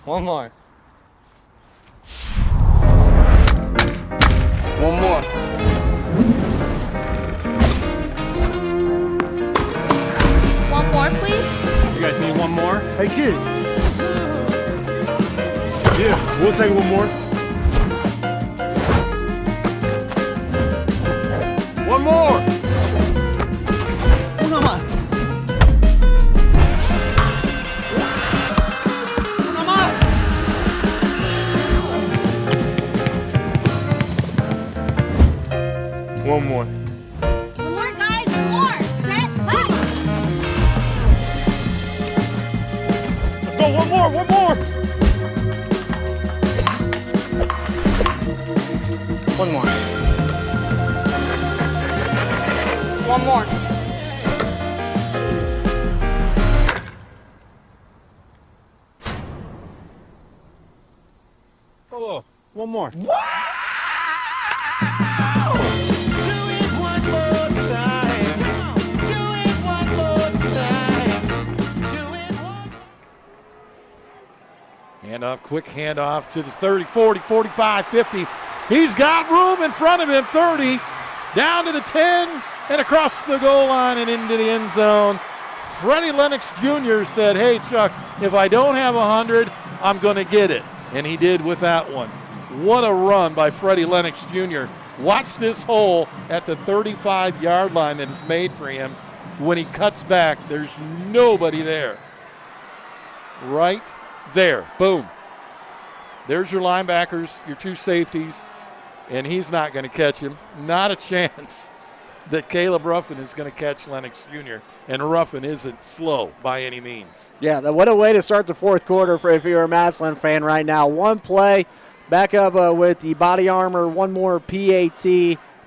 One more. One more. One more, please. You guys need one more? Hey, kid. Yeah, we'll take one more. One more. Uno más. One more. One more, guys. One more. Set. Play. Let's go. One more. One more. One more. one more. Oh, one more. Handoff, quick handoff to the 30, 40, 45, 50. He's got room in front of him, 30, down to the 10, and across the goal line and into the end zone. Freddie Lennox Jr. said, hey, Chuck, if I don't have 100, I'm going to get it. And he did with that one. What a run by Freddie Lennox Jr. Watch this hole at the 35-yard line that is made for him. When he cuts back, there's nobody there. Right there. Boom. There's your linebackers, your two safeties, and he's not going to catch him. Not a chance that Caleb Ruffin is going to catch Lennox Jr., and Ruffin isn't slow by any means. Yeah, what a way to start the fourth quarter for if you're a Massillon fan right now. One play, back up with the body armor, one more PAT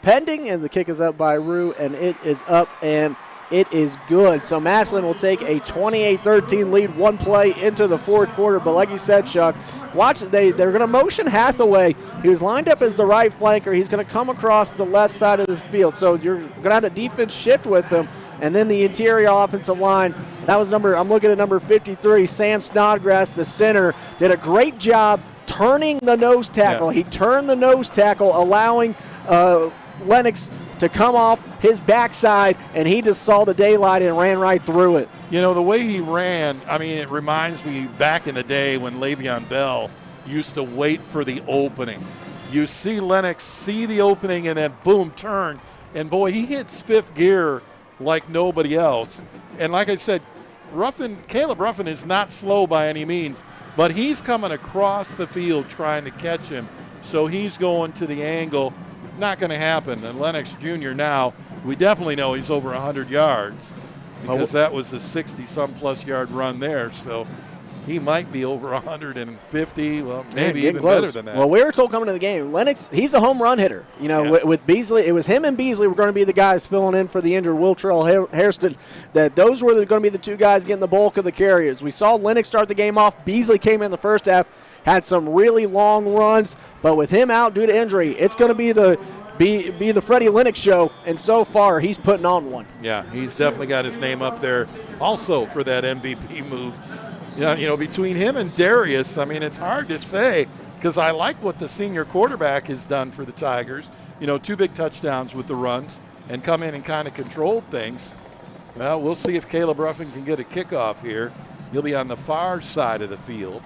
pending, and the kick is up by Rue, and it is up, and it is good. So Massillon will take a 28-13 lead, one play into the fourth quarter. But like you said, Chuck, watch, they're going to motion Hathaway. He was lined up as the right flanker. He's going to come across the left side of the field. So you're going to have the defense shift with him. And then the interior offensive line, that was I'm looking at number 53, Sam Snodgrass, the center, did a great job turning the nose tackle. Yeah. He turned the nose tackle, allowing Lennox to come off his backside, and he just saw the daylight and ran right through it. You know, the way he ran, I mean, it reminds me back in the day when Le'Veon Bell used to wait for the opening. You see Lennox see the opening and then boom, turn. And boy, he hits fifth gear like nobody else. And like I said, Caleb Ruffin is not slow by any means, but he's coming across the field trying to catch him. So he's going to the angle. Not going to happen. And Lennox Jr. now, we definitely know he's over 100 yards because that was a 60-some-plus yard run there. So he might be over 150, well, maybe even better than that. Well, we were told coming to the game, Lennox, he's a home run hitter. You know, with Beasley, it was him and Beasley were going to be the guys filling in for the injured Wiltrell Hairston. That those were going to be the two guys getting the bulk of the carries. We saw Lennox start the game off. Beasley came in the first half, had some really long runs, but with him out due to injury, it's going to be the Freddie Lennox show, and so far he's putting on one. Yeah, he's definitely got his name up there also for that MVP move. You know, between him and Darius, I mean, it's hard to say because I like what the senior quarterback has done for the Tigers. You know, 2 big touchdowns with the runs and come in and kind of controlled things. Well, we'll see if Caleb Ruffin can get a kickoff here. He'll be on the far side of the field.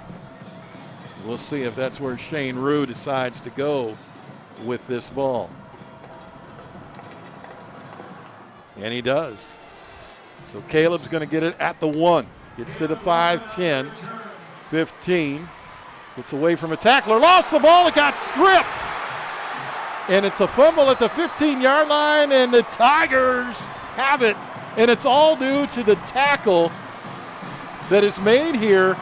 We'll see if that's where Shane Rue decides to go with this ball. And he does. So Caleb's going to get it at the 1. Gets to the 5, 10, 15. Gets away from a tackler. Lost the ball. It got stripped. And it's a fumble at the 15-yard line, and the Tigers have it. And it's all due to the tackle that is made here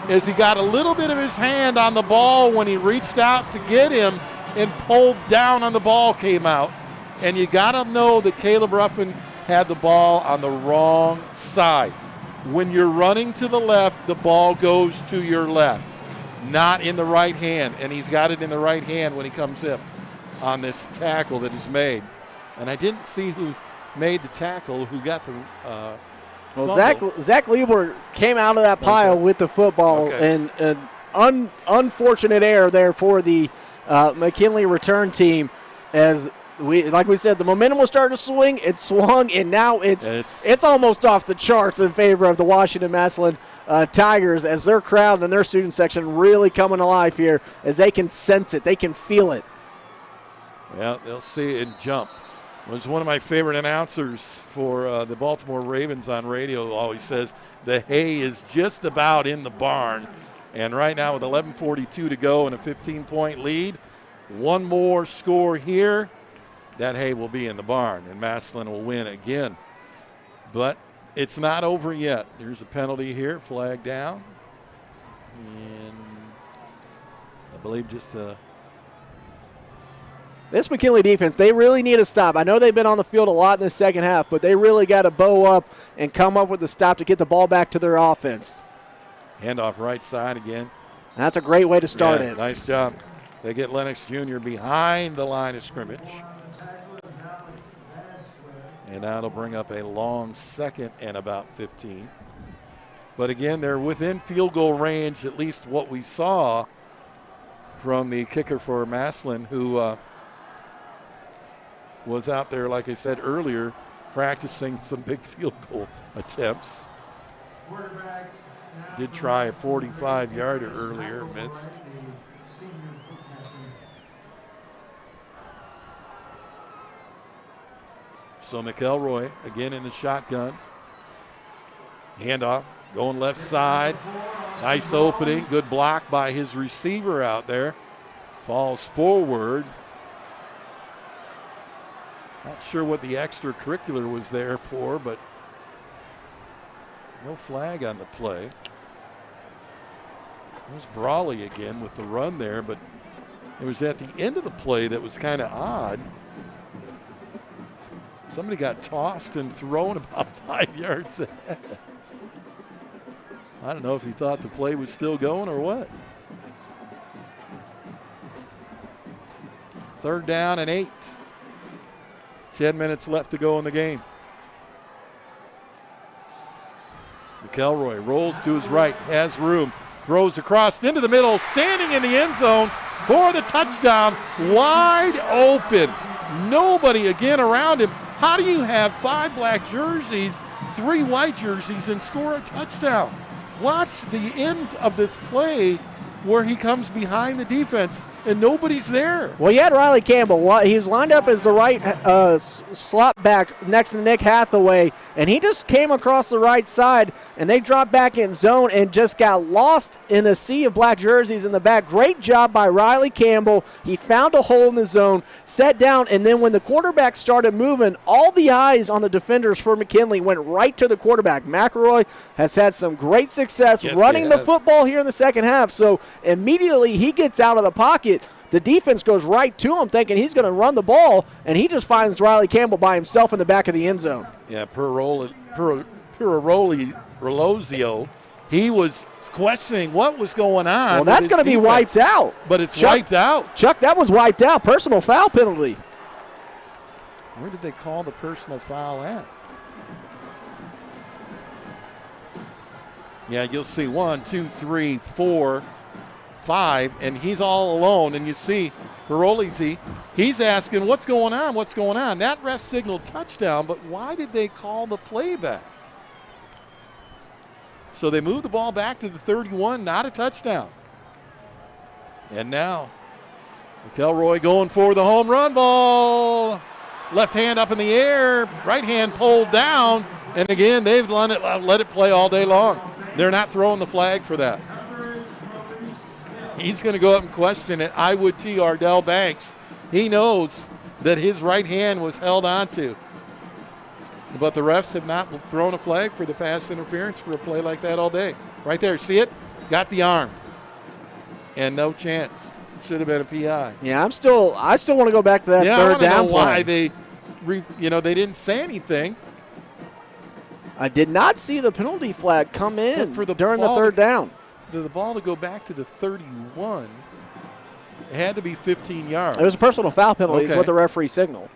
as he got a little bit of his hand on the ball when he reached out to get him and pulled down on the ball, came out. And you got to know that Caleb Ruffin had the ball on the wrong side. When you're running to the left, the ball goes to your left, not in the right hand. And he's got it in the right hand when he comes up on this tackle that is made. And I didn't see who made the tackle, who got the Well, Zach Lieber came out of that pile with the football, and an unfortunate error there for the McKinley return team. As like we said, the momentum was starting to swing. It swung, and now it's almost off the charts in favor of the Washington Massillon Tigers, as their crowd and their student section really coming alive here, as they can sense it, they can feel it. Yeah, they'll see it and jump. It was one of my favorite announcers for the Baltimore Ravens on radio always says the hay is just about in the barn. And right now with 11:42 to go and a 15-point lead, one more score here, that hay will be in the barn, and Massillon will win again. But it's not over yet. There's a penalty here, flag down. And I believe just This McKinley defense, they really need a stop. I know they've been on the field a lot in the second half, but they really got to bow up and come up with a stop to get the ball back to their offense. Handoff right side again. That's a great way to start it. Nice job. They get Lennox Jr. behind the line of scrimmage. And that'll bring up a long second and about 15. But again, they're within field goal range, at least what we saw from the kicker for Massillon, who was out there, like I said earlier, practicing some big field goal attempts. Did try a 45-yarder earlier, missed. So McElroy again in the shotgun. Handoff, going left side. Nice opening, good block by his receiver out there. Falls forward. Not sure what the extracurricular was there for, but no flag on the play. There's Brawley again with the run there, but it was at the end of the play that was kind of odd. Somebody got tossed and thrown about 5 yards ahead. I don't know if he thought the play was still going or what. 3rd down and 8. 10 minutes left to go in the game. McElroy rolls to his right, has room, throws across into the middle, standing in the end zone for the touchdown, wide open. Nobody again around him. How do you have 5 black jerseys, 3 white jerseys, and score a touchdown? Watch the end of this play where he comes behind the defense and nobody's there. Well, you had Riley Campbell. He was lined up as the right slot back next to Nick Hathaway, and he just came across the right side, and they dropped back in zone and just got lost in the sea of black jerseys in the back. Great job by Riley Campbell. He found a hole in the zone, sat down, and then when the quarterback started moving, all the eyes on the defenders for McKinley went right to the quarterback. McElroy has had some great success running the football here in the second half, so immediately he gets out of the pocket. The defense goes right to him thinking he's going to run the ball, and he just finds Riley Campbell by himself in the back of the end zone. Yeah, Rolozio, he was questioning what was going on. Well, that's going to be wiped out. But it's wiped out. Chuck, that was wiped out. Personal foul penalty. Where did they call the personal foul at? Yeah, you'll see 1, 2, 3, 4, 5, and he's all alone. And you see Barolisi, he's asking, what's going on? What's going on? That ref signaled touchdown, but why did they call the play back? So they moved the ball back to the 31, not a touchdown. And now McElroy going for the home run ball. Left hand up in the air, right hand pulled down, and again, they've let it play all day long. They're not throwing the flag for that. He's going to go up and question it. I would too, Ardell Banks. He knows that his right hand was held onto. But the refs have not thrown a flag for the pass interference for a play like that all day. Right there, see it? Got the arm. And no chance. It should have been a PI. Yeah, I still want to go back to that third down play. Why they didn't say anything. I did not see the penalty flag come in during the third down. The ball to go back to the 31, it had to be 15 yards. It was a personal foul penalty is what the referee signaled.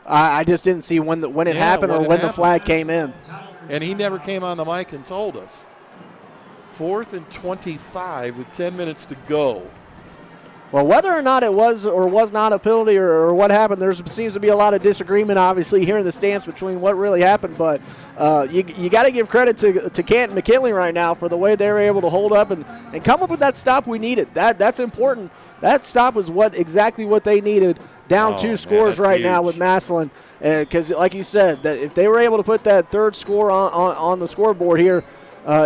I just didn't see when it happened or when the flag came in. And he never came on the mic and told us. 4th and 25 with 10 minutes to go. Well, whether or not it was or was not a penalty or what happened, there seems to be a lot of disagreement, obviously, here in the stands between what really happened. But you got to give credit to Canton McKinley right now for the way they were able to hold up and come up with that stop we needed. That's important. That stop was exactly what they needed. Down 2 scores right huge. Now with Massillon. Because, like you said, that if they were able to put that third score on the scoreboard here,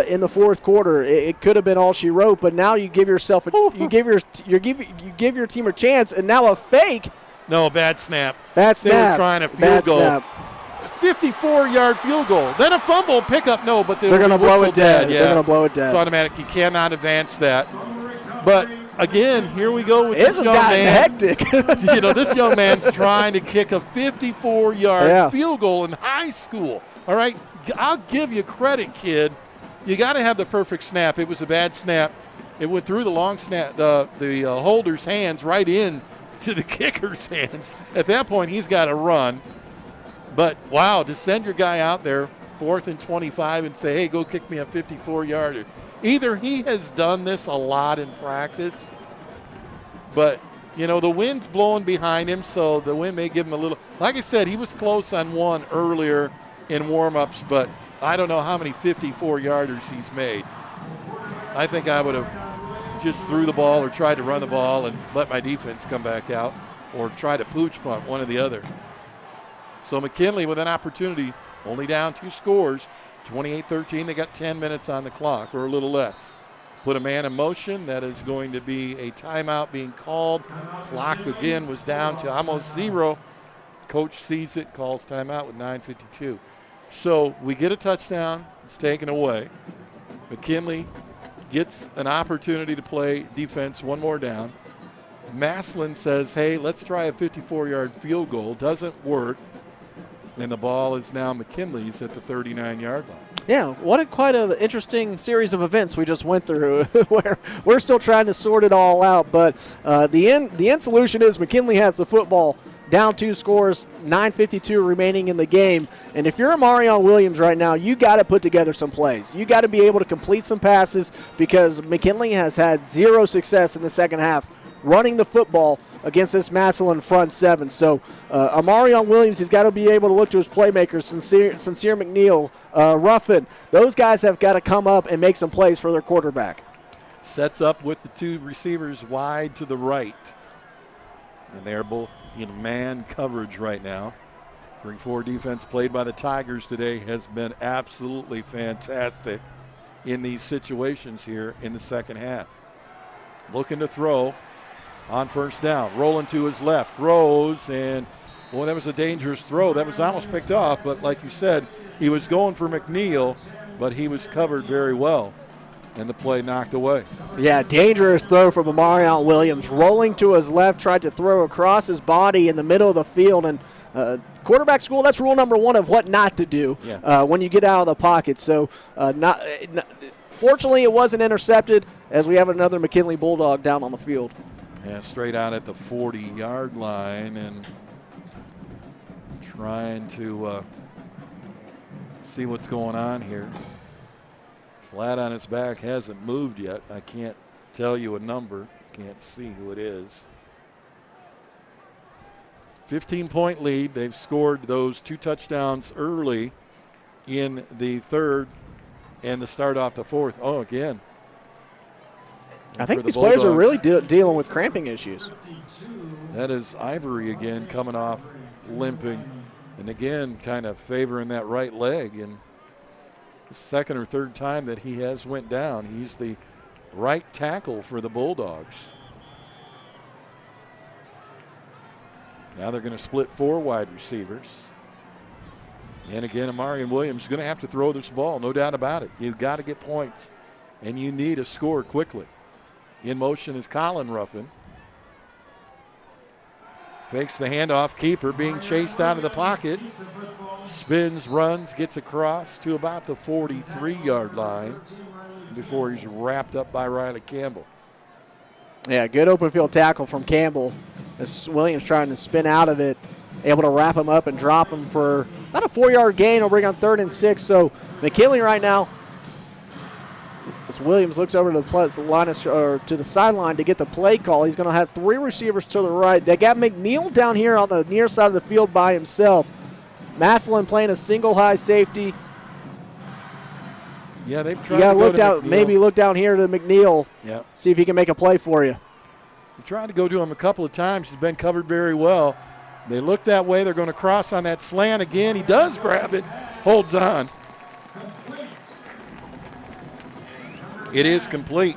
in the 4th quarter, it could have been all she wrote. But now you give yourself you give your team a chance, and now a fake. No, bad snap. Bad snap. They were trying a field goal. 54-yard field goal. Then a fumble pickup. No, but they're going to blow it dead. Yeah. They're going to blow it dead. It's automatic. You cannot advance that. But again, here we go with this this young man. hectic. This young man's trying to kick a 54-yard field goal in high school. All right, I'll give you credit, kid. You got to have the perfect snap. It was a bad snap. It went through the long snap, the holder's hands right in to the kicker's hands. At that point, he's got to run. But, wow, to send your guy out there, 4th and 25, and say, hey, go kick me a 54-yarder. Either he has done this a lot in practice, but, the wind's blowing behind him, so the wind may give him a little. Like I said, he was close on one earlier in warm-ups, but I don't know how many 54-yarders he's made. I think I would have just threw the ball or tried to run the ball and let my defense come back out or try to pooch punt, one or the other. So McKinley with an opportunity, only down 2 scores, 28-13. They got 10 minutes on the clock or a little less. Put a man in motion. That is going to be a timeout being called. Clock again was down to almost 0. Coach sees it, calls timeout with 9:52. So we get a touchdown. It's taken away. McKinley gets an opportunity to play defense one more down. Massillon says, hey, let's try a 54-yard field goal. Doesn't work. And the ball is now McKinley's at the 39-yard line. Yeah, quite an interesting series of events we just went through where we're still trying to sort it all out. But the end solution is McKinley has the football, down 2 scores, 9:52 remaining in the game. And if you're Amarion Williams right now, you got to put together some plays. You got to be able to complete some passes because McKinley has had 0 success in the second half running the football against this Massillon front 7. So Amarion Williams, he's got to be able to look to his playmakers, Sincere McNeil, Ruffin. Those guys have got to come up and make some plays for their quarterback. Sets up with the 2 receivers wide to the right. And they're both in man coverage right now. 3-4 defense played by the Tigers today has been absolutely fantastic in these situations here in the second half. Looking to throw on first down. Rolling to his left. Throws, and, boy, that was a dangerous throw. That was almost picked off, but like you said, he was going for McNeil, but he was covered very well, and the play knocked away. Yeah, dangerous throw from Amarion Williams. Rolling to his left, tried to throw across his body in the middle of the field, and quarterback school, that's rule number 1 of what not to do when you get out of the pocket. So fortunately, it wasn't intercepted as we have another McKinley Bulldog down on the field. Yeah, straight out at the 40-yard line and trying to see what's going on here. Flat on its back, hasn't moved yet. I can't tell you a number. Can't see who it is. 15-point lead. They've scored those 2 touchdowns early in the third and the start off the fourth. Oh, again. I think these players are really dealing with cramping issues. That is Ivory again coming off limping. And again, kind of favoring that right leg. And the second or third time that he has went down. He's the right tackle for the Bulldogs. Now they're going to split 4 wide receivers. And again, Amarion Williams is going to have to throw this ball, no doubt about it. You've got to get points, and you need a score quickly. In motion is Colin Ruffin. Fakes the handoff. Keeper being chased out of the pocket. Spins, runs, gets across to about the 43-yard line before he's wrapped up by Riley Campbell. Yeah, good open field tackle from Campbell. As Williams trying to spin out of it, able to wrap him up and drop him for about a 4-yard gain. Will bring on 3rd and 6. So McKinley right now, as Williams looks over to the sideline to get the play call, he's going to have 3 receivers to the right. They got McNeil down here on the near side of the field by himself. Massillon playing a single high safety. Yeah, they've tried. You got to look down. Maybe look down here to McNeil. Yeah. See if he can make a play for you. They tried to go to him a couple of times. He's been covered very well. They look that way. They're going to cross on that slant again. He does grab it, holds on. It is complete.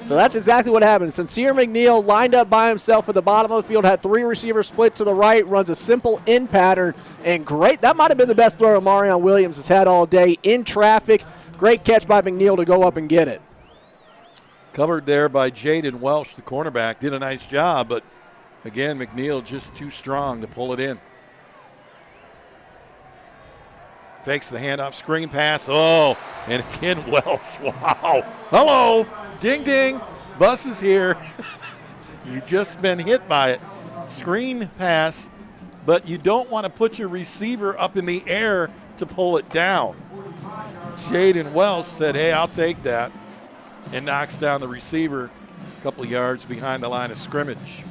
So that's exactly what happened. Sincere McNeil lined up by himself at the bottom of the field, had 3 receivers split to the right, runs a simple in pattern, and great. That might have been the best throw Amarion Williams has had all day in traffic. Great catch by McNeil to go up and get it. Covered there by Jaden Welsh, the cornerback. Did a nice job, but again, McNeil just too strong to pull it in. Fakes the handoff, screen pass. Oh, and again, Welsh. Wow. Hello. Ding, ding. Bus is here. You've just been hit by it. Screen pass, but you don't want to put your receiver up in the air to pull it down. Jaden Welsh said, hey, I'll take that, and knocks down the receiver a couple of yards behind the line of scrimmage.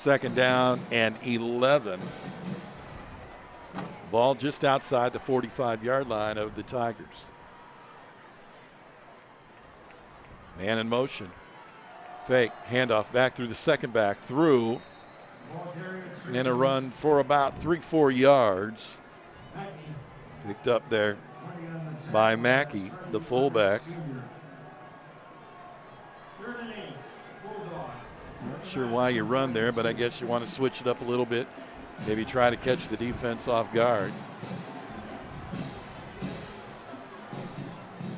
2nd down and 11. Ball just outside the 45-yard line of the Tigers. Man in motion. Fake, handoff back through the second back, through, and a run for about 3-4 yards. Picked up there by Mackey, the fullback. Not sure why you run there, but I guess you want to switch it up a little bit. Maybe try to catch the defense off guard.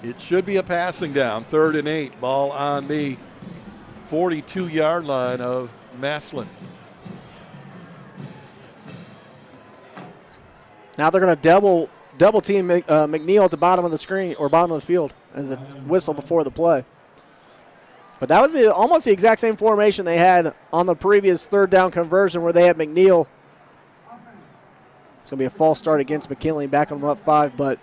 It should be a passing down. 3rd and 8. Ball on the 42-yard line of Massillon. Now they're going to double team McNeil at the bottom of the screen or bottom of the field as a whistle before the play. But that was almost the exact same formation they had on the previous 3rd down conversion where they had McNeil. It's going to be a false start against McKinley, backing them up 5. But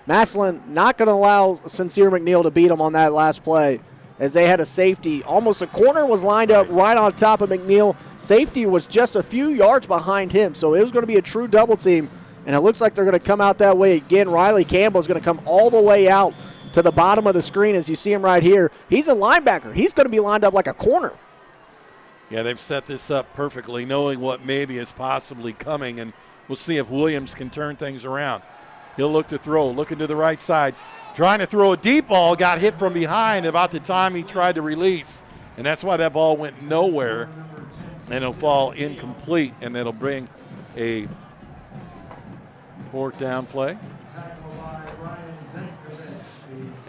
Massillon not going to allow Sincere McNeil to beat them on that last play as they had a safety. Almost a corner was lined up right on top of McNeil. Safety was just a few yards behind him. So it was going to be a true double team. And it looks like they're going to come out that way again. Riley Campbell is going to come all the way out to the bottom of the screen as you see him right here. He's a linebacker. He's going to be lined up like a corner. Yeah, they've set this up perfectly, knowing what maybe is possibly coming, and we'll see if Williams can turn things around. He'll look to throw, looking to the right side, trying to throw a deep ball, got hit from behind about the time he tried to release, and that's why that ball went nowhere, and it'll fall incomplete, and it'll bring a 4th down play.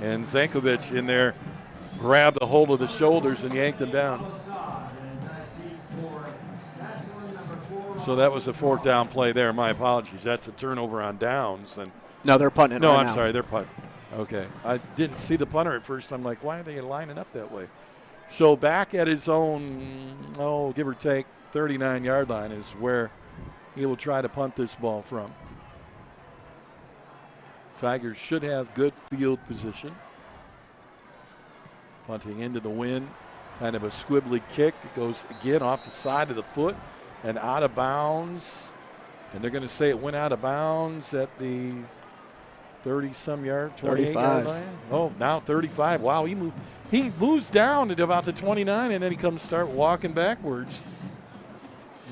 And Zankovic in there grabbed a hold of the shoulders and yanked him down. So that was a 4th down play there. My apologies. That's a turnover on downs. And no, they're punting. No, right I'm now. sorry. They're punting. Okay. I didn't see the punter at first. I'm like, why are they lining up that way? So back at his own, give or take, 39-yard line is where he will try to punt this ball from. Tigers should have good field position. Punting into the wind, kind of a squibbly kick. It goes again off the side of the foot and out of bounds. And they're going to say it went out of bounds at the 30-some yard, 28-yard line. Oh, now 35. Wow, he moves down to about the 29, and then he comes start walking backwards.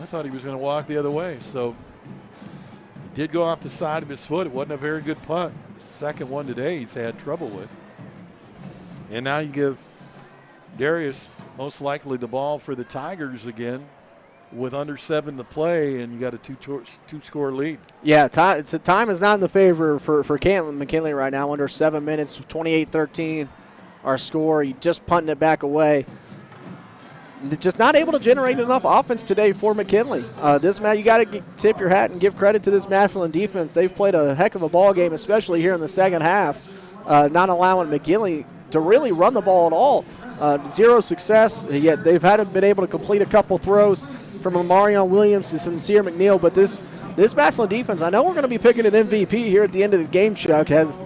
I thought he was going to walk the other way. So he did go off the side of his foot. It wasn't a very good punt. The second one today he's had trouble with. And now you give Darius most likely the ball for the Tigers again with under 7 to play, and you got a two-score lead. Yeah, time is not in the favor for Canton McKinley right now. Under 7 minutes, 28-13 our score. You just punting it back away. Just not able to generate enough offense today for McKinley. This match, you got to tip your hat and give credit to this Massillon defense. They've played a heck of a ball game, especially here in the second half, not allowing McKinley to really run the ball at all. 0 success, yet they've been able to complete a couple throws from Marion Williams to Sincere McNeil. But this Massillon defense, I know we're going to be picking an MVP here at the end of the game, Chuck. Has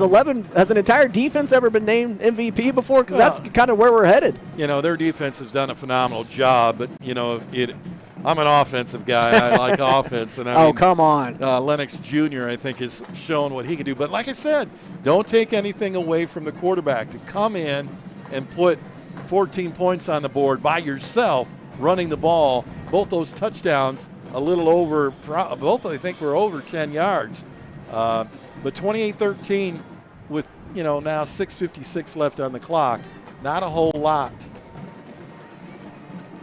an entire defense ever been named MVP before? Because that's kind of where we're headed. You know, their defense has done a phenomenal job, but, you know, I'm an offensive guy. I like offense. And I mean, come on. Lennox Jr., I think, has shown what he can do. But like I said, don't take anything away from the quarterback to come in and put 14 points on the board by yourself running the ball. Both those touchdowns a little over, both I think were over 10 yards. But 28-13 with, you know, now 6:56 left on the clock. Not a whole lot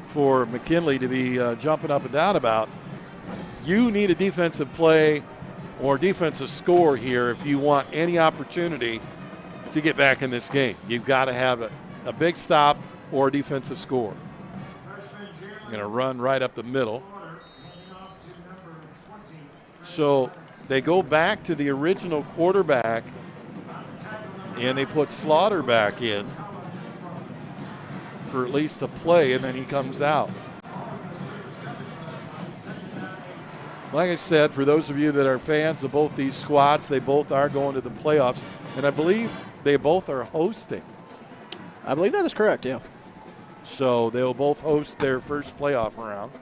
for McKinley to be jumping up and down about. You need a defensive play or defensive score here if you want any opportunity to get back in this game. You've got to have a big stop or a defensive score. Going to run right up the middle. So they go back to the original quarterback, and they put Slaughter back in for at least a play, and then he comes out. Like I said, for those of you that are fans of both these squads, they both are going to the playoffs, and I believe they both are hosting. I believe that is correct, yeah. So they'll both host their first playoff round.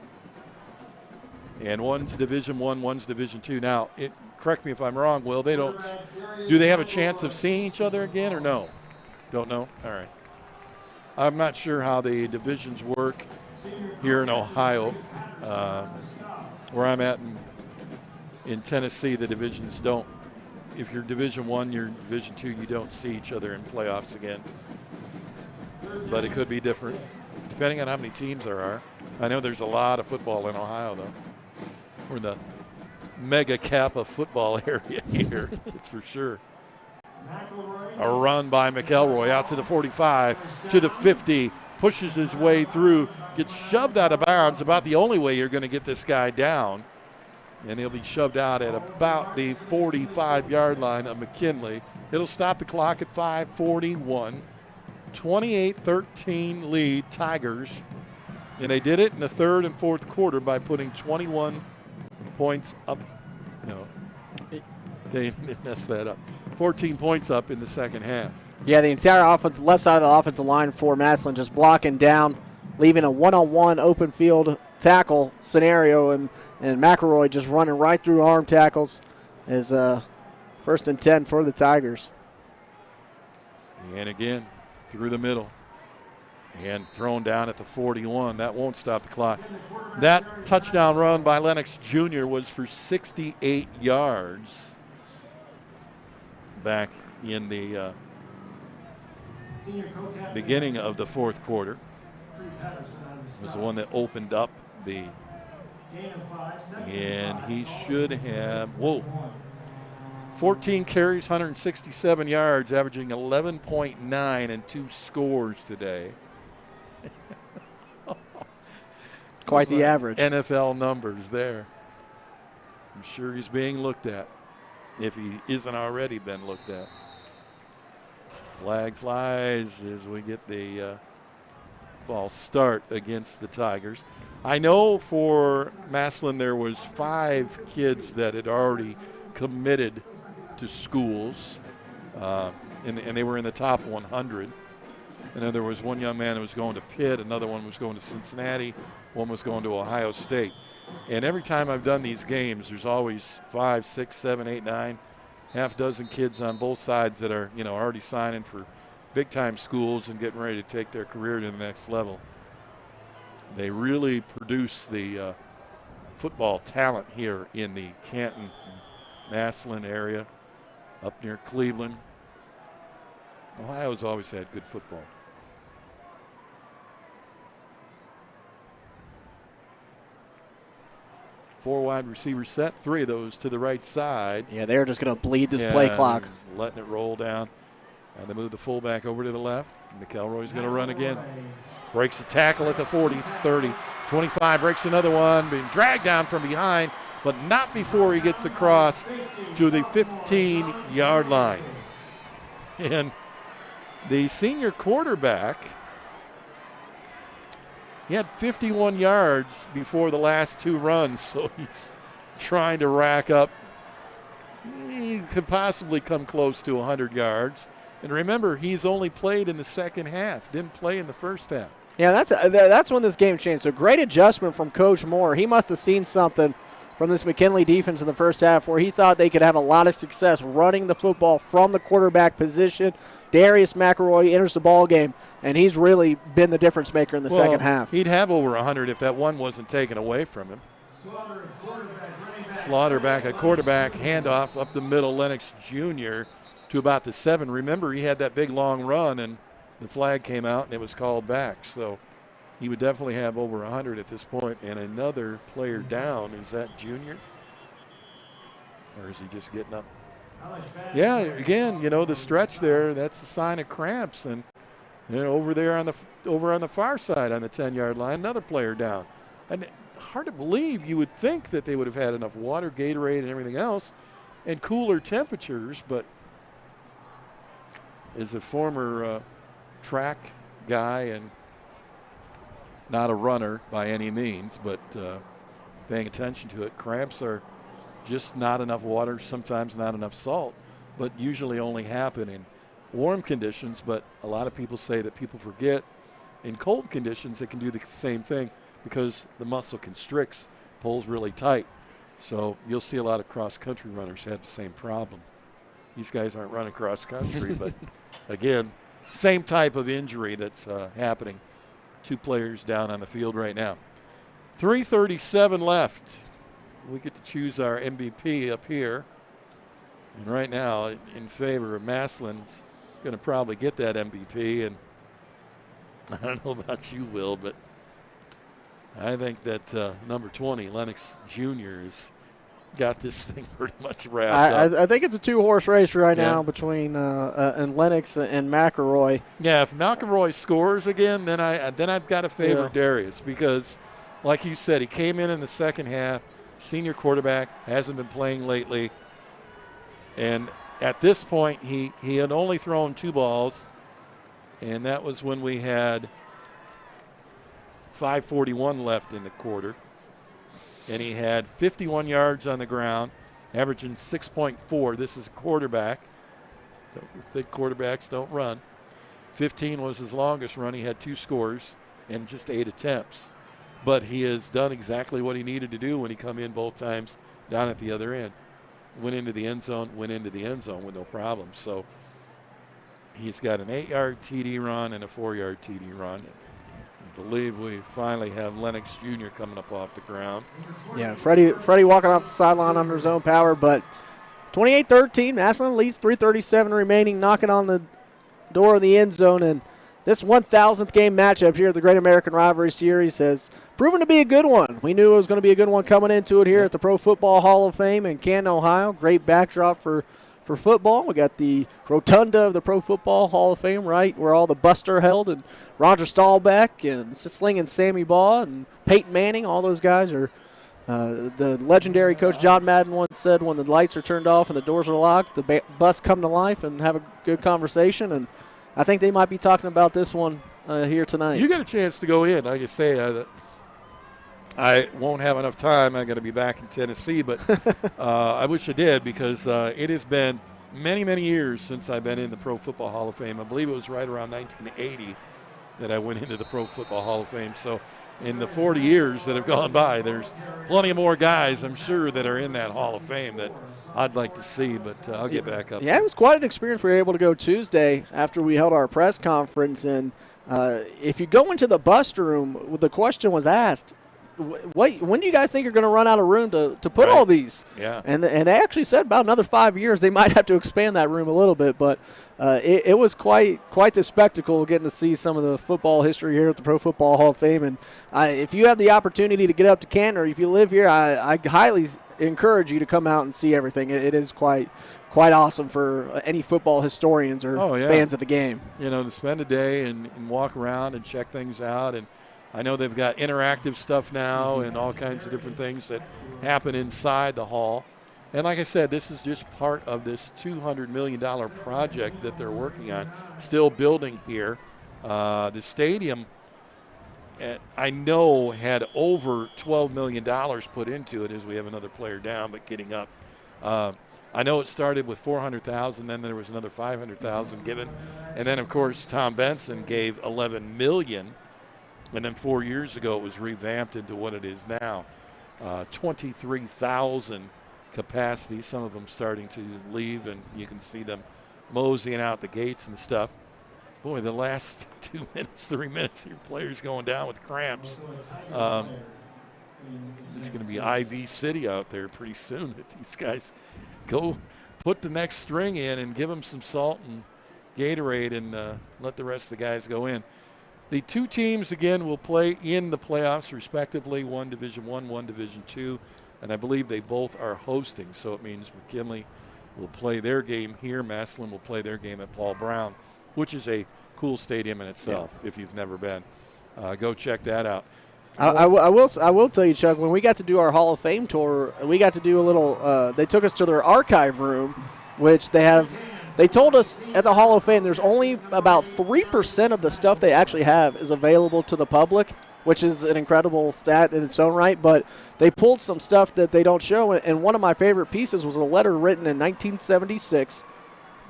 And one's Division I, one's Division II. Now, correct me if I'm wrong, Will, do they have a chance of seeing each other again or no? Don't know? All right. I'm not sure how the divisions work here in Ohio. Where I'm at in Tennessee, the divisions don't. If you're Division I, you're Division II, you don't see each other in playoffs again. But it could be different, depending on how many teams there are. I know there's a lot of football in Ohio, though. We're in the mega Kappa football area here, that's for sure. A run by McElroy out to the 45, to the 50, pushes his way through, gets shoved out of bounds, about the only way you're going to get this guy down. And he'll be shoved out at about the 45-yard line of McKinley. It'll stop the clock at 5:41. 28-13 lead, Tigers. And they did it in the third and fourth quarter by putting 21 points up. No, they messed that up. 14 points up in the second half. Yeah, the entire offense, left side of the offensive line for Massillon just blocking down, leaving a one-on-one open field tackle scenario, and McElroy just running right through arm tackles is 1st and 10 for the Tigers. And again, through the middle and thrown down at the 41. That won't stop the clock. That touchdown run by Lennox Jr. was for 68 yards back in the beginning of the fourth quarter. It was the one that opened up the, and he should have, 14 carries, 167 yards, averaging 11.9 and 2 scores today. Quite the average. NFL numbers there. I'm sure he's being looked at, if he isn't already been looked at. Flag flies as we get the false start against the Tigers. I know for Massillon there was 5 kids that had already committed to schools, and they were in the top 100. And then there was one young man that was going to Pitt, another one was going to Cincinnati, one was going to Ohio State. And every time I've done these games, there's always 5, 6, 7, 8, 9, half dozen kids on both sides that are, already signing for big-time schools and getting ready to take their career to the next level. They really produce the football talent here in the Canton, Massillon area, up near Cleveland. Ohio's always had good football. 4 wide receivers set, 3 of those to the right side. Yeah, they're just going to bleed this play clock. Letting it roll down. And they move the fullback over to the left. McElroy's going to run again. Breaks a tackle at the 40, 30, 25, breaks another one, being dragged down from behind, but not before he gets across to the 15-yard line. And the senior quarterback, he had 51 yards before the last 2 runs, so he's trying to rack up. He could possibly come close to 100 yards. And remember, he's only played in the second half, didn't play in the first half. Yeah, that's when this game changed. So great adjustment from Coach Moore. He must have seen something from this McKinley defense in the first half where he thought they could have a lot of success running the football from the quarterback position. Darius McElroy enters the ball game, and he's really been the difference maker in the second half. He'd have over 100 if that one wasn't taken away from him. Slaughter back at quarterback, handoff up the middle, Lennox Jr. to about the 7. Remember, he had that big long run, and the flag came out, and it was called back. So he would definitely have over 100 at this point. And another player down. Is that Junior? Or is he just getting up? Yeah, again, the stretch there, that's a sign of cramps. And And over there on the far side on the 10-yard line, another player down. And hard to believe, you would think that they would have had enough water, Gatorade, and everything else, and cooler temperatures. But as a former track guy and not a runner by any means, but paying attention to it, cramps are just not enough water, sometimes not enough salt, but usually only happen in warm conditions. But a lot of people say that people forget in cold conditions it can do the same thing because the muscle constricts, pulls really tight. So you'll see a lot of cross-country runners have the same problem. These guys aren't running cross-country, but again, same type of injury that's happening. 2 players down on the field right now. 3:37 left. We get to choose our MVP up here. And right now, in favor of Massillon's going to probably get that MVP. And I don't know about you, Will, but I think that number 20, Lennox Jr., has got this thing pretty much wrapped up. I think it's a 2-horse race right now between and Lennox and McElroy. Yeah, if McElroy scores again, then I've got to favor Darius because, like you said, he came in the second half, senior quarterback, hasn't been playing lately, and at this point he had only thrown 2 balls, and that was when we had 5:41 left in the quarter. And he had 51 yards on the ground, averaging 6.4. This is a quarterback. Don't think quarterbacks don't run. 15 was his longest run. He had 2 scores and just 8 attempts. But he has done exactly what he needed to do when he come in both times down at the other end. Went into the end zone with no problem. So he's got an 8-yard TD run and a 4-yard TD run. I believe we finally have Lennox Jr. coming up off the ground. Yeah, Freddie walking off the sideline under his own power, but 28-13, Massillon leads, 3:37 remaining, knocking on the door of the end zone, and this 1,000th game matchup here at the Great American Rivalry Series has proven to be a good one. We knew it was going to be a good one coming into it here at the Pro Football Hall of Fame in Canton, Ohio. Great backdrop for football. We got the rotunda of the Pro Football Hall of Fame, right, where all the busts are held, and Roger Staubach and Sling and Sammy Baugh and Peyton Manning, all those guys are the legendary coach John Madden once said when the lights are turned off and the doors are locked, the bus come to life and have a good conversation, and I think they might be talking about this one here tonight. You got a chance to go in. Like I say, I won't have enough time. I'm going to be back in Tennessee, but I wish I did because it has been many, many years since I've been in the Pro Football Hall of Fame. I believe it was right around 1980 that I went into the Pro Football Hall of Fame. So in the 40 years that have gone by, there's plenty of more guys, I'm sure, that are in that Hall of Fame that I'd like to see, but I'll get back up. Yeah, it was quite an experience. We were able to go Tuesday after we held our press conference, and if you go into the bus room, the question was asked, when do you guys think you're going to run out of room to put all these? Yeah. And they actually said about another 5 years they might have to expand that room a little bit, but it was quite the spectacle getting to see some of the football history here at the Pro Football Hall of Fame. And if you have the opportunity to get up to Canton, or if you live here, I highly encourage you to come out and see everything. It is quite awesome for any football historians or fans of the game. You know, to spend a day and walk around and check things out. And I know they've got interactive stuff now and all kinds of different things that happen inside the hall. And like I said, this is just part of this $200 million project that they're working on, still building here. The stadium, I know, had over $12 million put into it as we have another player down, but getting up. I know it started with $400,000, then there was another $500,000 given. And then, of course, Tom Benson gave $11 million. And then 4 years ago, it was revamped into what it is now, 23,000 capacity. Some of them starting to leave, and you can see them moseying out the gates and stuff. Boy, the last 2 minutes, 3 minutes, your players going down with cramps. It's going to be IV City out there pretty soon. If these guys go put the next string in and give them some salt and Gatorade and let the rest of the guys go in. The 2 teams, again, will play in the playoffs, respectively, one Division I, one Division II, and I believe they both are hosting, so it means McKinley will play their game here. Massillon will play their game at Paul Brown, which is a cool stadium in itself. If you've never been, go check that out. I will tell you, Chuck, when we got to do our Hall of Fame tour, we got to do a little they took us to their archive room, which they told us at the Hall of Fame there's only about 3% of the stuff they actually have is available to the public, which is an incredible stat in its own right. But they pulled some stuff that they don't show, and one of my favorite pieces was a letter written in 1976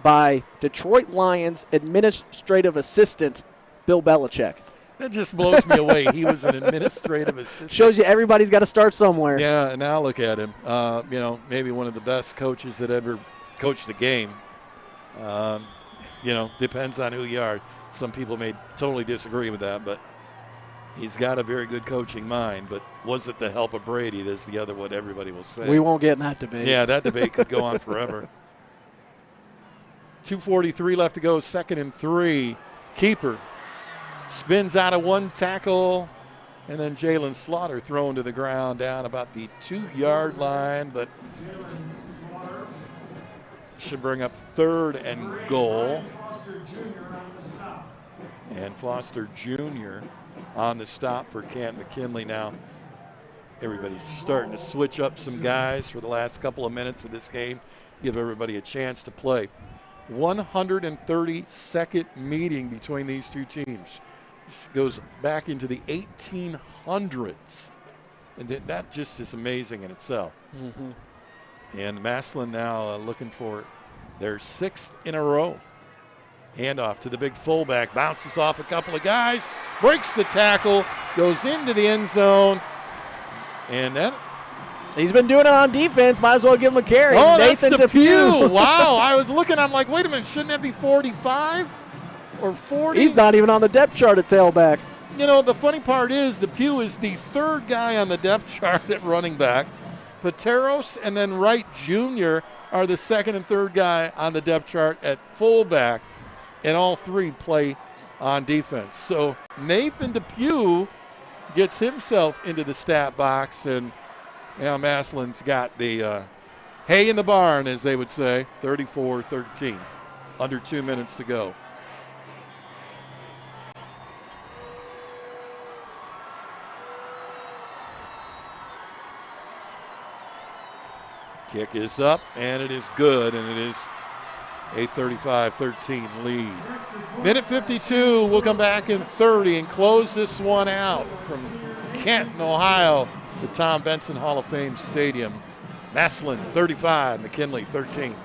by Detroit Lions administrative assistant Bill Belichick. That just blows me away. He was an administrative assistant. Shows you everybody's got to start somewhere. Yeah, and now look at him. Maybe one of the best coaches that ever coached the game. Depends on who you are. Some people may totally disagree with that, but he's got a very good coaching mind. But was it the help of Brady? That's the other what everybody will say. We won't get in that debate. Yeah, that debate could go on forever. 2:43 left to go, 2nd and 3. Keeper spins out of one tackle, and then Jalen Slaughter thrown to the ground down about the 2-yard line, but should bring up 3rd and goal. And Foster Jr. on the stop for Kent McKinley. Now everybody's starting to switch up some guys for the last couple of minutes of this game, give everybody a chance to play. 132nd meeting between these two teams. This goes back into the 1800s. And that just is amazing in itself. Mm-hmm. And Massillon now looking for their 6th in a row. Handoff to the big fullback, bounces off a couple of guys, breaks the tackle, goes into the end zone, and that. He's been doing it on defense. Might as well give him a carry. Oh, Nathan that's Depew. Wow, I was looking, I'm like, wait a minute, shouldn't that be 45 or 40? He's not even on the depth chart at tailback. You know, the funny part is Depew is the 3rd guy on the depth chart at running back. Pateros and then Wright Jr. are the 2nd and 3rd guy on the depth chart at fullback, and all 3 play on defense. So Nathan Depew gets himself into the stat box, and Massillon's got the hay in the barn, as they would say, 34-13, under 2 minutes to go. Kick is up, and it is good, and it is a 35-13 lead. Minute 52, we'll come back in 30 and close this one out from Canton, Ohio, the Tom Benson Hall of Fame Stadium. Massillon 35, McKinley 13.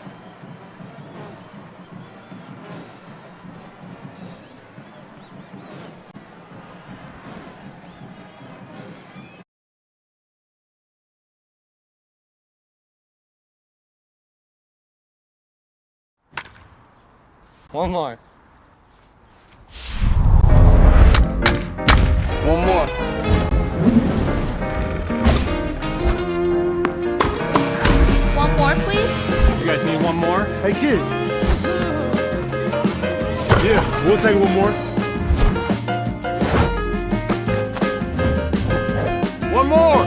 One more. One more. One more, please. You guys need one more? Hey, kid. Yeah, we'll take one more. One more.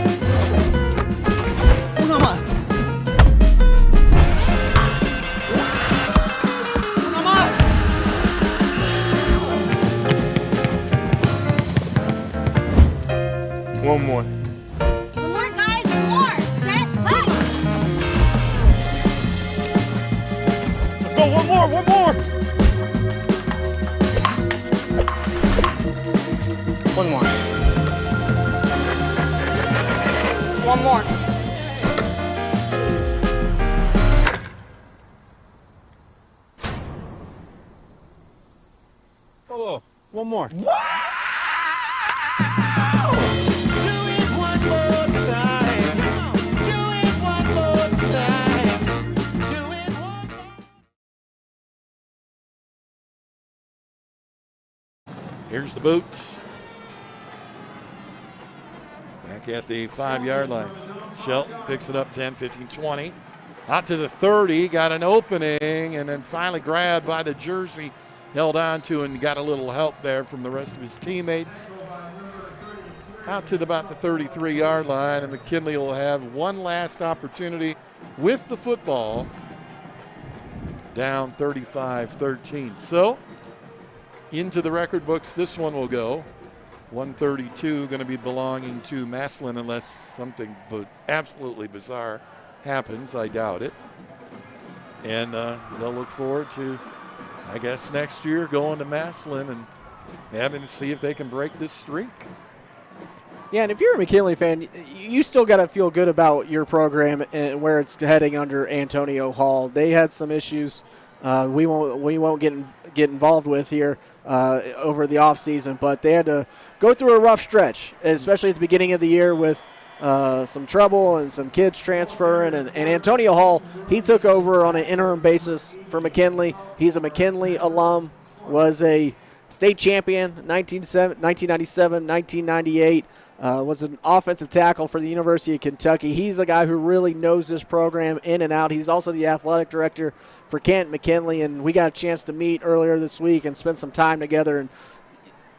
Uno más. Uno más. One more. One more, guys. One more. Set. Hut. Let's go. One more. One more. One more. One more. Oh, one more. Here's the boot. Back at the 5-yard line. Shelton picks it up 10, 15, 20. Out to the 30, got an opening, and then finally grabbed by the jersey, held on to, and got a little help there from the rest of his teammates. Out to about the 33-yard line, and McKinley will have one last opportunity with the football, down 35-13. So into the record books this one will go. 132 going to be belonging to Massillon unless something absolutely bizarre happens. I doubt it. And they'll look forward to, I guess, next year going to Massillon and having to see if they can break this streak. Yeah, and if you're a McKinley fan, you still got to feel good about your program and where it's heading under Antonio Hall. They had some issues we won't get involved with here over the offseason, but they had to go through a rough stretch, especially at the beginning of the year with some trouble and some kids transferring. And Antonio Hall, he took over on an interim basis for McKinley. He's a McKinley alum, was a state champion 1997, 1998. Was an offensive tackle for the University of Kentucky. He's a guy who really knows this program in and out. He's also the athletic director for Canton McKinley, and we got a chance to meet earlier this week and spend some time together. And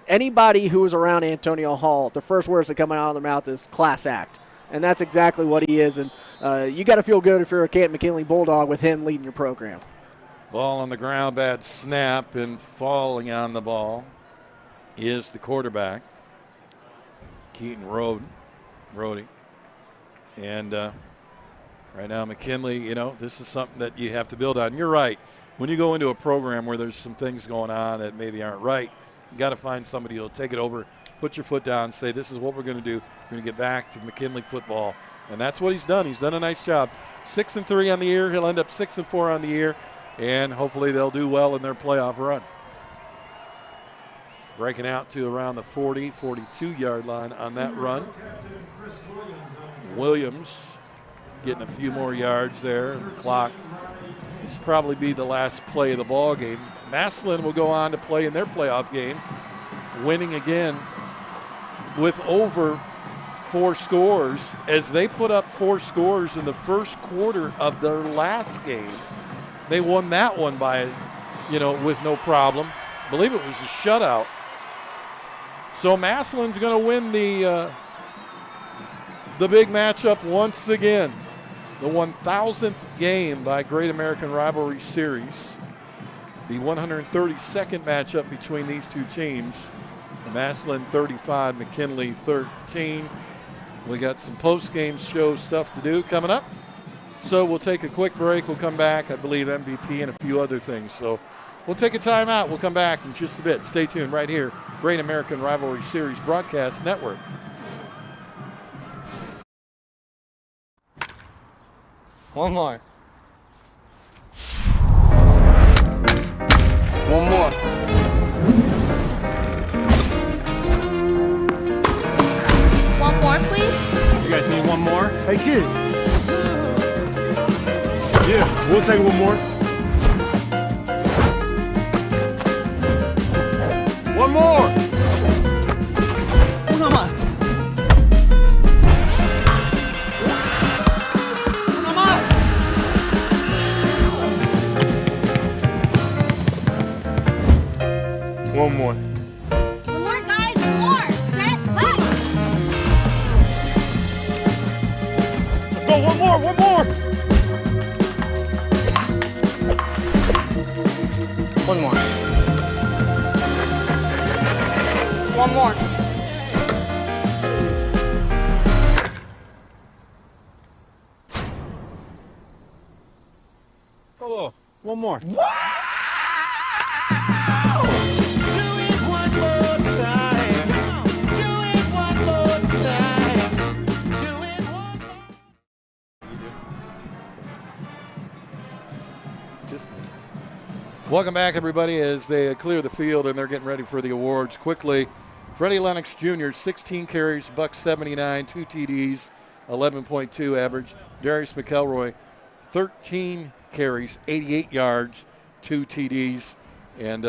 anybody who was around Antonio Hall, the first words that come out of their mouth is class act, and that's exactly what he is. And you got to feel good if you're a Canton McKinley Bulldog with him leading your program. Ball on the ground, bad snap, and falling on the ball is the quarterback, Keaton Rhodey. And right now McKinley, this is something that you have to build on. You're right. When you go into a program where there's some things going on that maybe aren't right, you got to find somebody who'll take it over, put your foot down, say this is what we're going to do. We're going to get back to McKinley football. And that's what he's done. He's done a nice job. 6-3 on the year. He'll end up 6-4 on the year. And hopefully they'll do well in their playoff run. Breaking out to around the 40, 42-yard line on that run. Williams getting a few more yards there. The clock. This will probably be the last play of the ball game. Massillon will go on to play in their playoff game, winning again with over 4 scores as they put up 4 scores in the first quarter of their last game. They won that one by, with no problem. I believe it was a shutout. So Massillon's going to win the big matchup once again. The 1,000th game by Great American Rivalry Series. The 132nd matchup between these two teams. The Massillon 35, McKinley 13. We got some post-game show stuff to do coming up. So we'll take a quick break. We'll come back, I believe MVP and a few other things. So we'll take a timeout. We'll come back in just a bit. Stay tuned right here. Great American Rivalry Series Broadcast Network. One more. One more. One more, please. You guys need one more? Hey, kid. Yeah, we'll take one more. One more. Uno más. Uno más. One more. One more, guys. One more. Set. Hut. Let's go. One more. One more. One more. One more. Oh, one more. Welcome back, everybody, as they clear the field and they're getting ready for the awards quickly. Freddie Lennox Jr., 16 carries, $179, 2 TDs, 11.2 average. Darius McElroy, 13 carries, 88 yards, 2 TDs. And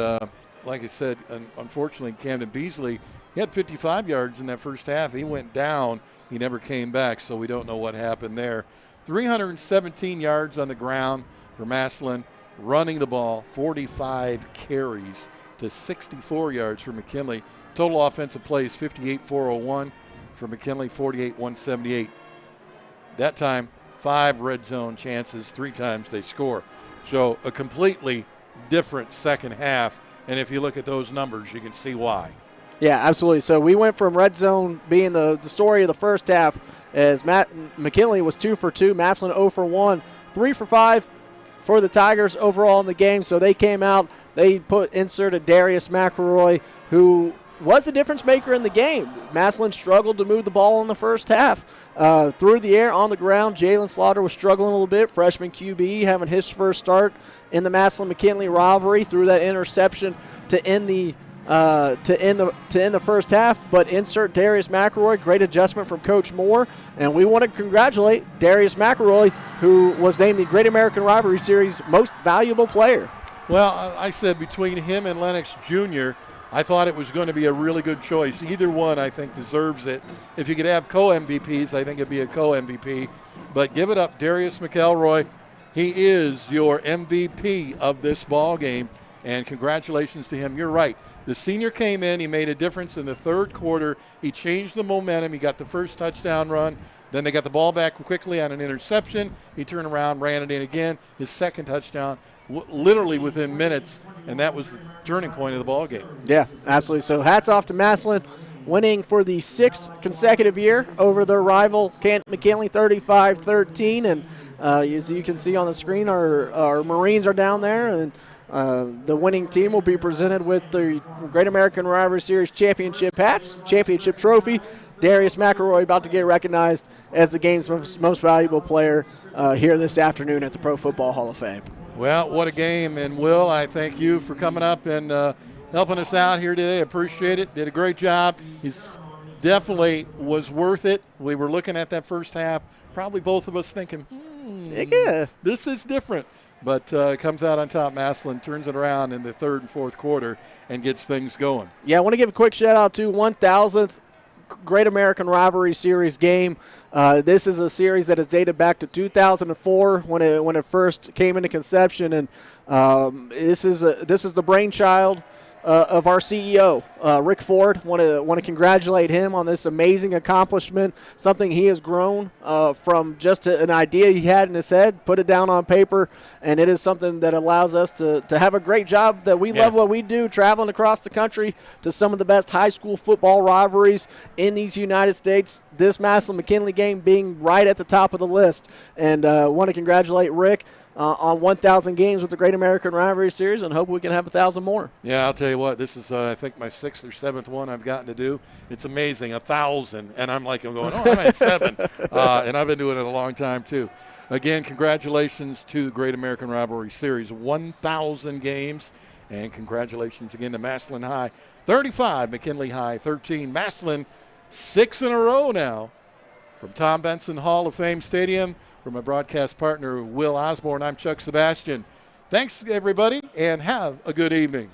like I said, unfortunately, Camden Beasley, he had 55 yards in that first half. He went down. He never came back, so we don't know what happened there. 317 yards on the ground for Massillon. Running the ball, 45 carries to 64 yards for McKinley. Total offensive plays, 58-401 for McKinley, 48-178. That time, 5 red zone chances, 3 times they score. So a completely different second half And if you look at those numbers, you can see why. Yeah, absolutely. So we went from red zone being the story of the first half as McKinley was 2 for 2, Massillon 0 for 1, 3 for 5 for the Tigers overall in the game. So they came out, they inserted Darius McElroy, who was the difference maker in the game. Massillon struggled to move the ball in the first half. Through the air, on the ground, Jalen Slaughter was struggling a little bit. Freshman QB having his first start in the Massillon McKinley rivalry, threw that interception to end the first half, but insert Darius McElroy. Great adjustment from Coach Moore, and we want to congratulate Darius McElroy, who was named the Great American Rivalry Series Most Valuable Player. Well, I said between him and Lennox Jr., I thought it was going to be a really good choice. Either one, I think, deserves it. If you could have co-MVPs, I think it'd be a co-MVP. But give it up, Darius McElroy. He is your MVP of this ball game, and congratulations to him. You're right. The senior came in. He made a difference in the third quarter. He changed the momentum. He got the first touchdown run. Then they got the ball back quickly on an interception. He turned around, ran it in again. His second touchdown, literally within minutes, and that was the turning point of the ball game. Yeah, absolutely. So hats off to Massillon, winning for the 6th consecutive year over their rival McKinley 35-13. And as you can see on the screen, our Marines are down there, and the winning team will be presented with the Great American Rivalry Series championship hats, championship trophy. Darius McElroy about to get recognized as the game's most valuable player here this afternoon at the Pro Football Hall of Fame. Well, what a game. And, Will, I thank you for coming up and helping us out here today. Appreciate it. Did a great job. He's definitely was worth it. We were looking at that first half, probably both of us thinking, this is different. But comes out on top. Massillon turns it around in the third and fourth quarter and gets things going. Yeah, I want to give a quick shout-out to 1,000th Great American Rivalry Series game. This is a series that is dated back to 2004 when it first came into conception, and this is the brainchild of our CEO, Rick Ford. Want to congratulate him on this amazing accomplishment. Something he has grown from just an idea he had in his head, put it down on paper, and it is something that allows us to have a great job. That we love what we do, traveling across the country to some of the best high school football rivalries in these United States. This Massillon McKinley game being right at the top of the list, and want to congratulate Rick on 1,000 games with the Great American Rivalry Series, and hope we can have 1,000 more. Yeah, I'll tell you what, this is, I think, my 6th or 7th one I've gotten to do. It's amazing, 1,000. And I'm going, I'm at 7. And I've been doing it a long time, too. Again, congratulations to the Great American Rivalry Series, 1,000 games. And congratulations again to Massillon High, 35, McKinley High, 13. Massillon, 6 in a row now from Tom Benson Hall of Fame Stadium. For my broadcast partner, Will Osborne, I'm Chuck Sebastian. Thanks, everybody, and have a good evening.